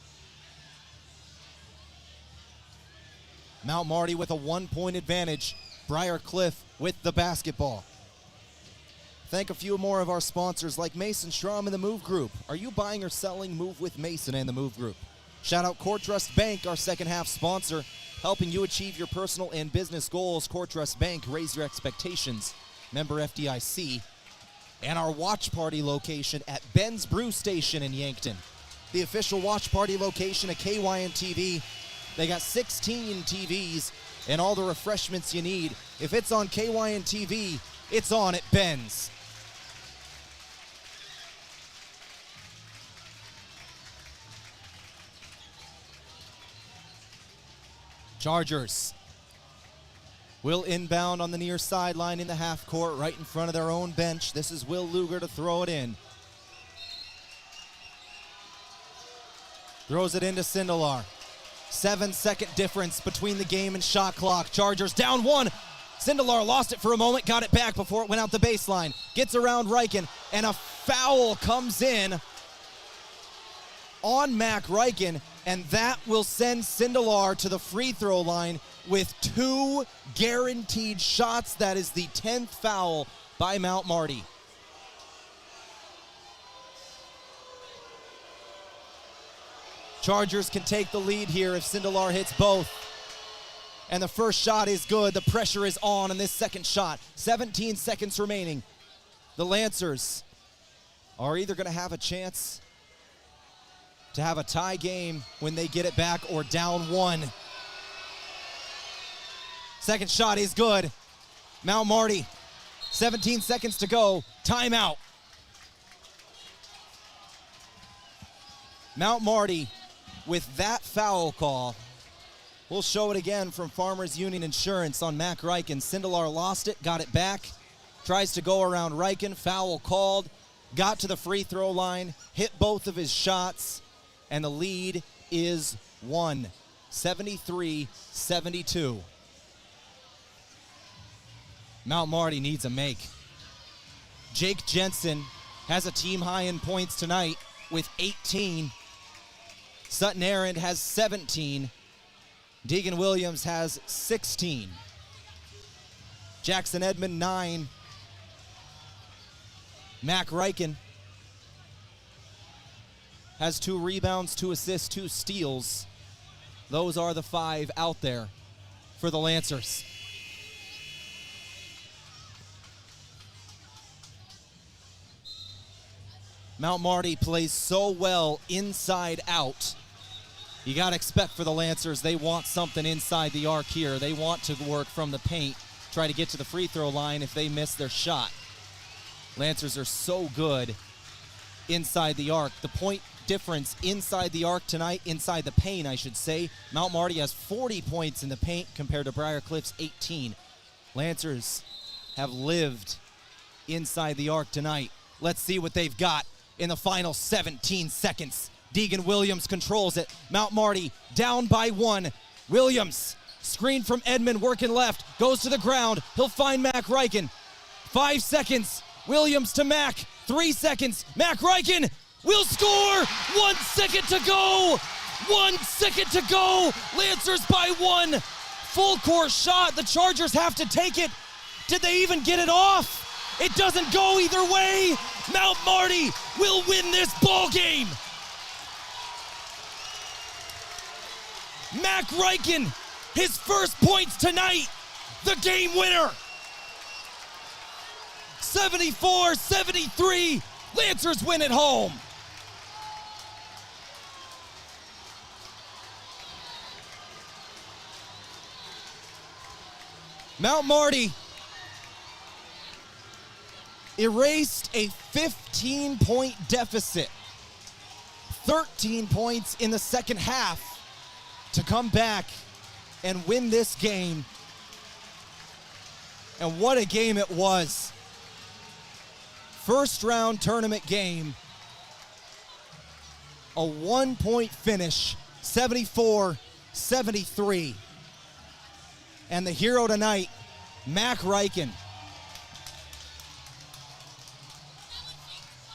Speaker 2: Mount Marty with a 1-point advantage. Briar Cliff with the basketball. Thank a few more of our sponsors like Mason Strom and the Move Group. Are you buying or selling? Move with Mason and the Move Group. Shout out Core Trust Bank, our second half sponsor, helping you achieve your personal and business goals. Core Trust Bank, raise your expectations. Member FDIC. And our watch party location at Ben's Brew Station in Yankton. The official watch party location of KYN TV. They got 16 TVs and all the refreshments you need. If it's on KYN TV, it's on at Ben's. Chargers will inbound on the near sideline in the half court, right in front of their own bench. This is Will Luger to throw it in. Throws it into Sindelar. 7-second difference between the game and shot clock. Chargers down 1. Sindelar lost it for a moment, got it back before it went out the baseline. Gets around Reichen, and a foul comes in on Mac Reichen, and that will send Sindelar to the free throw line with 2 guaranteed shots. That is the 10th foul by Mount Marty. Chargers can take the lead here if Sindelar hits both. And the first shot is good. The pressure is on this second shot. 17 seconds remaining. The Lancers are either going to have a chance to have a tie game when they get it back or down 1. Second shot is good. Mount Marty, 17 seconds to go. Timeout. Mount Marty with that foul call. We'll show it again from Farmers Union Insurance on Mac Reichen. Sindelar lost it, got it back. Tries to go around Reichen. Foul called. Got to the free throw line. Hit both of his shots. And the lead is 1. 73-72. Mount Marty needs a make. Jake Jensen has a team high in points tonight with 18. Sutton Aaron has 17. Deegan Williams has 16. Jackson Edmond, 9. Mac Reichen has 2 rebounds, 2 assists, 2 steals. Those are the 5 out there for the Lancers. Mount Marty plays so well inside out. You got to expect for the Lancers, they want something inside the arc here. They want to work from the paint, try to get to the free throw line if they miss their shot. Lancers are so good inside the arc. The point difference inside the arc tonight, inside the paint, I should say. Mount Marty has 40 points in the paint compared to Briar Cliff's 18. Lancers have lived inside the arc tonight. Let's see what they've got in the final 17 seconds. Deegan Williams controls it. Mount Marty down by 1. Williams, screen from Edmond, working left, goes to the ground. He'll find Mac Ryken. 5 seconds. Williams to Mac. 3 seconds. Mac Ryken will score. 1 second to go. 1 second to go. Lancers by 1. Full court shot. The Chargers have to take it. Did they even get it off? It doesn't go either way. Mount Marty will win this ball game. Mac Ryken, his first points tonight, the game winner. 74-73, Lancers win at home. Mount Marty erased a 15-point deficit. 13 points in the second half to come back and win this game. And what a game it was. First round tournament game. A 1-point finish, 74-73. And the hero tonight, Mac Ryken.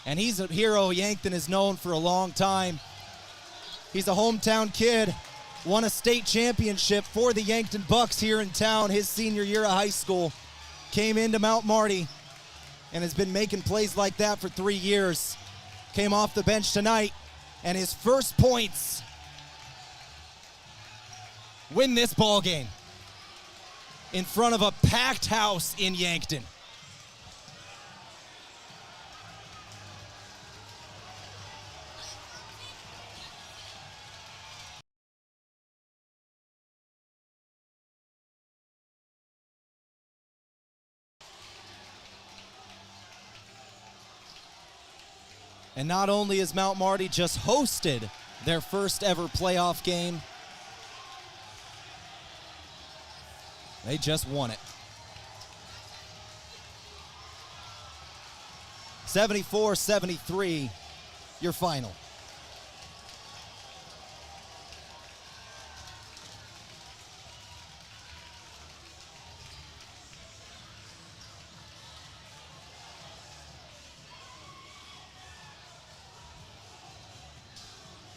Speaker 2: And he's a hero Yankton is known for a long time. He's a hometown kid. Won a state championship for the Yankton Bucks here in town his senior year of high school. Came into Mount Marty and has been making plays like that for 3 years. Came off the bench tonight, and his first points win this ball game in front of a packed house in Yankton. And not only has Mount Marty just hosted their first ever playoff game, they just won it. 74-73, your final.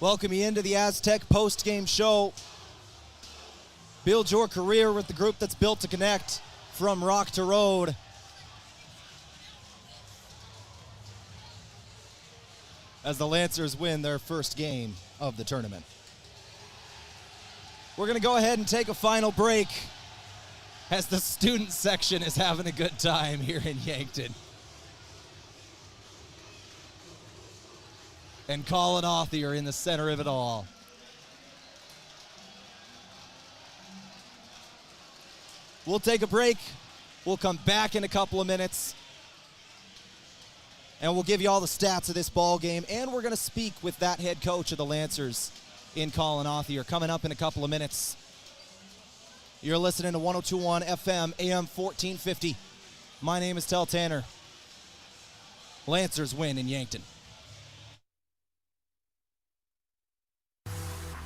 Speaker 2: Welcome you into the Aztec post-game show. Build your career with the group that's built to connect from rock to road. As the Lancers win their first game of the tournament. We're going to go ahead and take a final break as the student section is having a good time here in Yankton. And Colin Authier in the center of it all. We'll take a break. We'll come back in a couple of minutes. And we'll give you all the stats of this ball game. And we're going to speak with that head coach of the Lancers in Colin Authier coming up in a couple of minutes. You're listening to 102.1 FM, AM 1450. My name is Tehl Tanner. Lancers win in Yankton.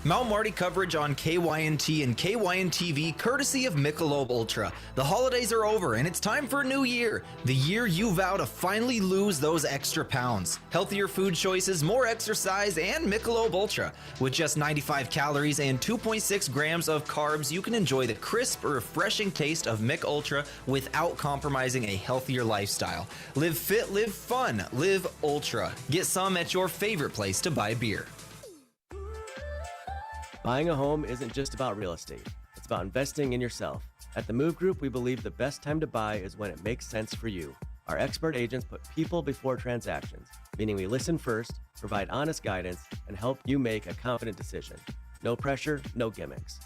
Speaker 12: Mount Marty coverage on KYNT and KYN-TV courtesy of Michelob Ultra. The holidays are over and it's time for a new year. The year you vow to finally lose those extra pounds. Healthier food choices, more exercise, and Michelob Ultra. With just 95 calories and 2.6 grams of carbs, you can enjoy the crisp, refreshing taste of Mich Ultra without compromising a healthier lifestyle. Live fit, live fun, live Ultra. Get some at your favorite place to buy beer.
Speaker 14: Buying a home isn't just about real estate. It's about investing in yourself. At the Move Group, we believe the best time to buy is when it makes sense for you. Our expert agents put people before transactions, meaning we listen first, provide honest guidance, and help you make a confident decision. No pressure, no gimmicks.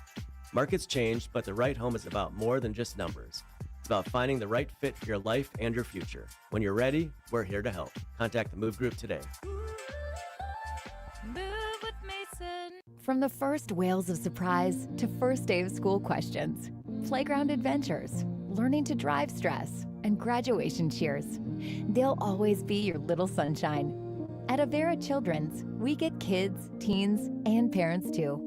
Speaker 14: Markets change, but the right home is about more than just numbers. It's about finding the right fit for your life and your future. When you're ready, we're here to help. Contact the Move Group today.
Speaker 5: From the first wails of surprise to first day of school questions, playground adventures, learning to drive stress, and graduation cheers, they'll always be your little sunshine. At Avera Children's, we get kids, teens, and parents too.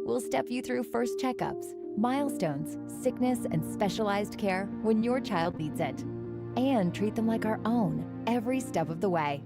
Speaker 5: We'll step you through first checkups, milestones, sickness, and specialized care when your child needs it, and treat them like our own every step of the way.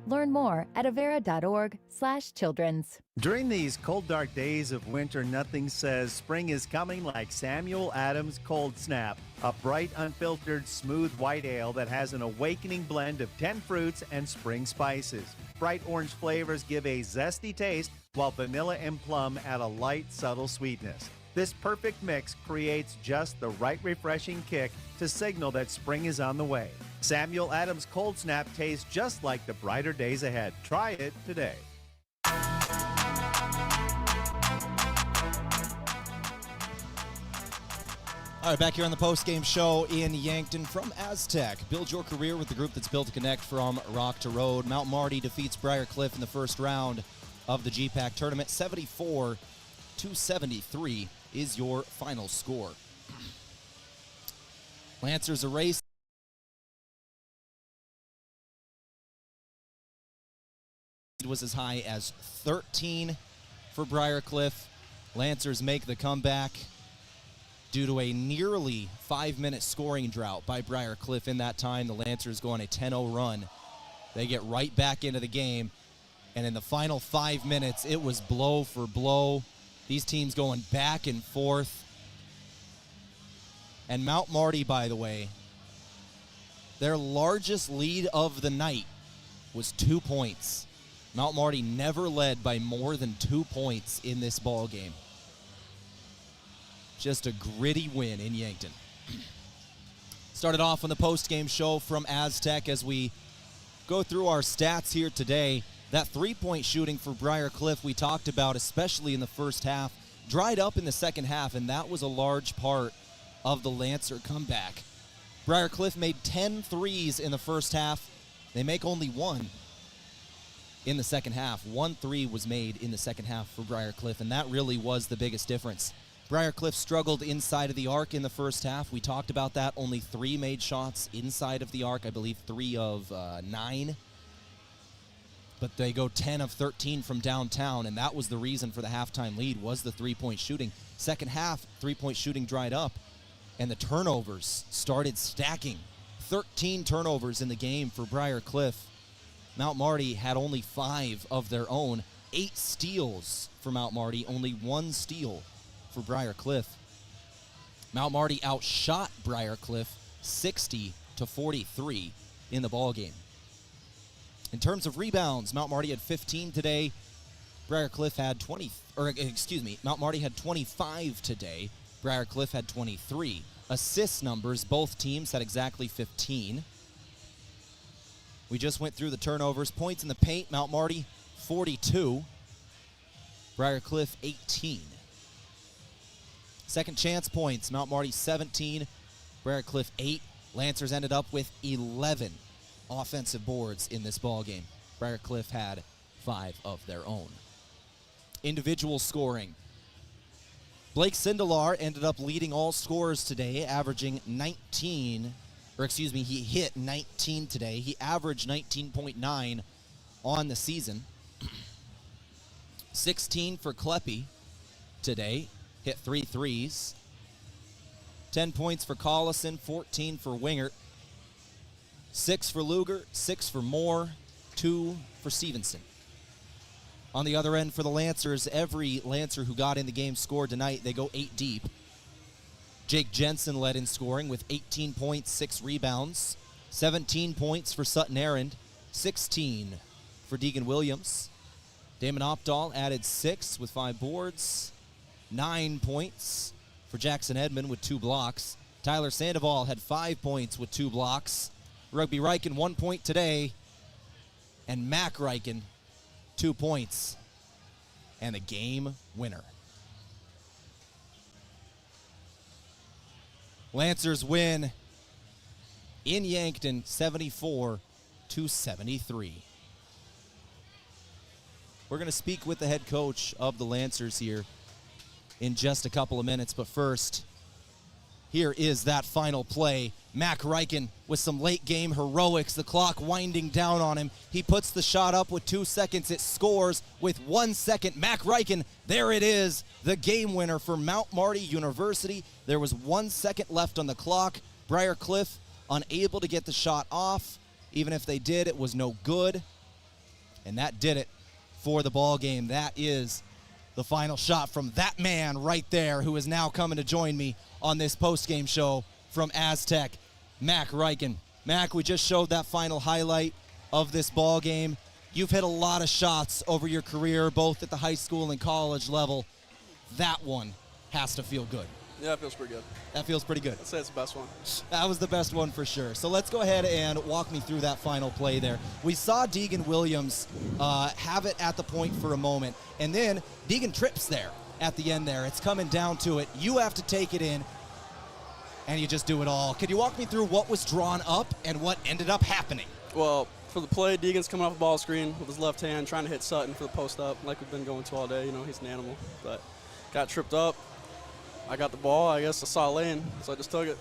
Speaker 5: Learn more at avera.org/children's.
Speaker 3: During these cold, dark days of winter, nothing says spring is coming like Samuel Adams Cold Snap, a bright, unfiltered, smooth white ale that has an awakening blend of 10 fruits and spring spices. Bright orange flavors give a zesty taste, while vanilla and plum add a light, subtle sweetness. This perfect mix creates just the right refreshing kick to signal that spring is on the way. Samuel Adams Cold Snap tastes just like the brighter days ahead. Try it today.
Speaker 2: All right, back here on the Postgame show in Yankton from Aztec. Build your career with the group that's built to connect from rock to road. Mount Marty defeats Briar in the first round of the GPAC tournament. 74-73 is your final score. Lancers erase. Was as high as 13 for Briar. Lancers make the comeback due to a nearly 5-minute scoring drought by Briar in that time. The Lancers go on a 10-0 run. They get right back into the game, and in the final 5 minutes, it was blow for blow. These teams going back and forth. And Mount Marty, by the way, their largest lead of the night was 2 points. Mount Marty never led by more than 2 points in this ball game. Just a gritty win in Yankton. Started off on the post-game show from Aztec as we go through our stats here today. That three-point shooting for Briar we talked about, especially in the first half, dried up in the second half, and that was a large part of the Lancer comeback. Briar made 10 threes in the first half. They make only one in the second half. 1 3 was made in the second half for Briar and that really was the biggest difference. Briar struggled inside of the arc in the first half. We talked about that. Only 3 made shots inside of the arc. I believe 3 of 9. But they go 10 of 13 from downtown, and that was the reason for the halftime lead, was the three-point shooting. Second half, three-point shooting dried up, and the turnovers started stacking. 13 turnovers in the game for Briar. Mount Marty had only 5 of their own. 8 steals for Mount Marty, only 1 steal for Briar. Mount Marty outshot Briar 60-43 in the ballgame. In terms of rebounds, Mount Marty had 15 today. Briar had Mount Marty had 25 today. Briar had 23. Assist numbers, both teams had exactly 15. We just went through the turnovers. Points in the paint, Mount Marty 42. Briar 18. Second chance points, Mount Marty 17. Briar 8. Lancers ended up with 11 offensive boards in this ballgame. Briar had 5 of their own. Individual scoring. Blake Sindelar ended up leading all scorers today, averaging he hit 19 today. He averaged 19.9 on the season. 16 for Kleppe today, hit 3 threes. 10 points for Collison, 14 for Wingert. 6 for Luger, 6 for Moore, 2 for Stevenson. On the other end for the Lancers, every Lancer who got in the game scored tonight. They go 8 deep. Jake Jensen led in scoring with 18 points, 6 rebounds. 17 points for Sutton Errand, 16 for Deegan Williams. Damon Opdahl added 6 with 5 boards. 9 points for Jackson Edmond with 2 blocks. Tyler Sandoval had 5 points with 2 blocks. Rugby Riken 1 point today. And Mac Riken 2 points and the game winner. Lancers win in Yankton 74-73. We're going to speak with the head coach of the Lancers here in just a couple of minutes, but first, here is that final play. Mac Reichen with some late game heroics, the clock winding down on him. He puts the shot up with 2 seconds. It scores with 1 second. Mac Reichen, there it is, the game winner for Mount Marty University. There was 1 second left on the clock. Briar Cliff unable to get the shot off. Even if they did, it was no good. And that did it for the ball game. That is the final shot from that man right there, who is now coming to join me on this post-game show from Aztec, Mac Reichen. Mac, we just showed that final highlight of this ball game. You've hit a lot of shots over your career, both at the high school and college level. That one has to feel good.
Speaker 13: Yeah, it feels pretty good.
Speaker 2: That feels pretty good.
Speaker 13: I'd say it's the best one.
Speaker 2: That was the best one for sure. So let's go ahead and walk me through that final play there. We saw Deegan Williams have it at the point for a moment, and then Deegan trips there at the end there. It's coming down to it. You have to take it in, and you just do it all. Could you walk me through what was drawn up and what ended up happening?
Speaker 13: Well, for the play, Deegan's coming off a ball screen with his left hand, trying to hit Sutton for the post up, like we've been going to all day. You know, he's an animal, but got tripped up. I got the ball. I guess I saw a lane, so I just took it.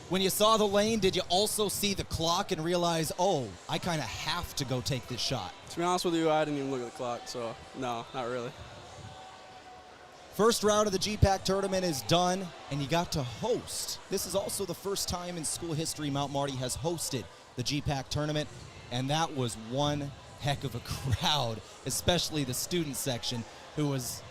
Speaker 2: When you saw the lane, did you also see the clock and realize, oh, I kind of have to go take this shot?
Speaker 13: To be honest with you, I didn't even look at the clock, so no, not really.
Speaker 2: First round of the GPAC tournament is done, and you got to host. This is also the first time in school history Mount Marty has hosted the GPAC tournament, and that was one heck of a crowd, especially the student section, who was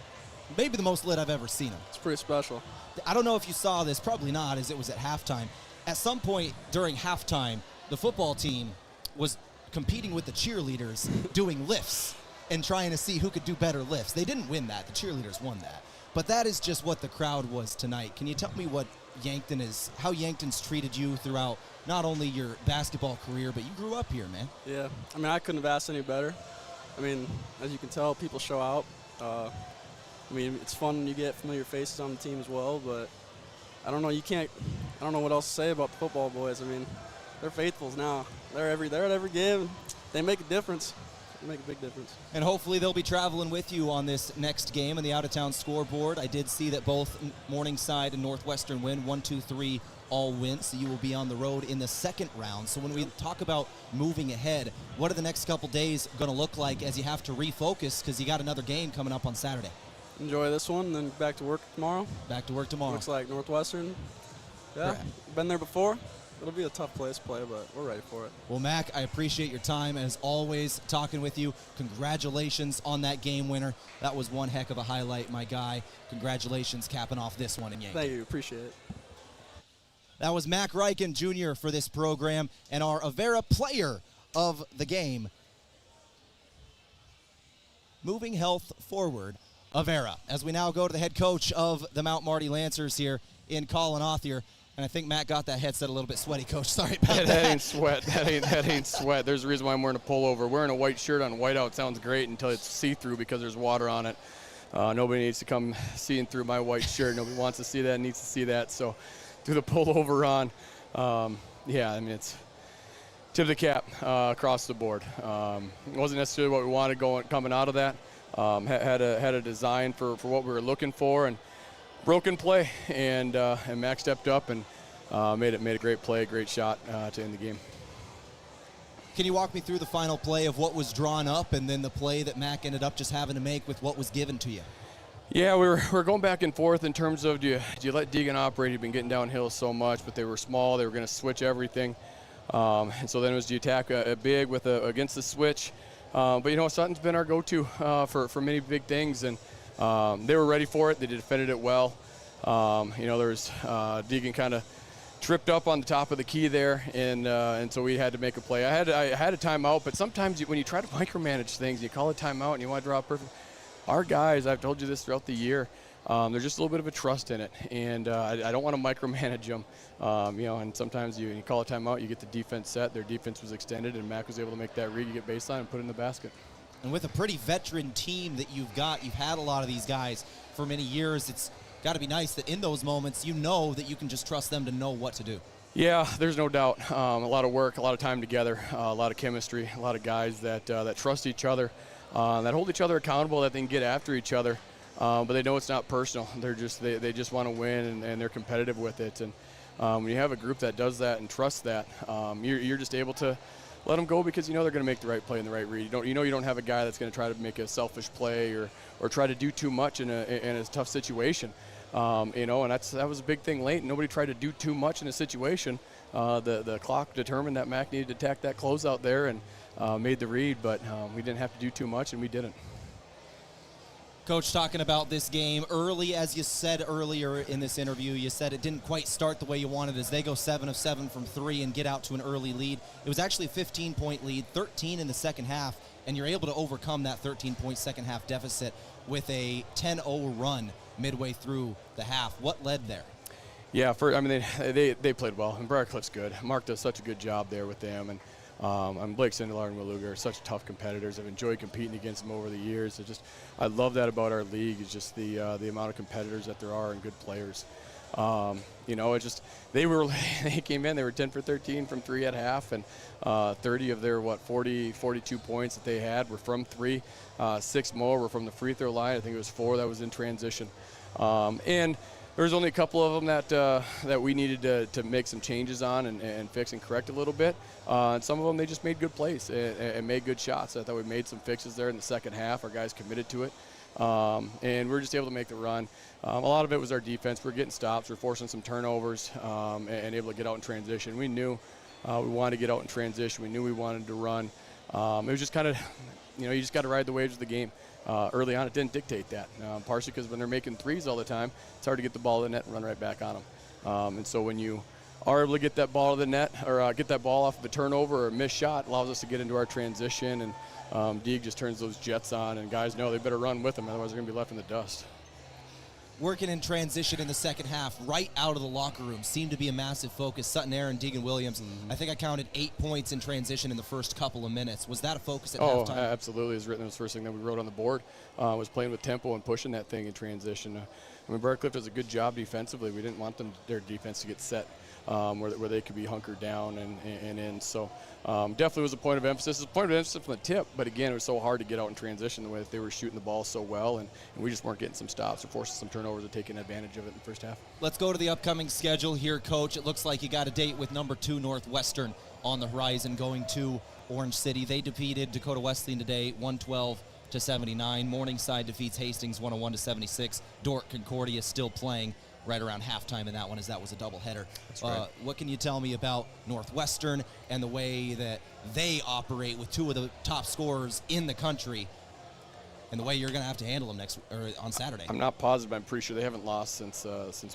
Speaker 2: maybe the most lit I've ever seen them.
Speaker 13: It's pretty special.
Speaker 2: I don't know if you saw this, probably not, as it was at halftime. At some point during halftime, the football team was competing with the cheerleaders doing lifts and trying to see who could do better lifts. They didn't win that. The cheerleaders won that. But that is just what the crowd was tonight. Can you tell me what Yankton is, how Yankton's treated you throughout not only your basketball career, but you grew up here, man?
Speaker 13: Yeah, I mean, I couldn't have asked any better. I mean, as you can tell, people show out. I mean, it's fun when you get familiar faces on the team as well, but I don't know, I don't know what else to say about the football boys. I mean, they're faithfuls now. They're at every game. They make a difference. They make a big difference.
Speaker 2: And hopefully they'll be traveling with you on this next game on the out-of-town scoreboard. I did see that both Morningside and Northwestern win 1-2-3 all win, so you will be on the road in the second round. So when we talk about moving ahead, what are the next couple days going to look like as you have to refocus because you got another game coming up on Saturday?
Speaker 13: Enjoy this one, then back to work tomorrow.
Speaker 2: Back to work tomorrow.
Speaker 13: Looks like Northwestern. Yeah,
Speaker 2: Right.
Speaker 13: been there before. It'll be a tough place to play, but we're ready for it.
Speaker 2: Well, Mac, I appreciate your time, as always, talking with you. Congratulations on that game winner. That was one heck of a highlight, my guy. Congratulations capping off this one in Yankton.
Speaker 13: Thank you. Appreciate it.
Speaker 2: That was Mac Reichen Jr. for this program and our Avera player of the game. Moving health forward, Avera, as we now go to the head coach of the Mount Marty Lancers here in Colin Othier. And I think Matt got that headset a little bit sweaty, Coach. Sorry about that.
Speaker 15: That ain't sweat. That ain't sweat. There's a reason why I'm wearing a pullover. Wearing a white shirt on whiteout sounds great until it's see-through because there's water on it. Nobody needs to come seeing through my white shirt. Nobody wants to see that, needs to see that. So do the pullover on. Yeah, I mean, it's tip of the cap across the board. It wasn't necessarily what we wanted coming out of that. Had a design for what we were looking for, and broken play, and Mac stepped up and made a great play, great shot to end the game.
Speaker 2: Can you walk me through the final play of what was drawn up and then the play that Mac ended up just having to make with what was given to you?
Speaker 15: Yeah, we were going back and forth in terms of do you let Deegan operate? He'd been getting downhill so much, but they were small. They were going to switch everything. And so then it was do you attack a big against the switch? But, you know, Sutton's been our go-to for many big things, and they were ready for it. They defended it well. You know, there was Deegan kind of tripped up on the top of the key there, and so we had to make a play. I had a timeout, but sometimes when you try to micromanage things, you call a timeout and you want to draw a perfect. Our guys, I've told you this throughout the year, there's just a little bit of a trust in it, and I don't want to micromanage them. You know, and sometimes you call a timeout, you get the defense set. Their defense was extended, and Mac was able to make that read, you get baseline, and put it in the basket.
Speaker 2: And with a pretty veteran team that you've had a lot of these guys for many years. It's got to be nice that in those moments you know that you can just trust them to know what to do.
Speaker 15: Yeah, there's no doubt. A lot of work, a lot of time together, a lot of chemistry, a lot of guys that trust each other, that hold each other accountable, that they can get after each other, but they know it's not personal. They just want to win, and they're competitive with it. And when you have a group that does that and trusts that, you're just able to let them go because you know they're going to make the right play and the right read. You don't have a guy that's going to try to make a selfish play or try to do too much in a tough situation. And that was a big thing late. Nobody tried to do too much in a situation. The clock determined that Mac needed to attack that closeout there and made the read, but we didn't have to do too much, and we didn't.
Speaker 2: Coach, talking about this game early, as you said earlier in this interview, you said it didn't quite start the way you wanted as they go 7 of 7 from 3 and get out to an early lead. It was actually a 15-point lead, 13 in the second half, and you're able to overcome that 13-point second half deficit with a 10-0 run midway through the half. What led there?
Speaker 15: Yeah, they played well, and Briar good. Mark does such a good job there with them, and Blake Sindelar and Waluga are such tough competitors. I've enjoyed competing against them over the years. I love that about our league. It's just the amount of competitors that there are and good players. They came in. They were 10 for 13 from 3 at half, and 30 of their 42 points that they had were from 3. 6 more were from the free throw line. I think it was 4 that was in transition, and there was only a couple of them that we needed to make some changes on and fix and correct a little bit. And some of them, they just made good plays and made good shots. I thought we made some fixes there in the second half. Our guys committed to it. And we were just able to make the run. A lot of it was our defense. We're getting stops. We're forcing some turnovers and able to get out in transition. We knew we wanted to get out in transition. We knew we wanted to run. It was just kind of, you just got to ride the waves of the game. Early on, it didn't dictate that, partially because when they're making threes all the time, it's hard to get the ball to the net and run right back on them. And so when you are able to get that ball to the net or get that ball off of a turnover or a missed shot, allows us to get into our transition. And Deeg just turns those jets on, and guys know they better run with them, otherwise they're going to be left in the dust.
Speaker 2: Working in transition in the second half, right out of the locker room, seemed to be a massive focus. Sutton Aaron, Deegan Williams, I think I counted 8 points in transition in the first couple of minutes. Was that a focus at halftime?
Speaker 15: Oh, absolutely. It was written. It was the first thing that we wrote on the board. Was playing with tempo and pushing that thing in transition. Briar does a good job defensively. We didn't want their defense to get set where they could be hunkered down and in. So definitely was a point of emphasis. It was a point of emphasis from the tip, but again, it was so hard to get out in transition the way that they were shooting the ball so well, and we just weren't getting some stops or forcing some turnovers or taking advantage of it in the first half.
Speaker 2: Let's go to the upcoming schedule here, Coach. It looks like you got a date with number 2 Northwestern on the horizon going to Orange City. They defeated Dakota Wesleyan today 112-79. Morningside defeats Hastings 101-76. Dordt Concordia still playing right around halftime in that one, as that was a doubleheader.
Speaker 15: That's right.
Speaker 2: What can you tell me about Northwestern and the way that they operate with 2 of the top scorers in the country, and the way you're going to have to handle them on Saturday?
Speaker 15: I'm not positive, but I'm pretty sure they haven't lost since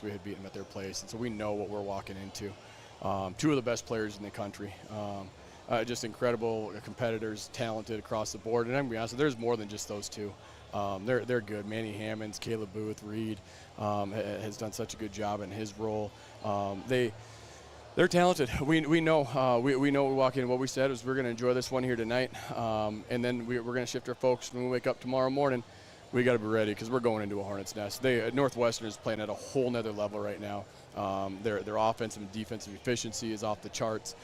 Speaker 15: we had beaten them at their place, and so we know what we're walking into. 2 of the best players in the country. Just incredible competitors, talented across the board. And I'm going to be honest, there's more than just those 2. They're good. Manny Hammonds, Caleb Booth, Reed has done such a good job in his role. They're talented. We know we walk in. What we said was we're going to enjoy this one here tonight, and then we're going to shift our focus when we wake up tomorrow morning. We got to be ready because we're going into a hornet's nest. Northwestern is playing at a whole nother level right now. Their offensive and defensive efficiency is off the charts.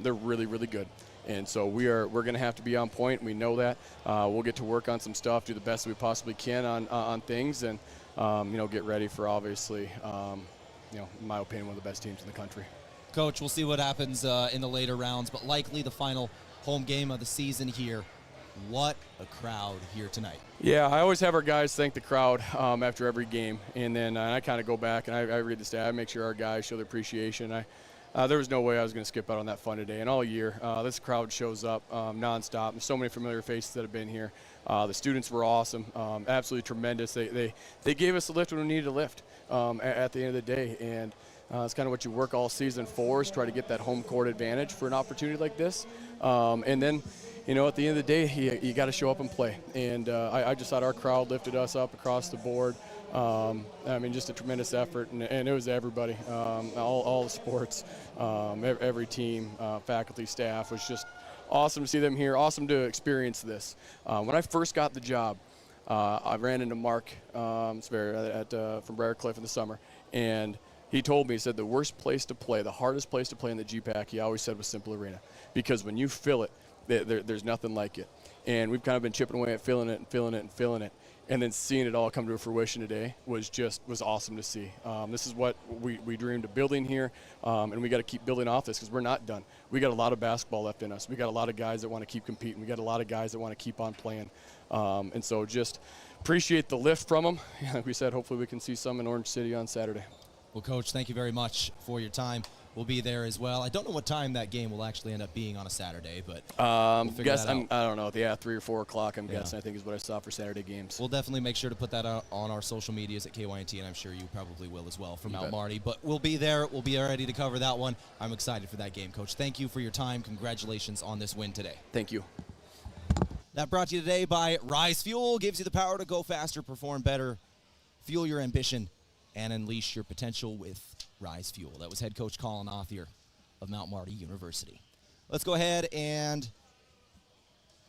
Speaker 15: They're really, really good. And so we're going to have to be on point. We know that. We'll get to work on some stuff, do the best we possibly can on things, and get ready for, obviously, in my opinion, one of the best teams in the country.
Speaker 2: Coach, we'll see what happens in the later rounds, but likely the final home game of the season here. What a crowd here tonight.
Speaker 15: Yeah, I always have our guys thank the crowd after every game, and then I kind of go back and I read the stat. I make sure our guys show their appreciation. There was no way I was going to skip out on that fun today. And all year, this crowd shows up nonstop. There's so many familiar faces that have been here. The students were awesome, absolutely tremendous. They gave us a lift when we needed a lift at the end of the day. And it's kind of what you work all season for, is try to get that home court advantage for an opportunity like this. And then, at the end of the day, you got to show up and play. And I just thought our crowd lifted us up across the board. Just a tremendous effort, and it was everybody, all the sports, every team, faculty, staff was just awesome to see them here, awesome to experience this. When I first got the job, I ran into Mark from Briar in the summer, and he told me, he said the worst place to play, the hardest place to play in the GPAC, he always said was Cimpl Arena, because when you fill it, there's nothing like it. And we've kind of been chipping away at filling it. And then seeing it all come to fruition today was awesome to see. This is what we dreamed of building here, and we got to keep building off this because we're not done. We got a lot of basketball left in us. We got a lot of guys that want to keep competing. We got a lot of guys that want to keep on playing. And so just appreciate the lift from them. Like we said, hopefully we can see some in Orange City on Saturday.
Speaker 2: Well, Coach, thank you very much for your time. We'll be there as well. I don't know what time that game will actually end up being on a Saturday, but we'll figure that out.
Speaker 15: I don't know. Yeah, 3 or 4 o'clock, I'm guessing, I think is what I saw for Saturday games.
Speaker 2: We'll definitely make sure to put that out on our social medias at KYNT, and I'm sure you probably will as well from Mount Marty. But we'll be there. We'll be ready to cover that one. I'm excited for that game, Coach. Thank you for your time. Congratulations on this win today.
Speaker 15: Thank you.
Speaker 2: That brought to you today by Rise Fuel. Gives you the power to go faster, perform better, fuel your ambition, and unleash your potential with Rise Fuel. That was head coach Colin Othier of Mount Marty University. Let's go ahead and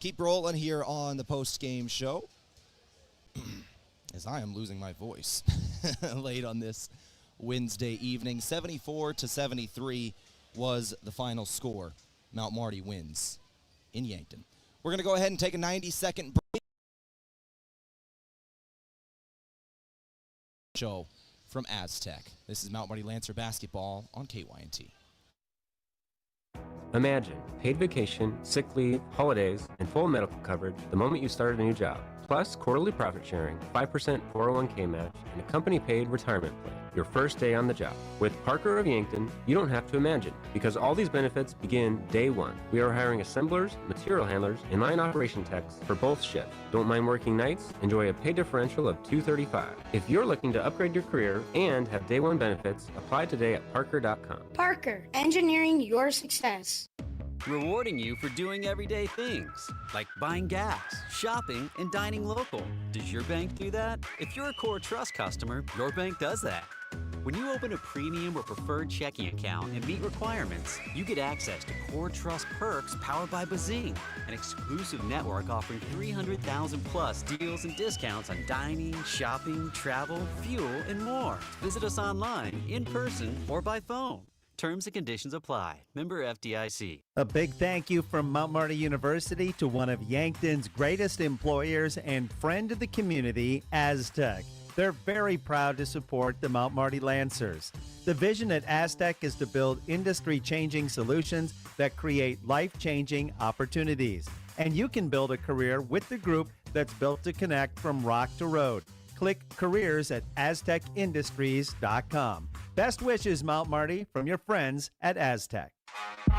Speaker 2: keep rolling here on the post-game show as I am losing my voice late on this Wednesday evening. 74-73 was the final score. Mount Marty wins in Yankton. We're going to go ahead and take a 90-second break. Show from Aztec. This is Mount Marty Lancer basketball on KYNT.
Speaker 27: Imagine paid vacation, sick leave, holidays, and full medical coverage the moment you started a new job. Plus quarterly profit sharing, 5% 401k match, and a company-paid retirement plan. Your first day on the job. With Parker of Yankton, you don't have to imagine, because all these benefits begin day one. We are hiring assemblers, material handlers, and line operation techs for both shifts. Don't mind working nights? Enjoy a pay differential of $235. If you're looking to upgrade your career and have day one benefits, apply today at parker.com.
Speaker 28: Parker, engineering your success.
Speaker 1: Rewarding you for doing everyday things, like buying gas, shopping, and dining local. Does your bank do that? If you're a Core Trust customer, your bank does that. When you open a premium or preferred checking account and meet requirements, you get access to Core Trust perks powered by Bazing, an exclusive network offering 300,000 plus deals and discounts on dining, shopping, travel, fuel, and more. Visit us online, in person, or by phone. Terms and conditions apply. Member FDIC.
Speaker 3: A big thank you from Mount Marty University to one of Yankton's greatest employers and friend of the community, Aztec. They're very proud to support the Mount Marty Lancers. The vision at Aztec is to build industry-changing solutions that create life-changing opportunities. And you can build a career with the group that's built to connect from rock to road. Click careers at aztecindustries.com. Best wishes, Mount Marty, from your friends at Aztec.
Speaker 2: All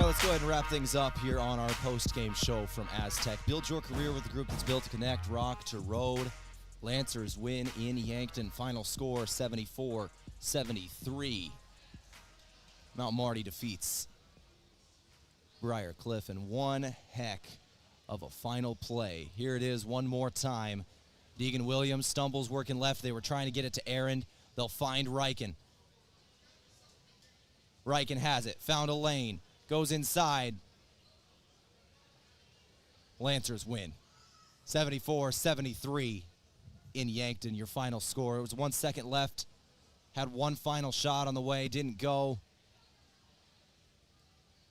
Speaker 2: right, let's go ahead and wrap things up here on our post-game show from Aztec. Build your career with a group that's built to connect rock to road. Lancers win in Yankton. Final score 74-73. Mount Marty defeats Briar Cliff in one heck of a final play. Here it is one more time. Deegan Williams stumbles working left. They were trying to get it to Aaron. They'll find Riken. Riken has it. Found a lane. Goes inside. Lancers win. 74-73 in Yankton. Your final score. It was 1 second left. Had one final shot on the way. Didn't go.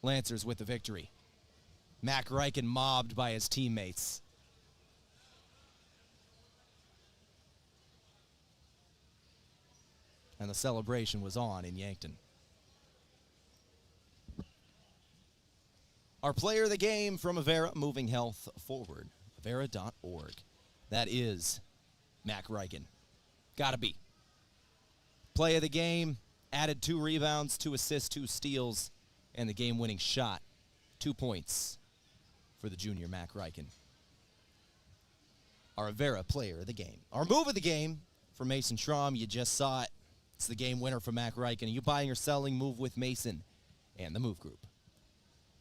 Speaker 2: Lancers with the victory. Mac Riken mobbed by his teammates. And the celebration was on in Yankton. Our player of the game from Avera, moving health forward. Avera.org. That is Mac Riken. Gotta be. Play of the game, added 2 rebounds, 2 assists, 2 steals, and the game-winning shot. 2 points for the junior Mac Riken. Our Avera player of the game. Our move of the game for Mason Schramm, you just saw it. It's the game winner for Mac Riken. Are you buying or selling? Move with Mason and the Move Group.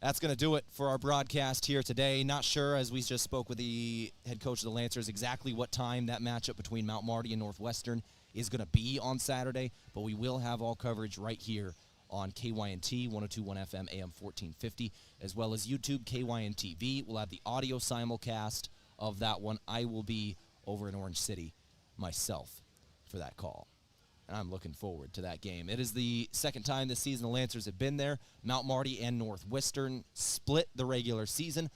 Speaker 2: That's going to do it for our broadcast here today. Not sure, as we just spoke with the head coach of the Lancers, exactly what time that matchup between Mount Marty and Northwestern is going to be on Saturday, but we will have all coverage right here on KYNT 102.1 FM AM 1450, as well as YouTube KYN TV. We'll have the audio simulcast of that one. I will be over in Orange City myself for that call, and I'm looking forward to that game. It is the second time this season the Lancers have been there. Mount Marty and Northwestern split the regular season,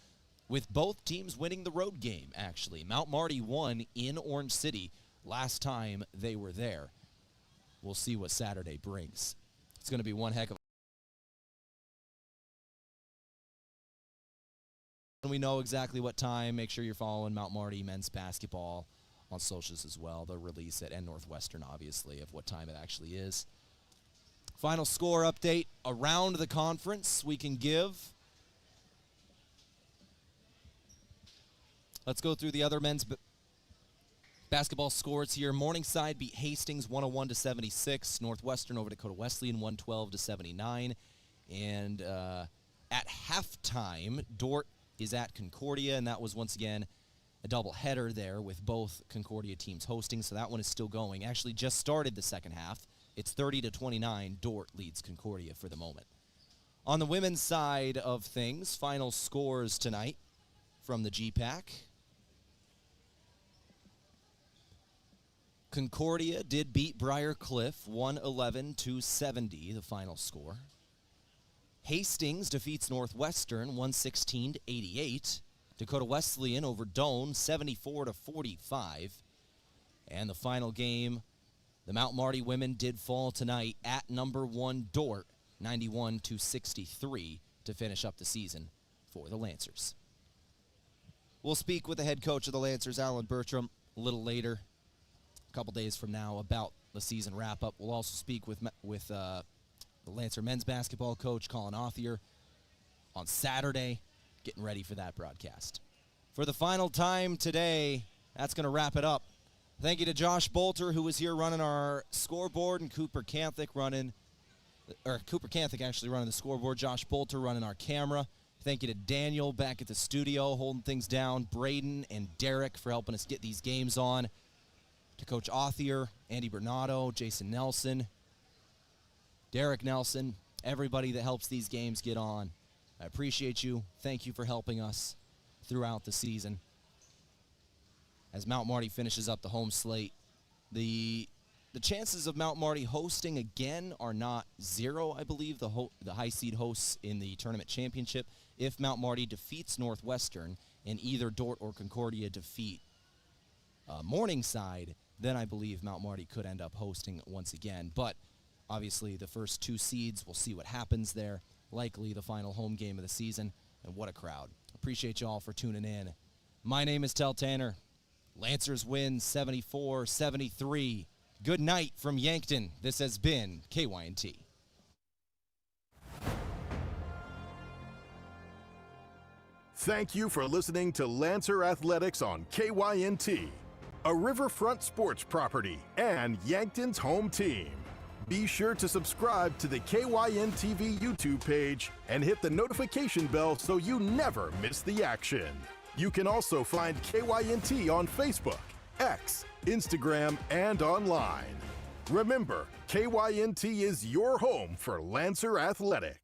Speaker 2: with both teams winning the road game, actually. Mount Marty won in Orange City last time they were there. We'll see what Saturday brings. It's going to be one heck of a... We know exactly what time. Make sure you're following Mount Marty men's basketball on socials as well. They'll release it, and Northwestern, obviously, of what time it actually is. Final score update around the conference we can give. Let's go through the other men's basketball scores here. Morningside beat Hastings 101-76. Northwestern over Dakota Wesleyan 112-79. And at halftime, Dort is at Concordia, and that was once again a doubleheader there with both Concordia teams hosting, so that one is still going. Actually just started the second half. It's 30-29. Dort leads Concordia for the moment. On the women's side of things, final scores tonight from the GPAC. Concordia did beat Briar Cliff 111-70, the final score. Hastings defeats Northwestern 116-88. Dakota Wesleyan over Doane 74-45. And the final game, the Mount Marty women did fall tonight at number 1 Dort 91-63 to finish up the season for the Lancers. We'll speak with the head coach of the Lancers, Alan Bertram, a little later, a couple days from now, about the season wrap-up. We'll also speak with the Lancer men's basketball coach, Colin Authier, on Saturday, getting ready for that broadcast. For the final time today, that's going to wrap it up. Thank you to Josh Bolter, who was here running our scoreboard, and Cooper Canthick actually running the scoreboard, Josh Bolter running our camera. Thank you to Daniel back at the studio holding things down, Braden and Derek for helping us get these games on, to Coach Authier, Andy Bernardo, Jason Nelson, Derek Nelson, everybody that helps these games get on. I appreciate you. Thank you for helping us throughout the season. As Mount Marty finishes up the home slate, the chances of Mount Marty hosting again are not zero, I believe, the high seed hosts in the tournament championship. If Mount Marty defeats Northwestern and either Dort or Concordia defeat Morningside, then I believe Mount Marty could end up hosting once again. But obviously the first two seeds, we'll see what happens there. Likely the final home game of the season, and what a crowd. Appreciate you all for tuning in. My name is Tehl Tanner. Lancers win 74-73. Good night from Yankton. This has been KYNT.
Speaker 16: Thank you for listening to Lancer Athletics on KYNT, a Riverfront sports property and Yankton's home team. Be sure to subscribe to the KYN TV YouTube page and hit the notification bell so you never miss the action. You can also find KYNT on Facebook, X, Instagram, and online. Remember, KYNT is your home for Lancer Athletics.